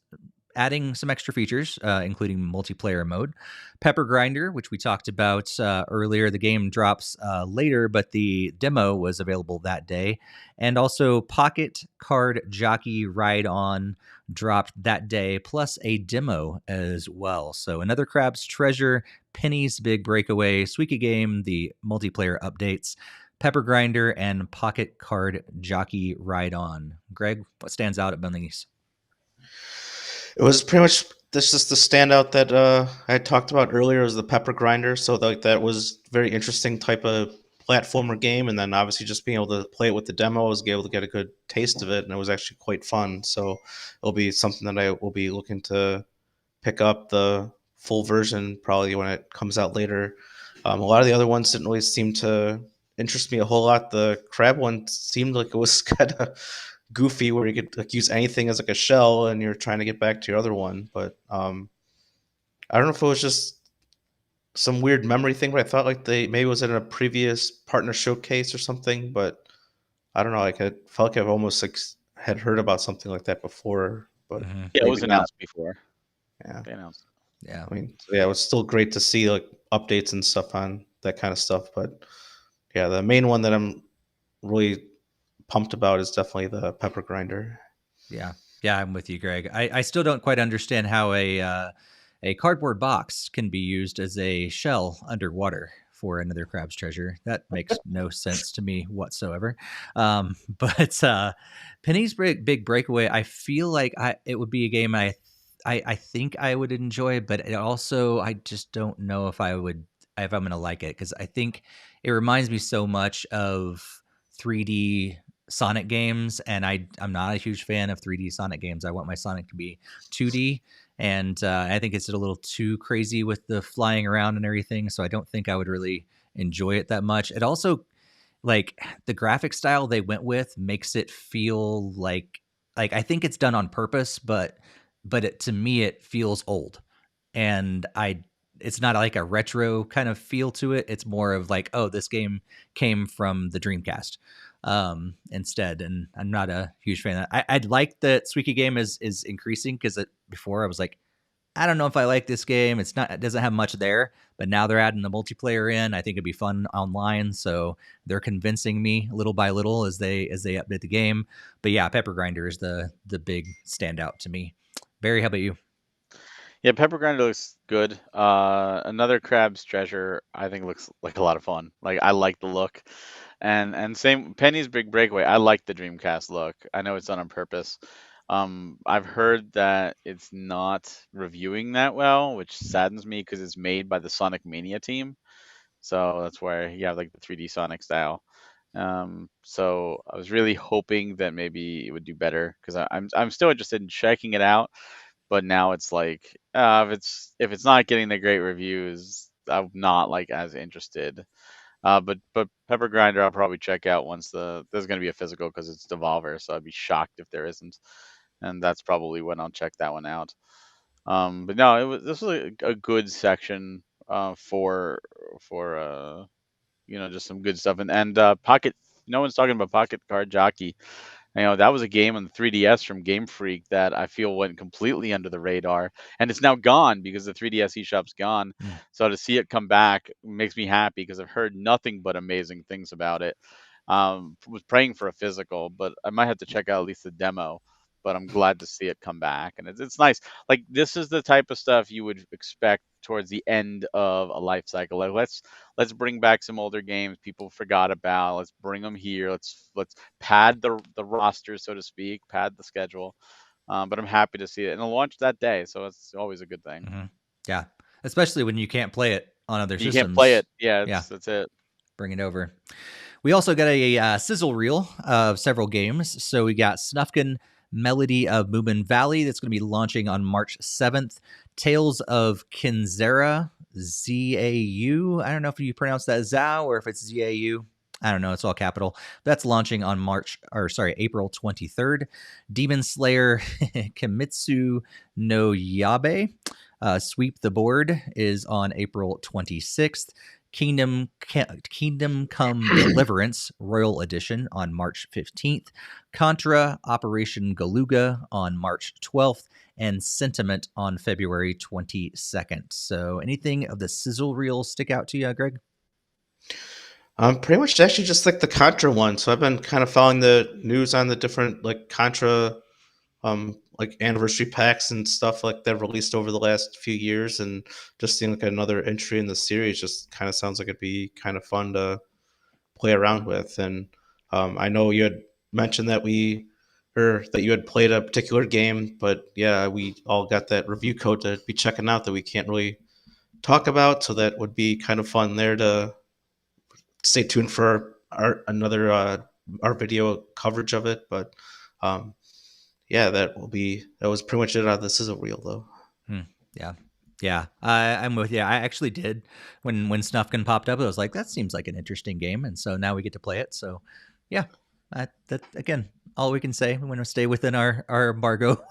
adding some extra features, including multiplayer mode. Pepper Grinder, which we talked about earlier, the game drops later, but the demo was available that day. And also Pocket Card Jockey Ride On dropped that day, plus a demo as well. So another Crab's Treasure, Penny's Big Breakaway, Suika Game, the multiplayer updates, Pepper Grinder, and Pocket Card Jockey Ride On. Greg, what stands out among these? It was pretty much this is the standout that I had talked about earlier, is the Pepper Grinder. So that was very interesting type of platformer game, and then obviously just being able to play it with the demo, I was able to get a good taste of it, and it was actually quite fun. So it'll be something that I will be looking to pick up the full version probably when it comes out later. A lot of the other ones didn't really seem to interest me a whole lot. The crab one seemed like it was kind of goofy, where you could like use anything as like a shell and you're trying to get back to your other one. But I don't know if it was just some weird memory thing, but I thought like they maybe it was in a previous partner showcase or something. But I don't know, like I felt like I've almost like had heard about something like that before, but Mm-hmm. Yeah, it was maybe not. announced before. Yeah, They announced. Yeah. I mean, so yeah, it was still great to see like updates and stuff on that kind of stuff. But yeah, the main one that I'm really pumped about is definitely the Pepper Grinder. Yeah. Yeah, I'm with you, Greg. I still don't quite understand how a cardboard box can be used as a shell underwater for another Crab's Treasure. That makes no sense to me whatsoever. But Penny's Big Breakaway, I feel like it would be a game I think I would enjoy, but it also I just don't know if I'm going to like it, because I think it reminds me so much of 3D Sonic games, and I'm not a huge fan of 3D Sonic games. I want my Sonic to be 2D, and I think it's a little too crazy with the flying around and everything. So I don't think I would really enjoy it that much. It also, like, the graphic style they went with makes it feel like I think it's done on purpose, but to me it feels old, and it's not like a retro kind of feel to it. It's more of like, oh, this game came from the Dreamcast instead, and I'm not a huge fan of that. I'd like that Suika Game is increasing, because before I was like, I don't know if I like this game. It doesn't have much there, but now they're adding the multiplayer in. I think it'd be fun online, so they're convincing me little by little as they update the game. But yeah, Pepper Grinder is the big standout to me. Barry, how about you? Yeah, Pepper Grinder looks good. Another Crab's Treasure, I think, looks like a lot of fun. Like, I like the look, and same Penny's Big Breakaway. I like the Dreamcast look. I know it's done on purpose. I've heard that it's not reviewing that well, which saddens me because it's made by the Sonic Mania team. So that's why you have like the 3D Sonic style. So I was really hoping that maybe it would do better, because I'm still interested in checking it out. But now it's like, if it's not getting the great reviews, I'm not like as interested. But Pepper Grinder, I'll probably check out once there's gonna be a physical, because it's Devolver, so I'd be shocked if there isn't, and that's probably when I'll check that one out. But no, this was a good section for just some good stuff, and Pocket. No one's talking about Pocket Card Jockey. That was a game on the 3DS from Game Freak that I feel went completely under the radar, and it's now gone because the 3DS eShop's gone. Mm. So to see it come back makes me happy, because I've heard nothing but amazing things about it. Was praying for a physical, but I might have to check out at least the demo. But I'm glad to see it come back, and it's nice. Like, this is the type of stuff you would expect towards the end of a life cycle. Like let's bring back some older games people forgot about. Let's bring them here. Let's pad the roster, so to speak, pad the schedule. But I'm happy to see it, and it'll launch that day, so it's always a good thing. Mm-hmm. Yeah, especially when you can't play it on other systems. You can't play it. Yeah, that's it. Bring it over. We also got a sizzle reel of several games. So we got Snufkin Melody of Moomin Valley that's going to be launching on March 7th. Tales of Kinzera, Z-A-U. I don't know if you pronounce that Zao or if it's Z-A-U. I don't know. It's all capital. That's launching on April 23rd. Demon Slayer Kimitsu no Yabe. Sweep the Board is on April 26th. Kingdom Come Deliverance Royal Edition on March 15th. Contra Operation Galuga on March 12th. And Sentiment on February 22nd. So anything of the sizzle reel stick out to you, Greg? Pretty much actually just like the Contra one. So I've been kind of following the news on the different like Contra like anniversary packs and stuff like that released over the last few years, and just seeing like another entry in the series just kind of sounds like it'd be kind of fun to play around with. And I know you had mentioned that you had played a particular game, but yeah, we all got that review code to be checking out that we can't really talk about, so that would be kind of fun there to stay tuned for our video coverage of it. But yeah, that was pretty much it out of the sizzle reel though. Yeah, I'm with you. I actually did when Snufkin popped up. I was like, that seems like an interesting game, and so now we get to play it. So, yeah, that again, all we can say. We want to stay within our embargo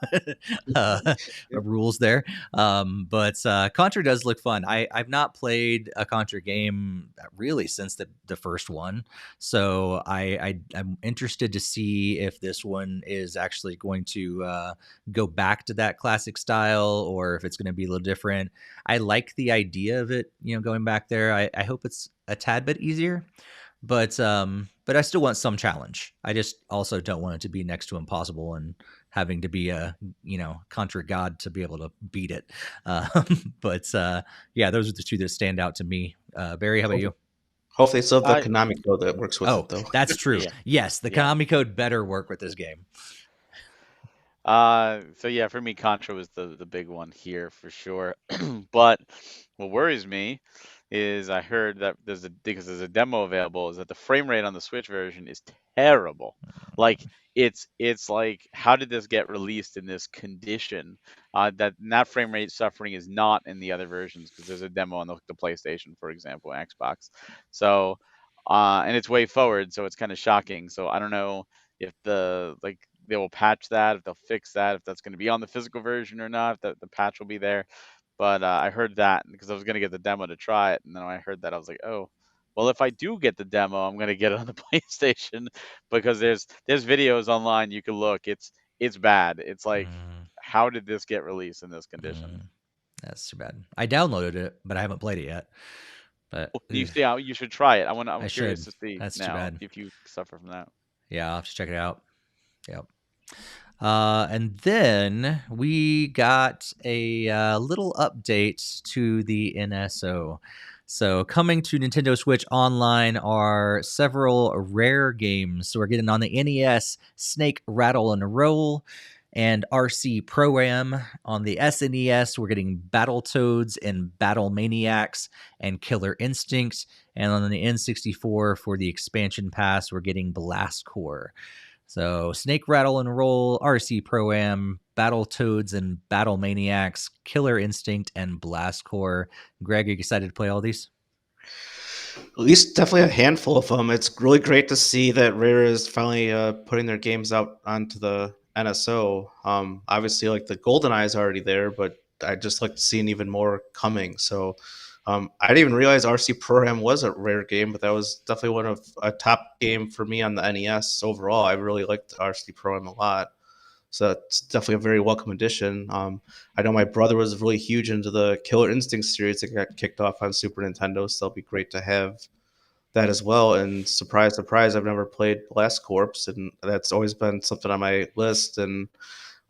rules there. But Contra does look fun. I've not played a Contra game really since the first one, so I'm interested to see if this one is actually going to go back to that classic style, or if it's going to be a little different. I like the idea of it, going back there. I hope it's a tad bit easier. But I still want some challenge. I just also don't want it to be next to impossible and having to be a Contra god to be able to beat it. But yeah, those are the two that stand out to me. Barry, how about you? Hopefully, it's the Konami code that works with it, though. That's true. Yeah. Yes, the Konami code better work with this game. So yeah, for me, Contra was the big one here for sure. But what worries me is I heard that because there's a demo available, is that the frame rate on the Switch version is terrible. Like it's like, how did this get released in this condition? That frame rate suffering is not in the other versions, because there's a demo on the PlayStation, for example, Xbox. So and it's way forward, so it's kind of shocking. So I don't know if they will patch that, if they'll fix that, if that's going to be on the physical version or not, if the patch will be there. But I heard that because I was going to get the demo to try it. And then when I heard that, I was like, oh, well, if I do get the demo, I'm going to get it on the PlayStation, because there's videos online you can look. It's bad. It's like, how did this get released in this condition? That's too bad. I downloaded it, but I haven't played it yet. But you should try it. I'm curious to see That's now too bad. if you suffer from that. Yeah, I'll have to check it out. Yep. And then we got a little update to the NSO. So coming to Nintendo Switch Online are several rare games. So we're getting on the NES, Snake, Rattle, and Roll, and RC Pro-Am. On the SNES, we're getting Battletoads and Battle Maniacs and Killer Instinct. And on the N64, for the expansion pass, we're getting Blast Core. So Snake, Rattle, and Roll, RC Pro-Am, Battletoads and Battle Maniacs, Killer Instinct, and Blast Core. Greg, are you excited to play all these? At least definitely a handful of them. It's really great to see that Rare is finally putting their games out onto the NSO. Obviously, like the GoldenEye is already there, but I just like seeing even more coming. So I didn't even realize RC Pro-Am was a Rare game, but that was definitely one of a top game for me on the NES overall. I really liked RC Pro-Am a lot. So it's definitely a very welcome addition. I know my brother was really huge into the Killer Instinct series that got kicked off on Super Nintendo, so it'll be great to have that as well. And surprise, surprise, I've never played Blast Corps, and that's always been something on my list. And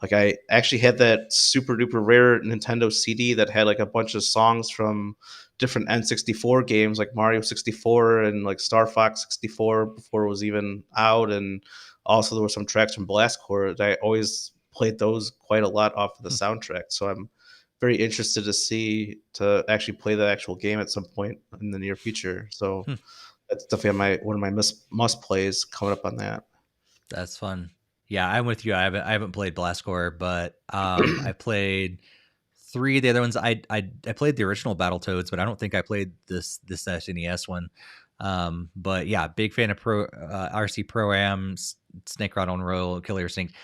Like I actually had that super duper rare Nintendo CD that had like a bunch of songs from different N64 games like Mario 64 and like Star Fox 64 before it was even out, and also there were some tracks from Blast Corps. I always played those quite a lot off of the soundtrack. So I'm very interested to actually play the actual game at some point in the near future. So that's definitely one of my must plays coming up on that. That's fun. Yeah, I'm with you. I haven't played Blastcore, but I played three of the other ones. I played the original Battletoads, but I don't think I played this SNES one. But yeah, big fan of RC Pro-Am, Snake Rod on Roll, Killer Instinct.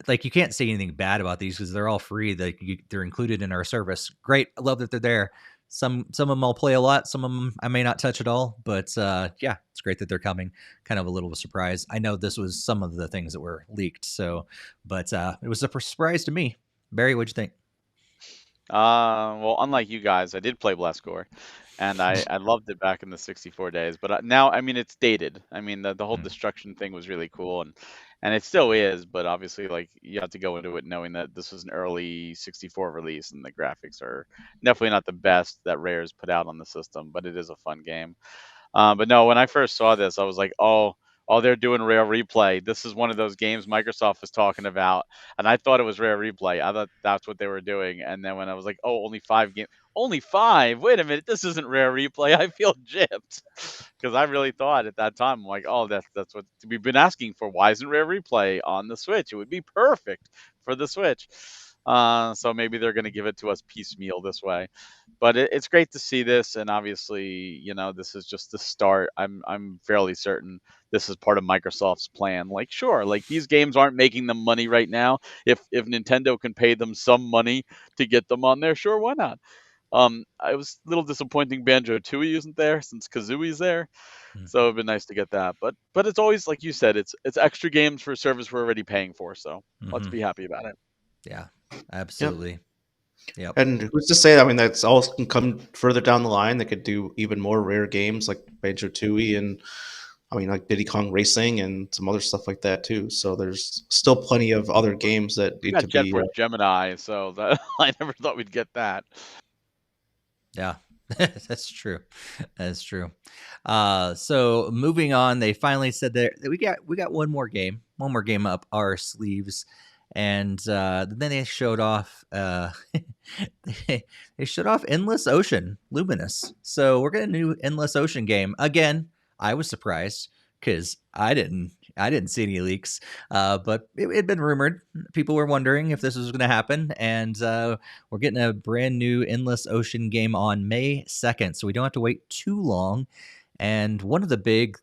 Like you can't say anything bad about these because they're all free. They're included in our service. Great, I love that they're there. Some of them I'll play a lot. Some of them I may not touch at all. But yeah, it's great that they're coming. Kind of a little of a surprise. I know this was some of the things that were leaked. So, but it was a surprise to me. Barry, what'd you think? Well, unlike you guys, I did play Blastcore, and I loved it back in the 64 days. But now, I mean, it's dated. I mean, the whole destruction thing was really cool, and it still is. But obviously, like you have to go into it knowing that this was an early 64 release, and the graphics are definitely not the best that Rare's put out on the system. But it is a fun game. But no, when I first saw this, I was like, oh, they're doing Rare Replay. This is one of those games Microsoft was talking about, and I thought it was Rare Replay. I thought that's what they were doing. And then when I was like, oh, only 5 games, only 5? Wait a minute, this isn't Rare Replay. I feel gypped because I really thought at that time, I'm like, oh, that's what we've been asking for. Why isn't Rare Replay on the Switch? It would be perfect for the Switch. So maybe they're going to give it to us piecemeal this way, but it's great to see this. And obviously, this is just the start. I'm fairly certain this is part of Microsoft's plan. Like, sure, like these games aren't making them money right now. If Nintendo can pay them some money to get them on there, sure, why not? I was a little disappointing Banjo-Tooie isn't there since Kazooie's there. So it'd been nice to get that. But it's always like you said, it's extra games for a service we're already paying for. So let's be happy about it. Yeah, absolutely. Yep. And who's to say? I mean, that's all can come further down the line. They could do even more rare games like Banjo-Tooie and I mean, like Diddy Kong Racing and some other stuff like that too. So there's still plenty of other games that need to be. Jetport Gemini, so that, I never thought we'd get that. Yeah, that's true. That's true. So moving on, they finally said that we got one more game up our sleeves, and then they showed off. They showed off Endless Ocean Luminous. So we're getting a new Endless Ocean game again. I was surprised because I didn't see any leaks, but it had been rumored. People were wondering if this was going to happen, and we're getting a brand new Endless Ocean game on May 2nd, so we don't have to wait too long. And one of the big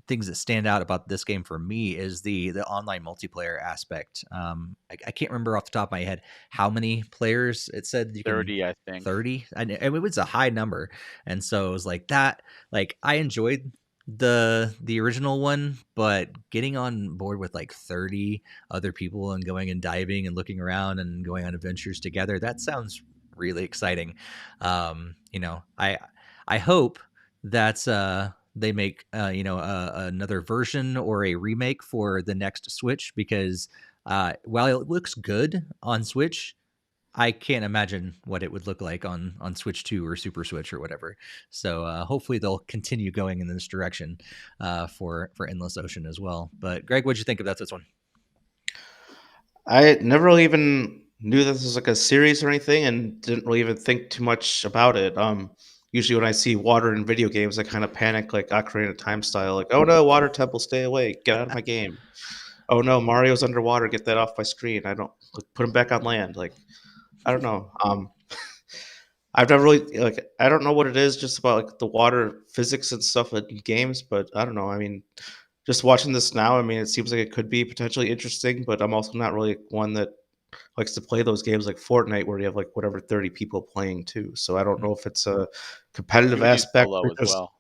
things that stand out about this game for me is the online multiplayer aspect. I can't remember off the top of my head how many players it said. 30, I think. 30? And it was a high number. And so it was like that. Like, I enjoyed the original one, but getting on board with like 30 other people and going and diving and looking around and going on adventures together, that sounds really exciting. I hope that they make another version or a remake for the next Switch, because while it looks good on Switch, I can't imagine what it would look like on Switch 2 or Super Switch or whatever. So hopefully they'll continue going in this direction for Endless Ocean as well. But Greg, what'd you think about this one? I never really even knew this was like a series or anything, and didn't really even think too much about it. Usually when I see water in video games, I kind of panic, like Ocarina of Time style, like, oh no, water temple, stay away, get out of my game. Oh no, Mario's underwater, get that off my screen. I don't put him back on land. Like, I don't know. I've never really I don't know what it is just about like the water physics and stuff in games, but I don't know. I mean, just watching this now, I mean, it seems like it could be potentially interesting, but I'm also not really one that likes to play those games like Fortnite where you have like whatever 30 people playing too. So I don't know if it's a competitive aspect as well.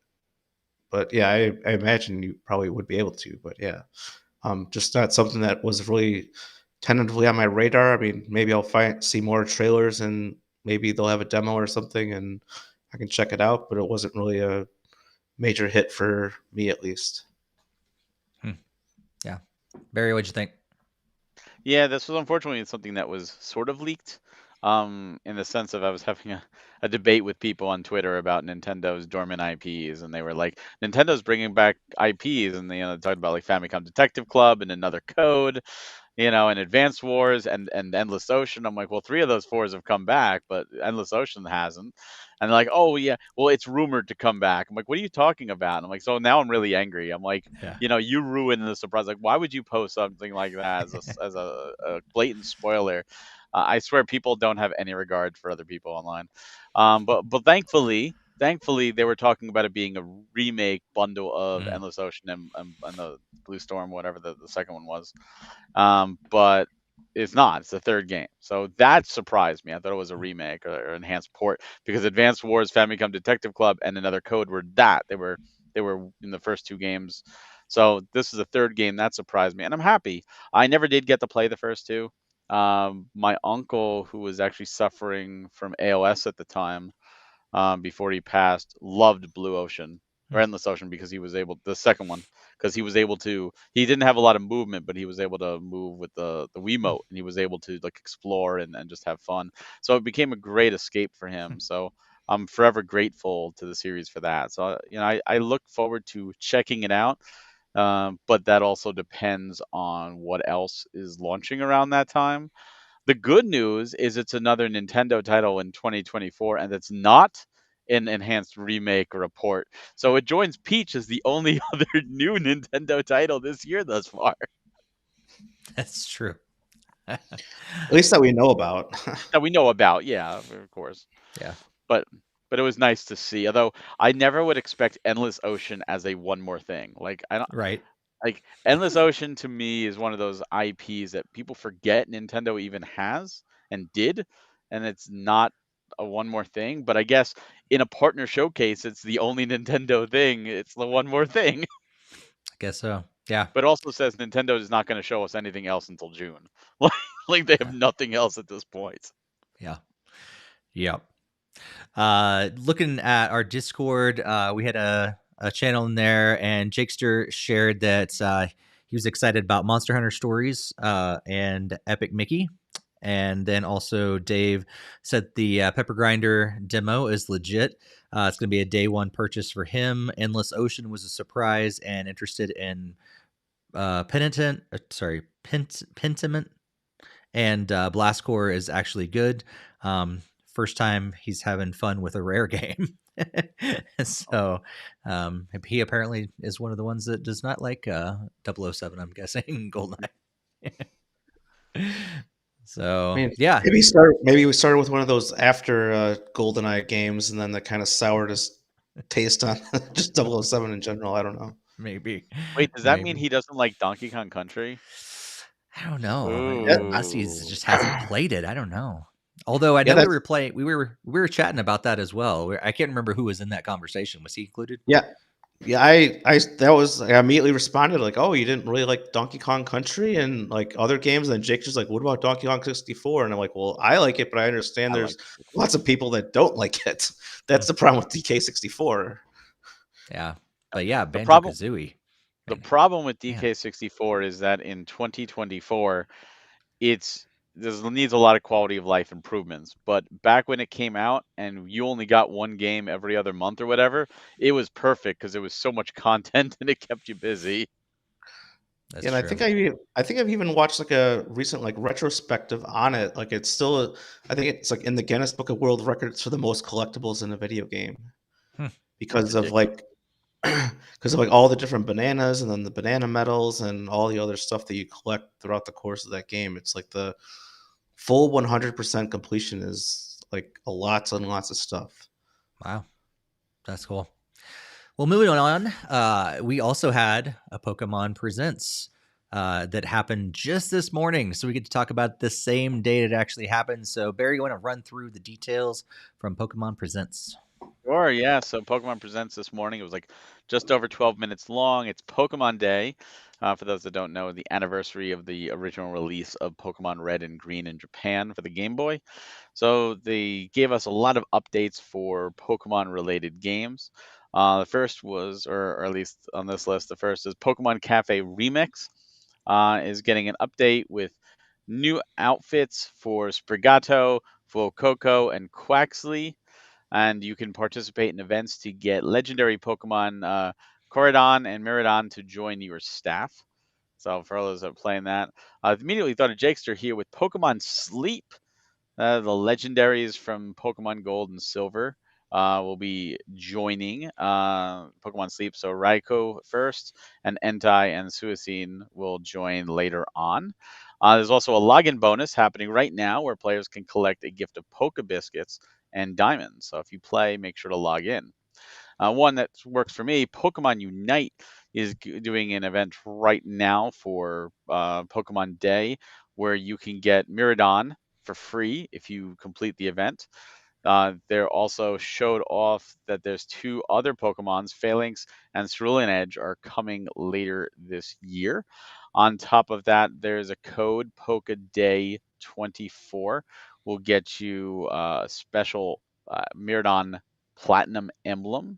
But yeah, I imagine you probably would be able to. But yeah, just not something that was really tentatively on my radar. I mean, maybe I'll see more trailers and maybe they'll have a demo or something and I can check it out. But it wasn't really a major hit for me, at least. Yeah, Barry, what'd you think? Yeah, this was unfortunately something that was sort of leaked, in the sense of I was having a debate with people on Twitter about Nintendo's dormant IPs, and they were like, Nintendo's bringing back IPs, and they talked about like Famicom Detective Club and Another Code, and Advanced Wars and Endless Ocean. I'm like, well, three of those fours have come back, but Endless Ocean hasn't. And they're like, oh yeah, well, it's rumored to come back. I'm like, what are you talking about? And I'm like, so now I'm really angry. I'm like, Yeah. you ruined the surprise. Like, why would you post something like that as a blatant spoiler? I swear people don't have any regard for other people online. But thankfully they were talking about it being a remake bundle of Mm. Endless Ocean and the Blue Storm, whatever the second one was. But it's not. It's the third game, so that surprised me. I thought it was a remake or enhanced port because Advanced Wars, Famicom Detective Club, and Another Code were that they were in the first two games. So this is the third game that surprised me, and I'm happy. I never did get to play the first two. My uncle, who was actually suffering from ALS at the time, before he passed, loved Blue Ocean or Mm. Endless Ocean because the second one, because he didn't have a lot of movement, but he was able to move with the Wiimote, and he was able to like explore and just have fun. So it became a great escape for him. So I'm forever grateful to the series for that. So I look forward to checking it out. But that also depends on what else is launching around that time. The good news is it's another Nintendo title in 2024, and it's not an enhanced remake or a port. So it joins Peach as the only other new Nintendo title this year thus far That's true. At least that we know about. that we know about. Yeah, of course. Yeah. But but it was nice to see. Although I never would expect Endless Ocean as a one more thing. Like I don't Right. like Endless Ocean to me is one of those IPs that people forget Nintendo even has and did, and it's not a one more thing. But I guess in a partner showcase, it's the only Nintendo thing. It's the one more thing. I guess so. Yeah. But it also says Nintendo is not going to show us anything else until June. Like they have Yeah. nothing else at this point. Yeah. Yep. Looking at our Discord, we had a channel in there, and Jakester shared that he was excited about Monster Hunter Stories and Epic Mickey. And then also Dave said the Pepper Grinder demo is legit. It's going to be a day one purchase for him. Endless Ocean was a surprise and interested in Pentiment, and Blastcore is actually good. First time he's having fun with a rare game. So he apparently is one of the ones that does not like 007, I'm guessing, Goldeneye. So I mean, yeah, maybe we started with one of those after GoldenEye games, and then that kind of soured his taste on just 007 in general. I don't know. maybe. Wait, does that mean Maybe. he doesn't like Donkey Kong Country? I don't know. Yeah, Unless he Ooh. just hasn't played it. I don't know. Although I yeah, know we that's were playing, we were chatting about that as well. I can't remember who was in that conversation. Was he included? yeah, yeah. I immediately responded like, "Oh, you didn't really like Donkey Kong Country and like other games." And then Jake's just like, "What about Donkey Kong 64?" And I'm like, "Well, I like it, but I understand I there's like it. lots of people that don't like it. That's Mm, the problem with DK 64." yeah, but yeah, The Banjo problem Kazooie. the Man, problem with man, DK64 is that in 2024 it's this needs a lot of quality of life improvements. But back when it came out and you only got one game every other month or whatever, it was perfect because it was so much content and it kept you busy. that's And true. I think I've even watched like a recent like retrospective on it. Like it's still I think it's like in the Guinness Book of World Records for the most collectibles in a video game Hmm. That's because of ridiculous. like because of like all the different bananas and then the banana medals and all the other stuff that you collect throughout the course of that game. It's like the full 100% completion is like a lots and lots of stuff. Wow, that's cool. Well, moving on, we also had a Pokemon Presents that happened just this morning, so we get to talk about the same day it actually happened. So, Barry, you want to run through the details from Pokemon Presents? Sure, yeah. So Pokemon Presents this morning. It was like just over 12 minutes long. It's Pokemon Day. For those that don't know, the anniversary of the original release of Pokemon Red and Green in Japan for the Game Boy. So they gave us a lot of updates for Pokemon related games. The first was, or at least on this list, the first is Pokemon Cafe Remix is getting an update with new outfits for Sprigato, Fuecoco, and Quaxley, and you can participate in events to get legendary Pokemon Corridon and Miradon to join your staff. So for all those that are playing that, I've immediately thought of Jakester here with Pokemon Sleep. The legendaries from Pokemon Gold and Silver will be joining Pokemon Sleep. So Raikou first, and Entei and Suicune will join later on. There's also a login bonus happening right now where players can collect a gift of Poke Biscuits and diamonds. So if you play, make sure to log in. One that works for me, Pokemon Unite is doing an event right now for Pokemon Day where you can get Miradon for free if you complete the event. They also showed off that there's two other Pokemons, Phalanx and Cerulean Edge, are coming later this year. On top of that, there's a code Pokeday 24 will get you a special Miradon Platinum Emblem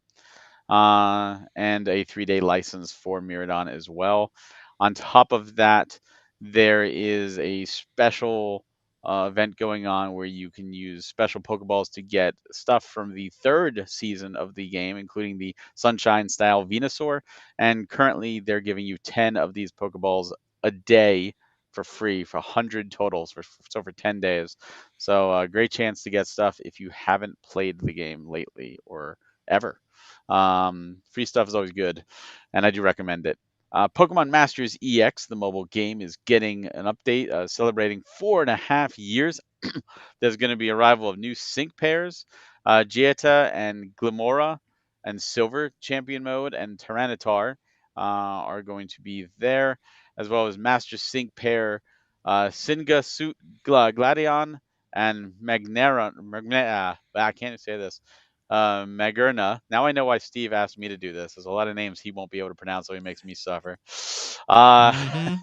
and a 3-day license for Miradon as well. On top of that, there is a special event going on where you can use special Pokeballs to get stuff from the third season of the game, including the Sunshine style Venusaur. And currently, they're giving you 10 of these Pokeballs a day for free for 100 totals for 10 days. So, a great chance to get stuff if you haven't played the game lately or ever. Free stuff is always good, and I do recommend it. Pokemon Masters EX, the mobile game, is getting an update, celebrating 4.5 years. There's going to be arrival of new sync pairs, Gieta and Glimora, and Silver Champion Mode and Tyranitar are going to be there, as well as Master Sync pair Singa Suit Gladion and I can't say this. Magerna. Now I know why Steve asked me to do this. There's a lot of names he won't be able to pronounce, so he makes me suffer. Uh, Mm-hmm.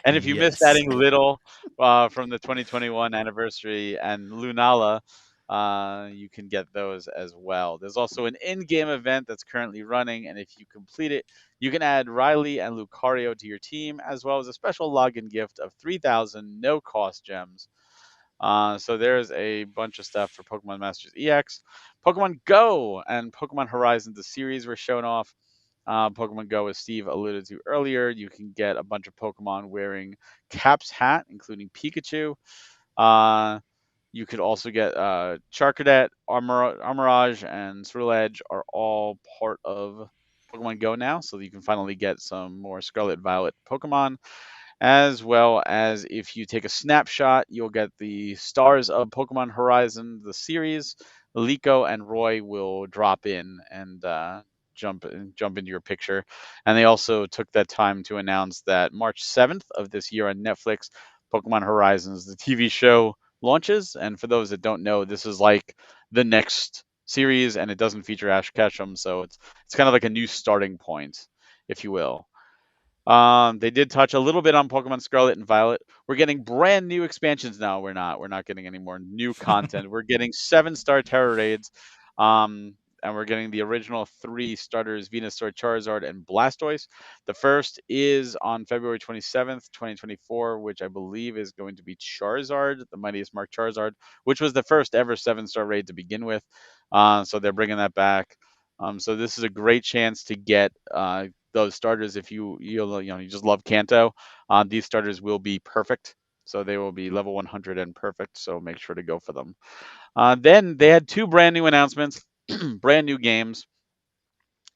and if you missed Yes. adding Little from the 2021 anniversary and Lunala, you can get those as well. There's also an in-game event that's currently running, and if you complete it, you can add Riley and Lucario to your team, as well as a special login gift of 3,000 no-cost gems. So there's a bunch of stuff for Pokemon Masters EX. Pokemon Go and Pokemon Horizon, the series were shown off. Pokemon Go, as Steve alluded to earlier, you can get a bunch of Pokemon wearing Cap's hat, including Pikachu. You could also get Charcadet, Armorage, and Ceruledge are all part of Pokemon Go now, so you can finally get some more Scarlet Violet Pokemon. As well as if you take a snapshot, you'll get the stars of Pokemon Horizon, the series. Liko and Roy will drop in and jump into your picture. And they also took that time to announce that March 7th of this year on Netflix, Pokemon Horizons, the TV show, launches. And for those that don't know, this is like the next series, and it doesn't feature Ash Ketchum, so it's kind of like a new starting point, if you will. They did touch a little bit on Pokemon Scarlet and Violet. We're getting brand new expansions now. We're not. We're not getting any more new content. We're getting 7-star Terror Raids, and we're getting the original 3 starters: Venusaur, Charizard, and Blastoise. The first is on February 27th, 2024, which I believe is going to be Charizard, the Mightiest Mark Charizard, which was the first ever 7-star raid to begin with. So they're bringing that back. So this is a great chance to get those starters if you just love Kanto. These starters will be perfect, so they will be level 100 and perfect. So make sure to go for them. Then they had 2 brand new announcements, brand new games.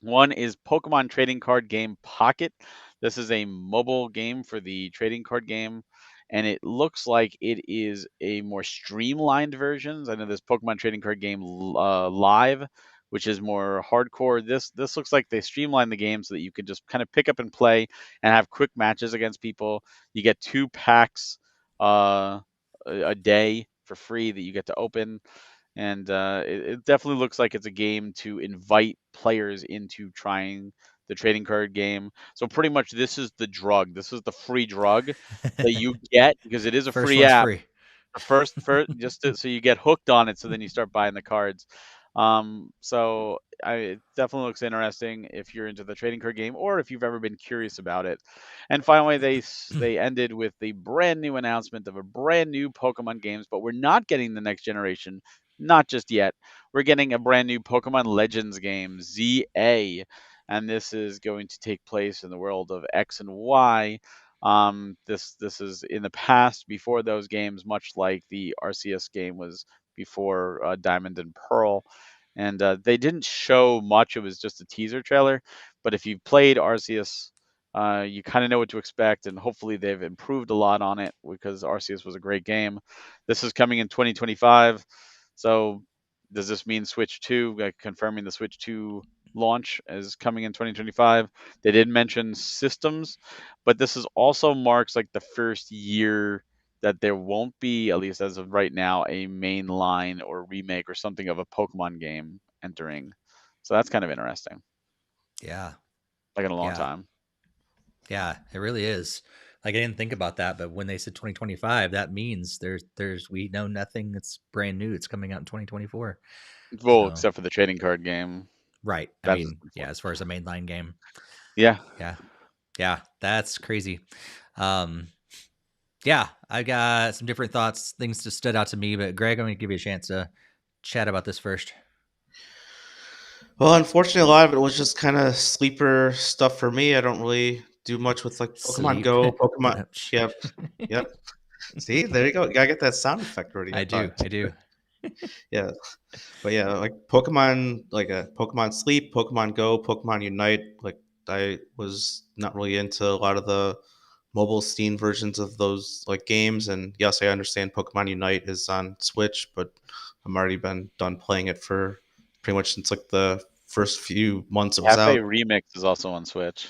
One is Pokemon Trading Card Game Pocket. This is a mobile game for the trading card game, and it looks like it is a more streamlined version. I know there's Pokemon Trading Card Game Live, which is more hardcore. This looks like they streamlined the game so that you can just kind of pick up and play and have quick matches against people. You get 2 packs a day for free that you get to open. And it definitely looks like it's a game to invite players into trying the trading card game. So pretty much this is the drug. This is the free drug that you get because it is a First free one's app. free. The first just so you get hooked on it, so then you start buying the cards. So it definitely looks interesting if you're into the trading card game or if you've ever been curious about it. And finally, they ended with the brand new announcement of a brand new Pokemon games, but we're not getting the next generation, not just yet. We're getting a brand new Pokemon Legends game, ZA, and this is going to take place in the world of X and Y. This is in the past before those games, much like the RCS game was before Diamond and Pearl. And they didn't show much. It was just a teaser trailer. But if you've played Arceus, you kind of know what to expect, and hopefully they've improved a lot on it because Arceus was a great game. This is coming in 2025. So does this mean Switch 2, confirming the Switch 2 launch is coming in 2025? They did mention systems, but this is also marks like the first year that there won't be, at least as of right now, a mainline or remake or something of a Pokemon game entering. So that's kind of interesting. Yeah. Like in a long Yeah. time. Yeah, it really is. Like I didn't think about that, but when they said 2025, that means we know nothing that's brand new. It's coming out in 2024. Well, So, except for the trading card game. right. I That is mean, yeah, as far as a mainline game. Yeah. Yeah. Yeah, that's crazy. Yeah, I got some different thoughts, things that stood out to me, but Greg, I'm going to give you a chance to chat about this first. Well, unfortunately, a lot of it was just kind of sleeper stuff for me. I don't really do much with like Pokemon Sleep. Go, Pokemon. Yep. See, there you go. Gotta get that sound effect ready. I do. Yeah, but yeah, like Pokemon, like a Pokemon Sleep, Pokemon Go, Pokemon Unite. Like I was not really into a lot of the mobile Steam versions of those like games. And yes, I understand Pokemon Unite is on Switch, but I'm already been done playing it for pretty much since like the first few months it was Cafe out. Remix is also on Switch.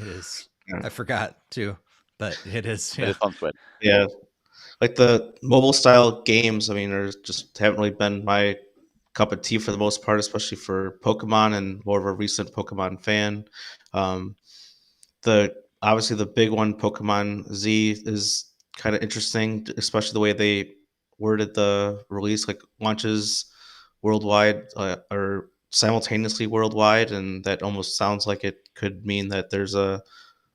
It is. Yeah. I forgot too, but it is. Yeah. It is on Switch. Yeah. Like the mobile style games, I mean, there's just haven't really been my cup of tea for the most part, especially for Pokemon and more of a recent Pokemon fan. Obviously the big one, Pokemon Z, is kind of interesting, especially the way they worded the release, like launches worldwide or simultaneously worldwide, and that almost sounds like it could mean that there's a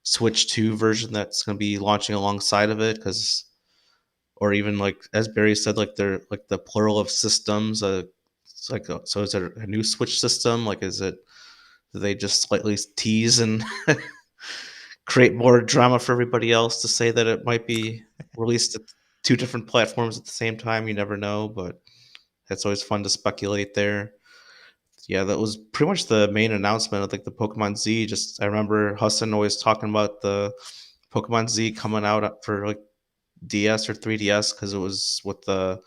Switch 2 version that's going to be launching alongside of it, because or even like as Barry said, like they're like the plural of systems. It's like so is it a new Switch system? Like is it do they just slightly tease and create more drama for everybody else to say that it might be released at two different platforms at the same time? You never know, but it's always fun to speculate there. Yeah, that was pretty much the main announcement of like the Pokemon Z. Just I remember Hassan always talking about the Pokemon Z coming out for like DS or 3DS because it was with the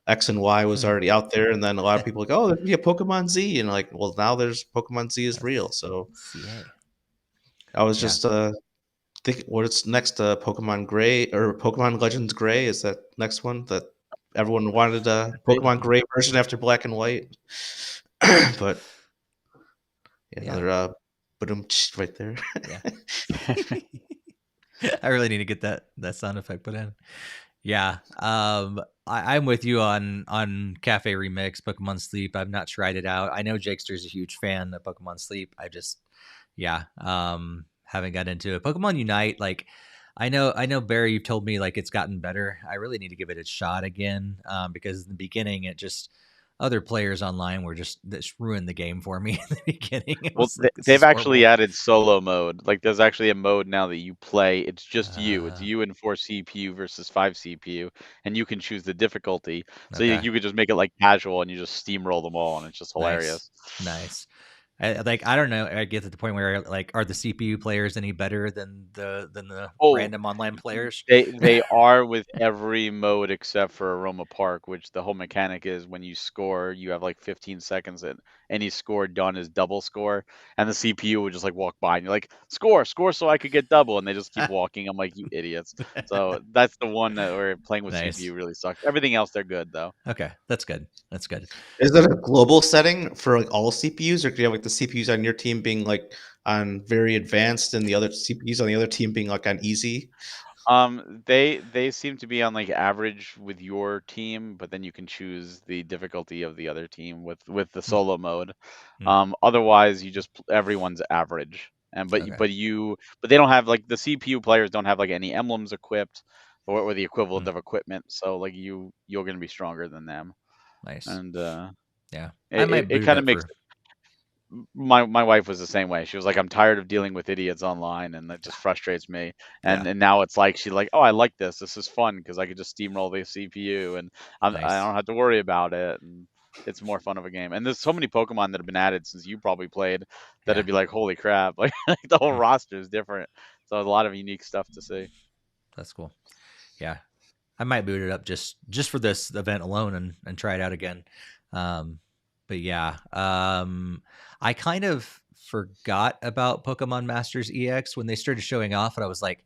X and Y was already out there, and then a lot of people like, oh, there's a Pokemon Z, and like, well, now there's Pokemon Z is real. So I was just think what's next? Pokemon Gray or Pokemon Legends Gray is that next one that everyone wanted a Pokemon Gray version after Black and White, but yeah, they're right there. Yeah. I really need to get that sound effect put in. Yeah. I'm with you on Cafe Remix, Pokemon Sleep. I've not tried it out. I know Jakester's a huge fan of Pokemon Sleep. I just haven't got into it. Pokemon Unite, like I know Barry, you've told me like it's gotten better. I really need to give it a shot again. Because in the beginning it just other players online were just ruined the game for me in the beginning. Well, they've actually added solo mode. Like there's actually a mode now that you play. It's just you. It's you and 4 CPU versus 5 CPU, and you can choose the difficulty. So you could just make it like casual, and you just steamroll them all, and it's just hilarious. Nice. I don't know. I get to the point where like, are the CPU players any better than the random online players? They are with every mode except for Aroma Park, which the whole mechanic is when you score, you have like 15 seconds and any score done is double score, and the CPU would just like walk by and you're like, score, so I could get double, and they just keep walking. I'm like, you idiots. So that's the one that we're playing with. CPU really sucks. Everything else they're good though. Okay, that's good. Is that a global setting for like all CPUs, or do you have like the CPUs on your team being like on very advanced and the other CPUs on the other team being like on easy? They seem to be on like average with your team, but then you can choose the difficulty of the other team with the Hmm. solo mode. Hmm. Otherwise, you just everyone's average, and Okay. but they don't have like the CPU players don't have like any emblems equipped or the Hmm. equivalent of equipment. So like you're gonna be stronger than them, Nice. and Yeah, I it might it boot it kind of up makes for. my wife was the same way. She was like, "I'm tired of dealing with idiots online, and that just frustrates me." Yeah, And now it's like she's like, "Oh, I like this. This is fun because I could just steamroll the CPU, and I nice. don't have to worry about it, and it's more fun of a game." And there's so many Pokemon that have been added since you probably played that Yeah, it'd be like, "Holy crap!" Like the whole mm, roster is different, so there's a lot of unique stuff to see. that's cool. Yeah, I might boot it up just for this event alone and try it out again. Um, but yeah, I kind of forgot about Pokemon Masters EX when they started showing off, and I was like,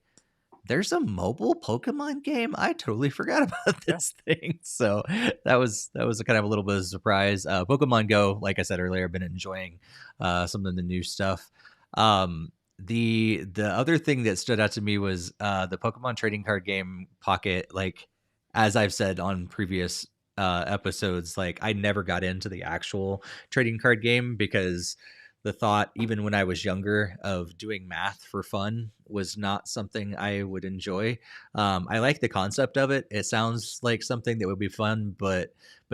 "There's a mobile Pokemon game? I totally forgot about Yeah. this thing." So that was kind of a little bit of a surprise. Pokemon Go, like I said earlier, I've been enjoying some of the new stuff. Um, the other thing that stood out to me was the Pokemon trading card game Pocket. Like as I've said on previous episodes, like I never got into the actual trading card game because the thought, even when I was younger, of doing math for fun was not something I would enjoy. I like the concept of it. It sounds like something that would be fun, but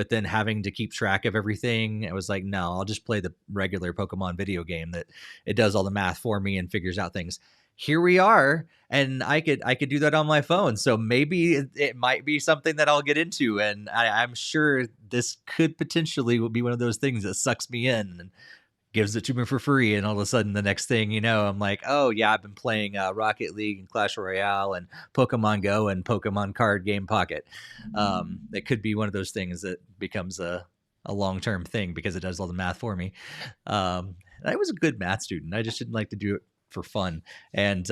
then having to keep track of everything, I was like, no, I'll just play the regular Pokemon video game that it does all the math for me and figures out things. Here we are, and I could do that on my phone. So maybe it might be something that I'll get into, and I'm sure this could potentially be one of those things that sucks me in and gives it to me for free, and all of a sudden the next thing you know, I'm like, oh yeah, I've been playing Rocket League and Clash Royale and Pokemon Go and Pokemon Card Game Pocket. It could be one of those things that becomes a long-term thing because it does all the math for me. I was a good math student, I just didn't like to do it for fun. And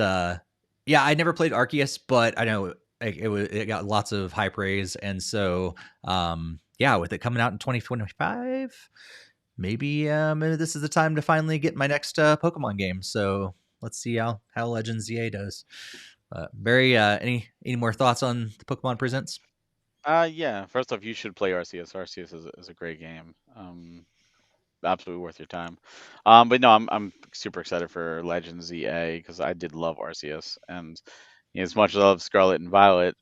yeah, I never played Arceus, but I know it got lots of high praise, and so yeah, with it coming out in 2025, maybe this is the time to finally get my next Pokemon game. So let's see how Legends ZA does. Barry, any more thoughts on the Pokemon Presents? Yeah. First off, you should play Arceus. Arceus is a great game. Absolutely worth your time. But no, I'm super excited for Legends ZA because I did love Arceus, and as much as I love Scarlet and Violet,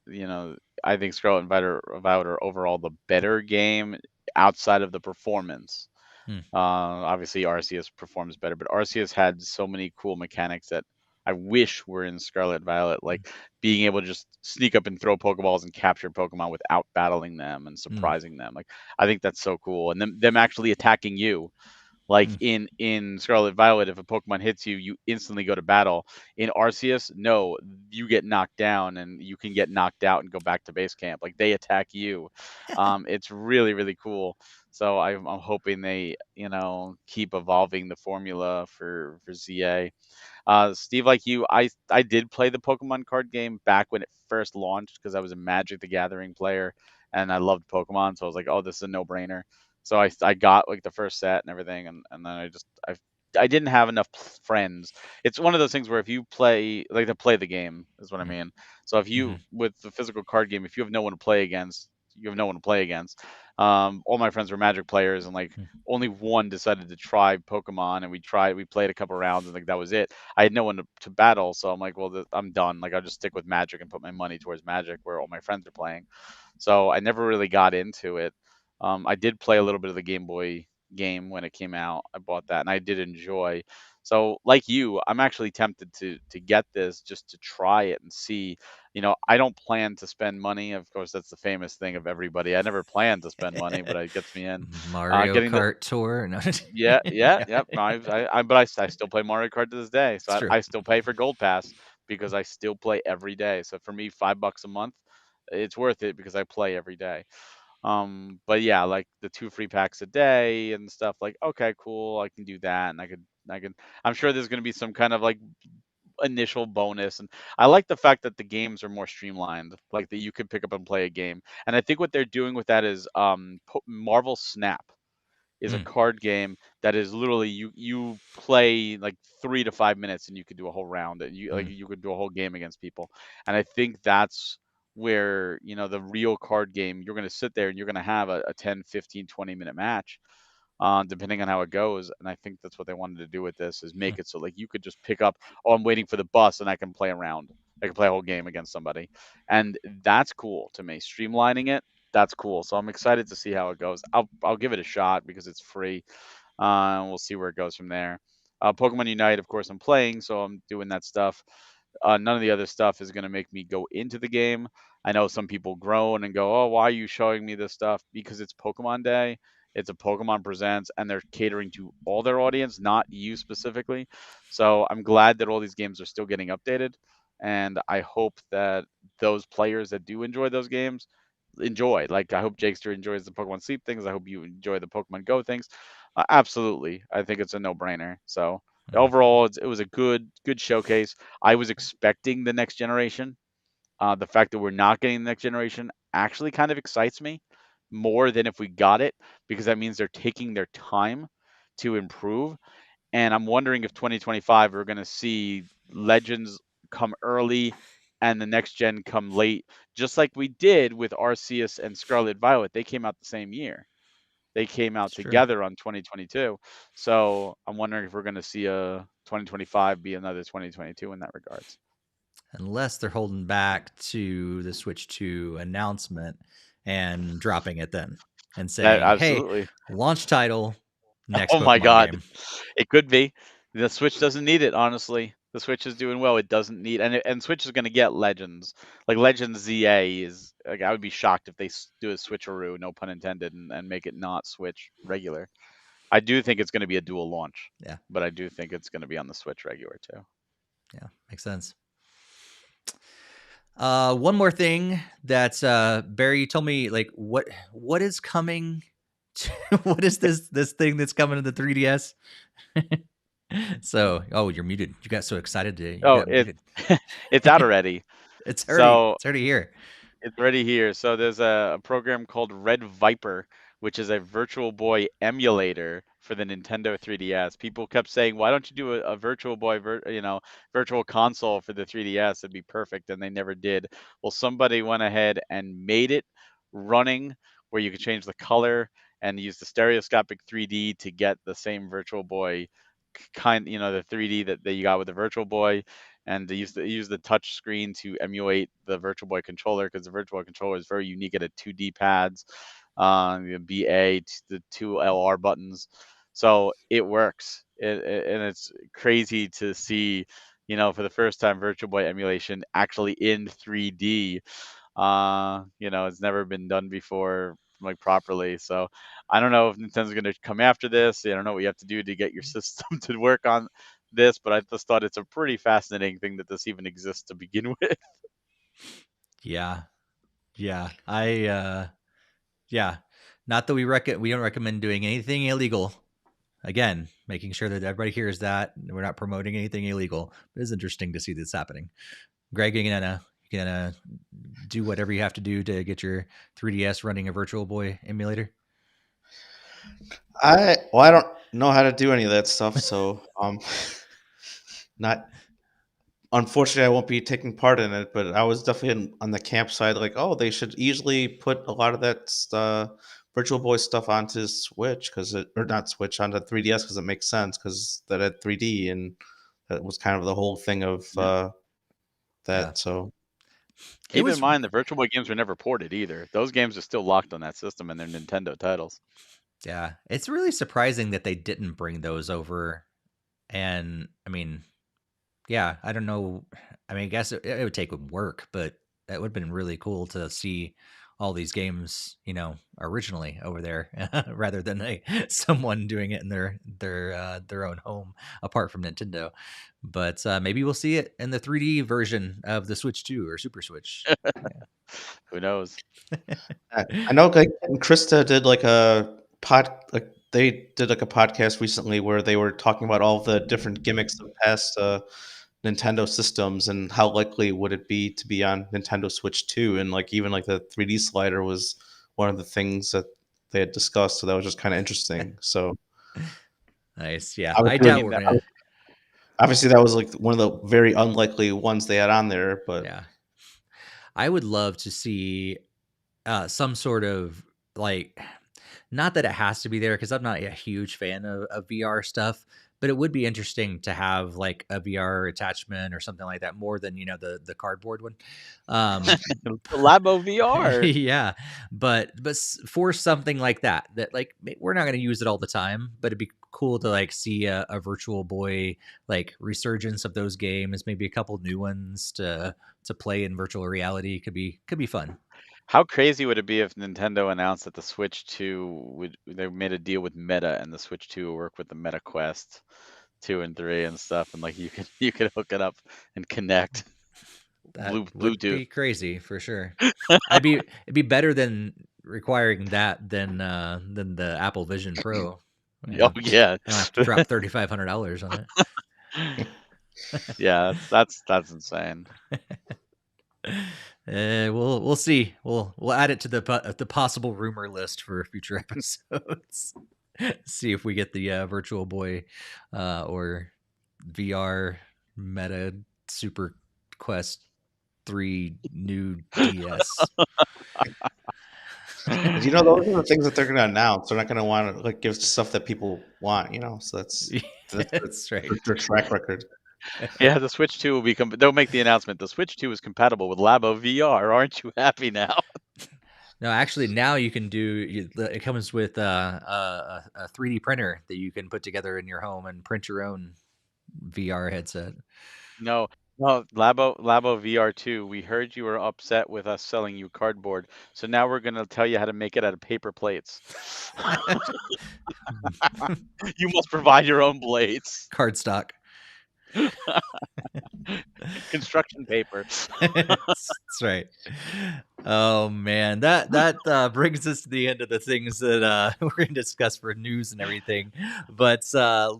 I think Scarlet and Violet are overall the better game outside of the performance. Hmm. Obviously, Arceus performs better, but Arceus had so many cool mechanics that I wish were in Scarlet and Violet, like being able to just sneak up and throw Pokeballs and capture Pokemon without battling them and Hmm. surprising them. Like I think that's so cool, and them actually attacking you. Like Hmm. in Scarlet Violet, if a Pokemon hits you, you instantly go to battle. In Arceus, no, you get knocked down and you can get knocked out and go back to base camp. Like they attack you. It's really really cool. So I'm hoping they keep evolving the formula for ZA. Steve, like you, I did play the Pokemon card game back when it first launched because I was a Magic the Gathering player and I loved Pokemon, so I was like, oh, this is a no brainer. So I got like the first set and everything, and then I didn't have enough friends. It's one of those things where if you play like to play the game is what I mean. So if you Hmm. with the physical card game, if you have no one to play against, you have no one to play against. All my friends were Magic players, and like only one decided to try Pokemon, and we played a couple rounds, and like that was it. I had no one to battle, so I'm like, well, I'm done. Like I'll just stick with Magic and put my money towards Magic, where all my friends are playing. So I never really got into it. I did play a little bit of the Game Boy game when it came out. I bought that and I did enjoy. So like you, I'm actually tempted to get this just to try it and see. I don't plan to spend money. Of course, that's the famous thing of everybody. I never plan to spend money, but it gets me in. Mario Getting the Kart Tour. No. Yeah, yeah, Yeah, yep. No, but I still play Mario Kart to this day. So it's true. I still pay for Gold Pass because I still play every day. So for me, $5 a month, it's worth it because I play every day. But yeah, like the 2 free packs a day and stuff. Like, okay, cool, I can do that, and I can. I'm sure there's gonna be some kind of like initial bonus, and I like the fact that the games are more streamlined, like that you can pick up and play a game. And I think what they're doing with that is Marvel Snap. is a Mm, card game that is literally you play like 3 to 5 minutes and you could do a whole round. And mm, you could do a whole game against people. And I think that's where, the real card game, you're going to sit there and you're going to have a 10, 15, 20-minute match, depending on how it goes. And I think that's what they wanted to do with this, is mm, make it so like you could just pick up, oh, I'm waiting for the bus and I can play around. I can play a whole game against somebody. And that's cool to me. Streamlining it, that's cool. So I'm excited to see how it goes. I'll give it a shot because it's free. And we'll see where it goes from there. Pokemon Unite, of course, I'm playing, so I'm doing that stuff. None of the other stuff is going to make me go into the game. I know some people groan and go, "Oh, why are you showing me this stuff?" Because it's Pokemon Day. It's a Pokemon Presents, and they're catering to all their audience, not you specifically. So I'm glad that all these games are still getting updated, and I hope that those players that do enjoy those games enjoy. Like, I hope Jakester enjoys the Pokemon Sleep things. I hope you enjoy the Pokemon Go things. Absolutely, I think it's a no-brainer. So mm. overall, it was a good showcase. I was expecting the next generation. The fact that we're not getting the next generation actually kind of excites me more than if we got it, because that means they're taking their time to improve. And I'm wondering if 2025 we're going to see Legends come early and the next gen come late, just like we did with Arceus and Scarlet Violet. They came out the same year. They came out It's true. together on 2022. So I'm wondering if we're going to see a 2025 be another 2022 in that regards. Unless they're holding back to the Switch 2 announcement and dropping it then and That saying, hey, absolutely. launch title, next Oh my Pokemon God. game. It could be. The Switch doesn't need it, honestly. The Switch is doing well. It doesn't need, and Switch is going to get Legends. Like Legends ZA is like, I would be shocked if they do a switcheroo, no pun intended, and make it not Switch regular. I do think it's going to be a dual launch, Yeah. but I do think it's going to be on the Switch regular too. Yeah. Makes sense. One more thing that Barry, you told me, like, what is coming to, what is this thing that's coming to the 3DS? So, oh, you're muted. You got so excited you Oh, got muted. it's out already. It's So already here. it's already here. So there's a program called Red Viper, which is a Virtual Boy emulator for the Nintendo 3DS. People kept saying, "Why don't you do a Virtual Boy, Virtual Console for the 3DS? It'd be perfect," and they never did. Well, somebody went ahead and made it running, where you could change the color and use the stereoscopic 3D to get the same Virtual Boy the 3D that you got with the Virtual Boy, and they use the touch screen to emulate the Virtual Boy controller, because the Virtual Boy controller is very unique. It had 2D pads, the BA, the two LR buttons, so it works. And it's crazy to see, for the first time, Virtual Boy emulation actually in 3D. It's never been done before, like, properly. So I don't know if Nintendo's going to come after this. I don't know what you have to do to get your system to work on this, but I just thought it's a pretty fascinating thing that this even exists to begin with. Yeah. Yeah. Yeah. Not that we don't recommend doing anything illegal. Again, making sure that everybody hears that we're not promoting anything illegal. But it's interesting to see this happening. Greg, you gonna do whatever you have to do to get your 3DS running a Virtual Boy emulator? I don't know how to do any of that stuff, so not unfortunately I won't be taking part in it. But I was definitely on the camp side, like, oh, they should easily put a lot of that Virtual Boy stuff onto Switch, or not Switch, onto 3DS, because it makes sense, because that had 3D, and that was kind of the whole thing of Yeah. Yeah. that. So Keep in mind, the Virtual Boy games were never ported either. Those games are still locked on that system, and they're Nintendo titles. Yeah, it's really surprising that they didn't bring those over. And I mean, yeah, I don't know. I mean, I guess it would take work, but that would have been really cool to see all these games, originally over there, rather than someone doing it in their own home, apart from Nintendo. But maybe we'll see it in the 3D version of the Switch 2 or Super Switch. Who knows? I know, like, Krista did like they did like a podcast recently where they were talking about all the different gimmicks of past Nintendo systems, and how likely would it be to be on Nintendo Switch 2, and like even like the 3D slider was one of the things that they had discussed. So that was just kind of interesting. So Nice. Yeah, I obviously, doubt we're gonna. obviously that was like one of the very unlikely ones they had on there. But Yeah, I would love to see some sort of like, not that it has to be there because I'm not a huge fan of VR stuff, but it would be interesting to have like a VR attachment or something like that more than the cardboard one. Labo VR. Yeah, but for something like that like we're not going to use it all the time, but it'd be cool to like see a Virtual Boy like resurgence of those games, maybe a couple new ones to play in virtual reality. Could be fun. How crazy would it be if Nintendo announced that the Switch 2 they made a deal with Meta and the Switch 2 will work with the Meta Quest 2 and 3 and stuff, and like you could hook it up and connect That would Bluetooth. be crazy for sure. It'd be better than requiring that than the Apple Vision Pro. Oh yeah. I don't have to drop $3,500 on it. Yeah, that's insane. We'll see. We'll add it to the possible rumor list for future episodes. See if we get the Virtual Boy or VR Meta Super Quest 3 new DS. those are the things that they're going to announce. They're not going to want to like give stuff that people want, So that's right. their track record. Yeah, the Switch 2 will be. They'll make the announcement. The Switch 2 is compatible with Labo VR. Aren't you happy now? No, actually, now you can do. It comes with a 3D printer that you can put together in your home and print your own VR headset. No, Labo VR 2. We heard you were upset with us selling you cardboard, so now we're gonna tell you how to make it out of paper plates. You must provide your own blades. Cardstock. Construction paper. That's right. Oh man, that brings us to the end of the things that we're going to discuss for news and everything. But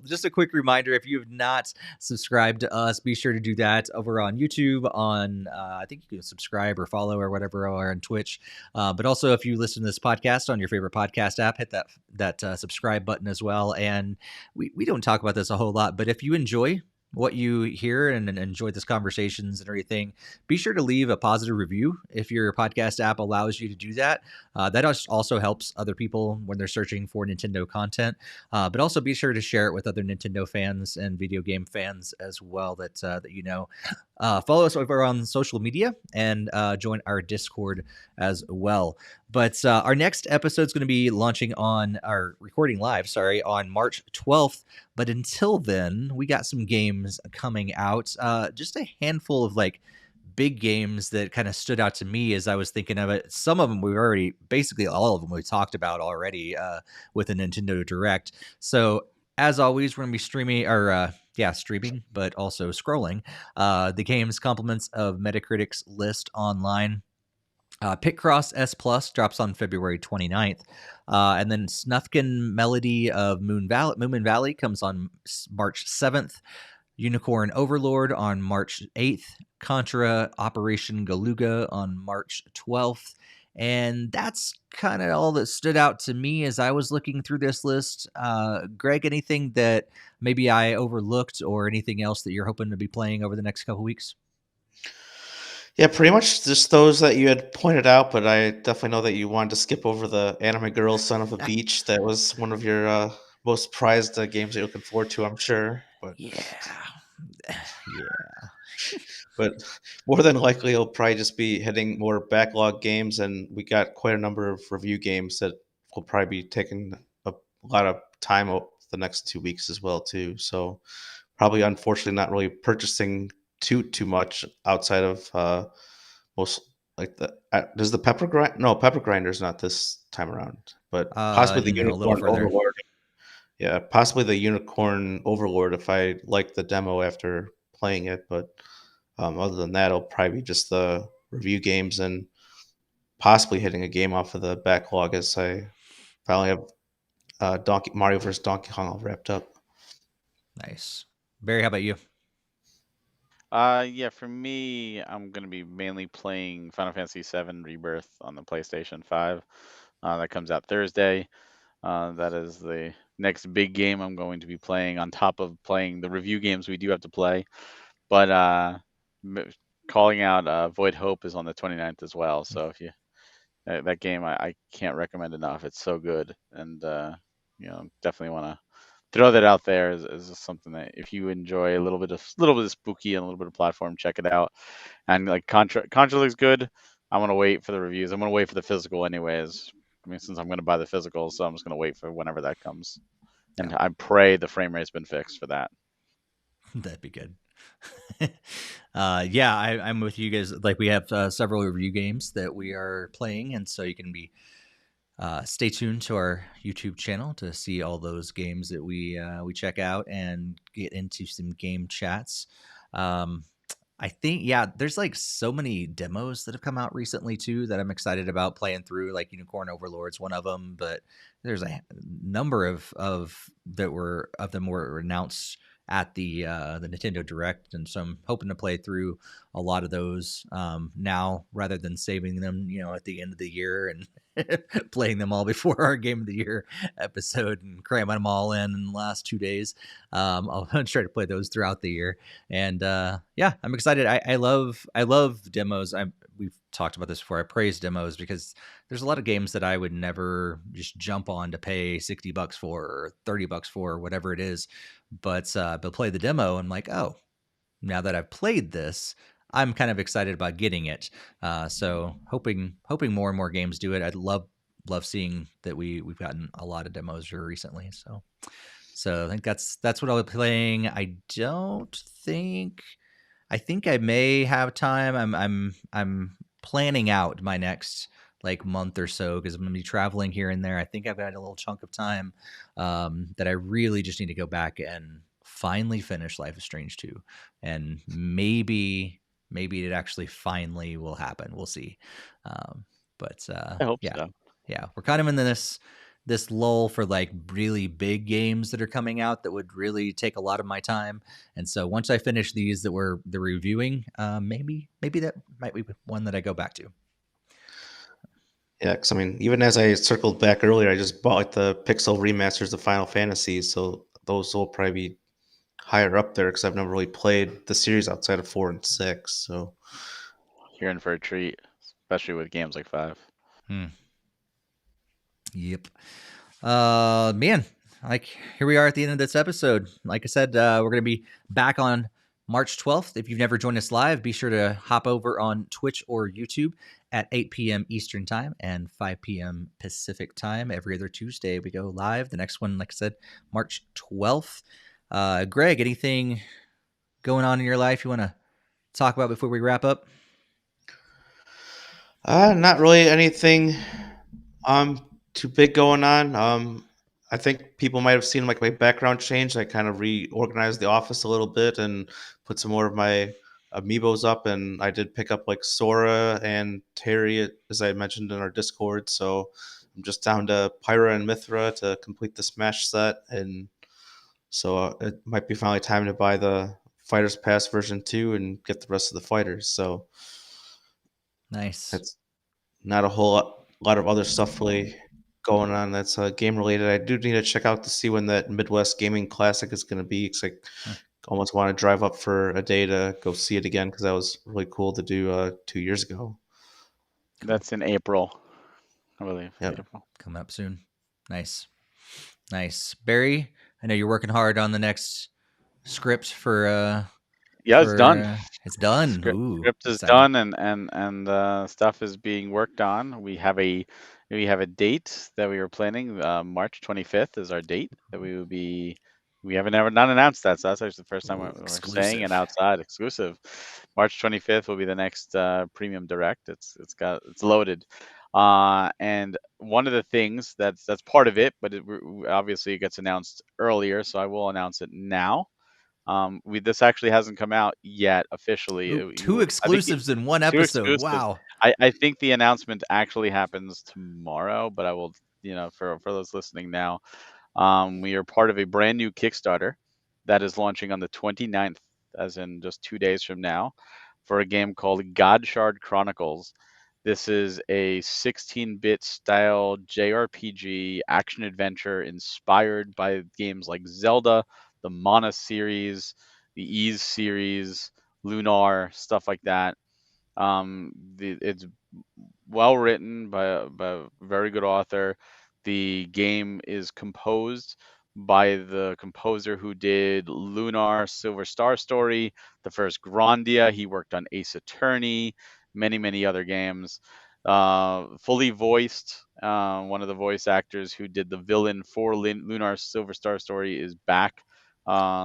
just a quick reminder: if you have not subscribed to us, be sure to do that over on YouTube. On I think you can subscribe or follow or whatever, or on Twitch. But also, if you listen to this podcast on your favorite podcast app, hit that subscribe button as well. And we don't talk about this a whole lot, but if you enjoy what you hear and enjoy this conversations and everything, be sure to leave a positive review if your podcast app allows you to do that. That also helps other people when they're searching for Nintendo content. But also be sure to share it with other Nintendo fans and video game fans as well that follow us over on social media and join our Discord as well. But our next episode is going to be recording live, on March 12th. But until then, we got some games coming out. Just a handful of like big games that kind of stood out to me as I was thinking of it. Some of them basically all of them we talked about already with the Nintendo Direct. So as always, we're going to be streaming, but also scrolling the game's compliments of Metacritic's list online. Pitcross S Plus drops on February 29th. And then Snufkin Melody of Moon Valley comes on March 7th. Unicorn Overlord on March 8th. Contra Operation Galuga on March 12th. And that's kind of all that stood out to me as I was looking through this list. Greg, anything that maybe I overlooked or anything else that you're hoping to be playing over the next couple weeks? Yeah, pretty much just those that you had pointed out, but I definitely know that you wanted to skip over the Anime Girl Son of a Beach. That was one of your most prized games that you're looking forward to, I'm sure. But yeah. But more than likely, it'll probably just be hitting more backlog games, and we got quite a number of review games that will probably be taking a lot of time over the next 2 weeks as well, too. So probably, unfortunately, not really purchasing too much outside of most like does the Pepper Grind? No, Pepper Grinder's not this time around, but possibly the Unicorn Overlord. Yeah, possibly the Unicorn Overlord if I like the demo after playing it, but other than that, it'll probably be just the review games and possibly hitting a game off of the backlog as I finally have Mario vs. Donkey Kong all wrapped up. Nice. Barry, how about you? Yeah, for me, I'm gonna be mainly playing Final Fantasy VII Rebirth on the PlayStation 5. that comes out Thursday. That is the next big game I'm going to be playing on top of playing the review games we do have to play. But calling out Void Hope is on the 29th as well. So if you that game, I can't recommend enough. It's so good, and definitely want to throw that out there as something that if you enjoy a little bit of spooky and a little bit of platform, check it out. And like Contra looks good. I'm gonna wait for the reviews. I'm gonna wait for the physical anyways. I mean, since I'm gonna buy the physical, so I'm just gonna wait for whenever that comes. And I pray the frame rate's been fixed for that. That'd be good. Yeah, I'm with you guys. Like, we have several review games that we are playing, and so you can be stay tuned to our YouTube channel to see all those games that we check out and get into some game chats. I think, yeah, there's like so many demos that have come out recently too that I'm excited about playing through. Like Unicorn Overlord's one of them, but there's a number of them were announced at the Nintendo Direct, and so I'm hoping to play through a lot of those now rather than saving them, at the end of the year and playing them all before our Game of the Year episode and cramming them all in the last 2 days. I'll try to play those throughout the year, and yeah, I'm excited. I love demos. We've talked about this before. I praise demos because there's a lot of games that I would never just jump on to pay $60 for or $30 for or whatever it is, but play the demo and I'm like, oh, now that I've played this, I'm kind of excited about getting it. So hoping more and more games do it. I'd love seeing that we've gotten a lot of demos here recently. So I think that's what I'll be playing. I think I may have time. I'm planning out my next like month or so because I'm gonna be traveling here and there. I think I've got a little chunk of time that I really just need to go back and finally finish Life is Strange 2, and maybe it actually finally will happen. We'll see. But I hope yeah, so. yeah, we're kind of in this lull for like really big games that are coming out that would really take a lot of my time. And so once I finish these that the reviewing, maybe that might be one that I go back to. Yeah, because I mean, even as I circled back earlier, I just bought like the Pixel remasters of Final Fantasy, so those will probably be higher up there because I've never really played the series outside of 4 and 6. So You're in for a treat, especially with games like 5. Yep. Man, like here we are at the end of this episode. Like I said, we're going to be back on March 12th. If you've never joined us live, be sure to hop over on Twitch or YouTube at 8 p.m. Eastern Time and 5 p.m. Pacific Time. Every other Tuesday, we go live. The next one, like I said, March 12th. Greg, anything going on in your life you want to talk about before we wrap up? not really anything too big going on. I think people might have seen like my background change. I kind of reorganized the office a little bit and put some more of my amiibos up, and I did pick up like Sora and Terry, as I mentioned in our Discord. So I'm just down to Pyra and Mithra to complete the Smash set, and so it might be finally time to buy the Fighters Pass version 2 and get the rest of the fighters. So Nice. that's not a whole lot of other stuff really going on that's game related. I do need to check out to see when that Midwest Gaming Classic is going to be, because I almost want to drive up for a day to go see it again, because that was really cool to do 2 years ago. That's in April, I believe. Yep. April. Coming up soon. Nice. Barry, I know you're working hard on the next script for Yeah, it's done. It's done. Script is Exciting. done, and stuff is being worked on. We have a date that we were planning. March 25th is our date that we will be. We haven't ever not announced that, so that's actually the first time we're saying it outside. Exclusive. March 25th will be the next premium direct. It's loaded. And one of the things that's part of it, but obviously it gets announced earlier, so I will announce it now. This actually hasn't come out yet officially. Ooh, two exclusives in one episode. Wow. I think the announcement actually happens tomorrow, but I will, for those listening now, we are part of a brand new Kickstarter that is launching on the 29th, as in just 2 days from now, for a game called God Shard Chronicles. This is a 16-bit style JRPG action adventure inspired by games like Zelda, the Mana series, the Ys series, Lunar, stuff like that. It's well written by a very good author. The game is composed by the composer who did Lunar Silver Star Story, the first Grandia. He worked on Ace Attorney, many other games. Fully voiced. One of the voice actors who did the villain for Lunar Silver Star Story is back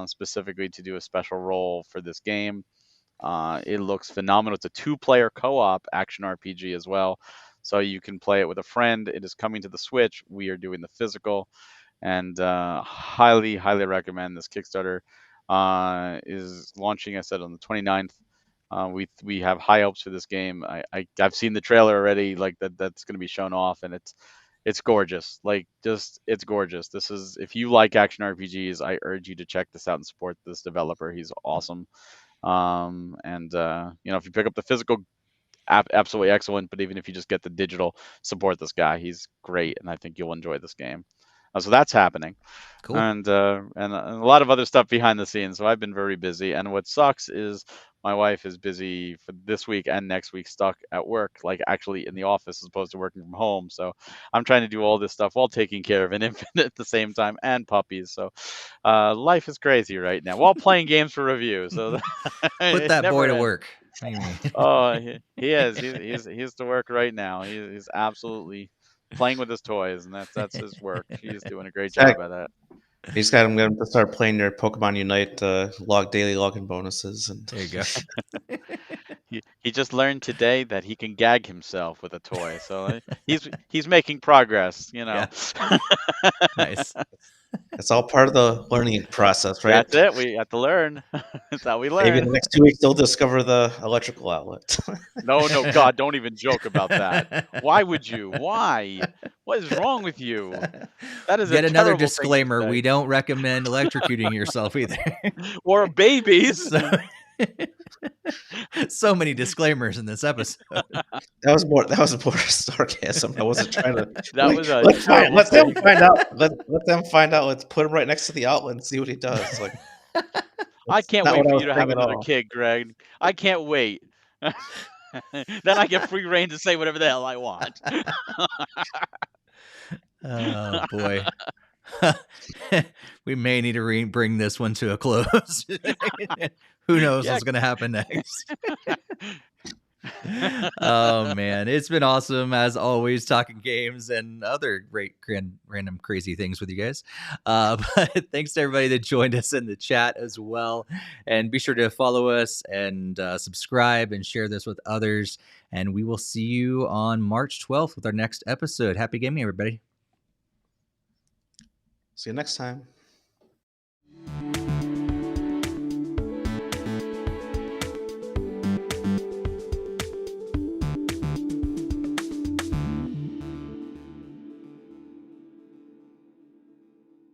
specifically to do a special role for this game. It looks phenomenal. It's a 2-player co-op action RPG as well, so you can play it with a friend. It is coming to the Switch. We are doing the physical, and highly recommend this Kickstarter. Is launching, I said, on the 29th. We have high hopes for this game. I've seen the trailer already. Like that's going to be shown off, and it's gorgeous. Like it's gorgeous. This is, if you like action RPGs, I urge you to check this out and support this developer. He's awesome. If you pick up the physical, absolutely excellent. But even if you just get the digital, support this guy. He's great, and I think you'll enjoy this game. So that's happening. Cool. And a lot of other stuff behind the scenes. So I've been very busy. And what sucks is my wife is busy for this week and next week, stuck at work, like actually in the office as opposed to working from home. So I'm trying to do all this stuff while taking care of an infant at the same time and puppies. So life is crazy right now while playing games for review. So Put that boy to work. Oh, he is. He's to work right now. He's absolutely playing with his toys, and that's his work. He's doing a great job at that. He's got him going to start playing your Pokemon Unite daily login bonuses. And there you go. He just learned today that he can gag himself with a toy, so he's making progress. Yeah. Nice. It's all part of the learning process, right? That's it. We have to learn. That's how we learn. Maybe in the next 2 weeks they'll discover the electrical outlet. No, God, don't even joke about that. Why would you? Why? What is wrong with you? That is yet a another terrible disclaimer. thing to say. We don't recommend electrocuting yourself either. Or babies. So many disclaimers in this episode. That was more sarcasm. I wasn't trying to. That was a let them find out. Let them find out. Let's put him right next to the outlet and see what he does. Like, I can't not wait what I for was you to have saying at another all. kid, Greg. I can't wait. Then I get free reign to say whatever the hell I want. Oh boy. We may need to bring this one to a close. Who knows what's going to happen next? Oh man, it's been awesome as always, talking games and other great random crazy things with you guys. But thanks to everybody that joined us in the chat as well, and be sure to follow us and subscribe and share this with others, and we will see you on March 12th with our next episode. Happy gaming, everybody. See you next time.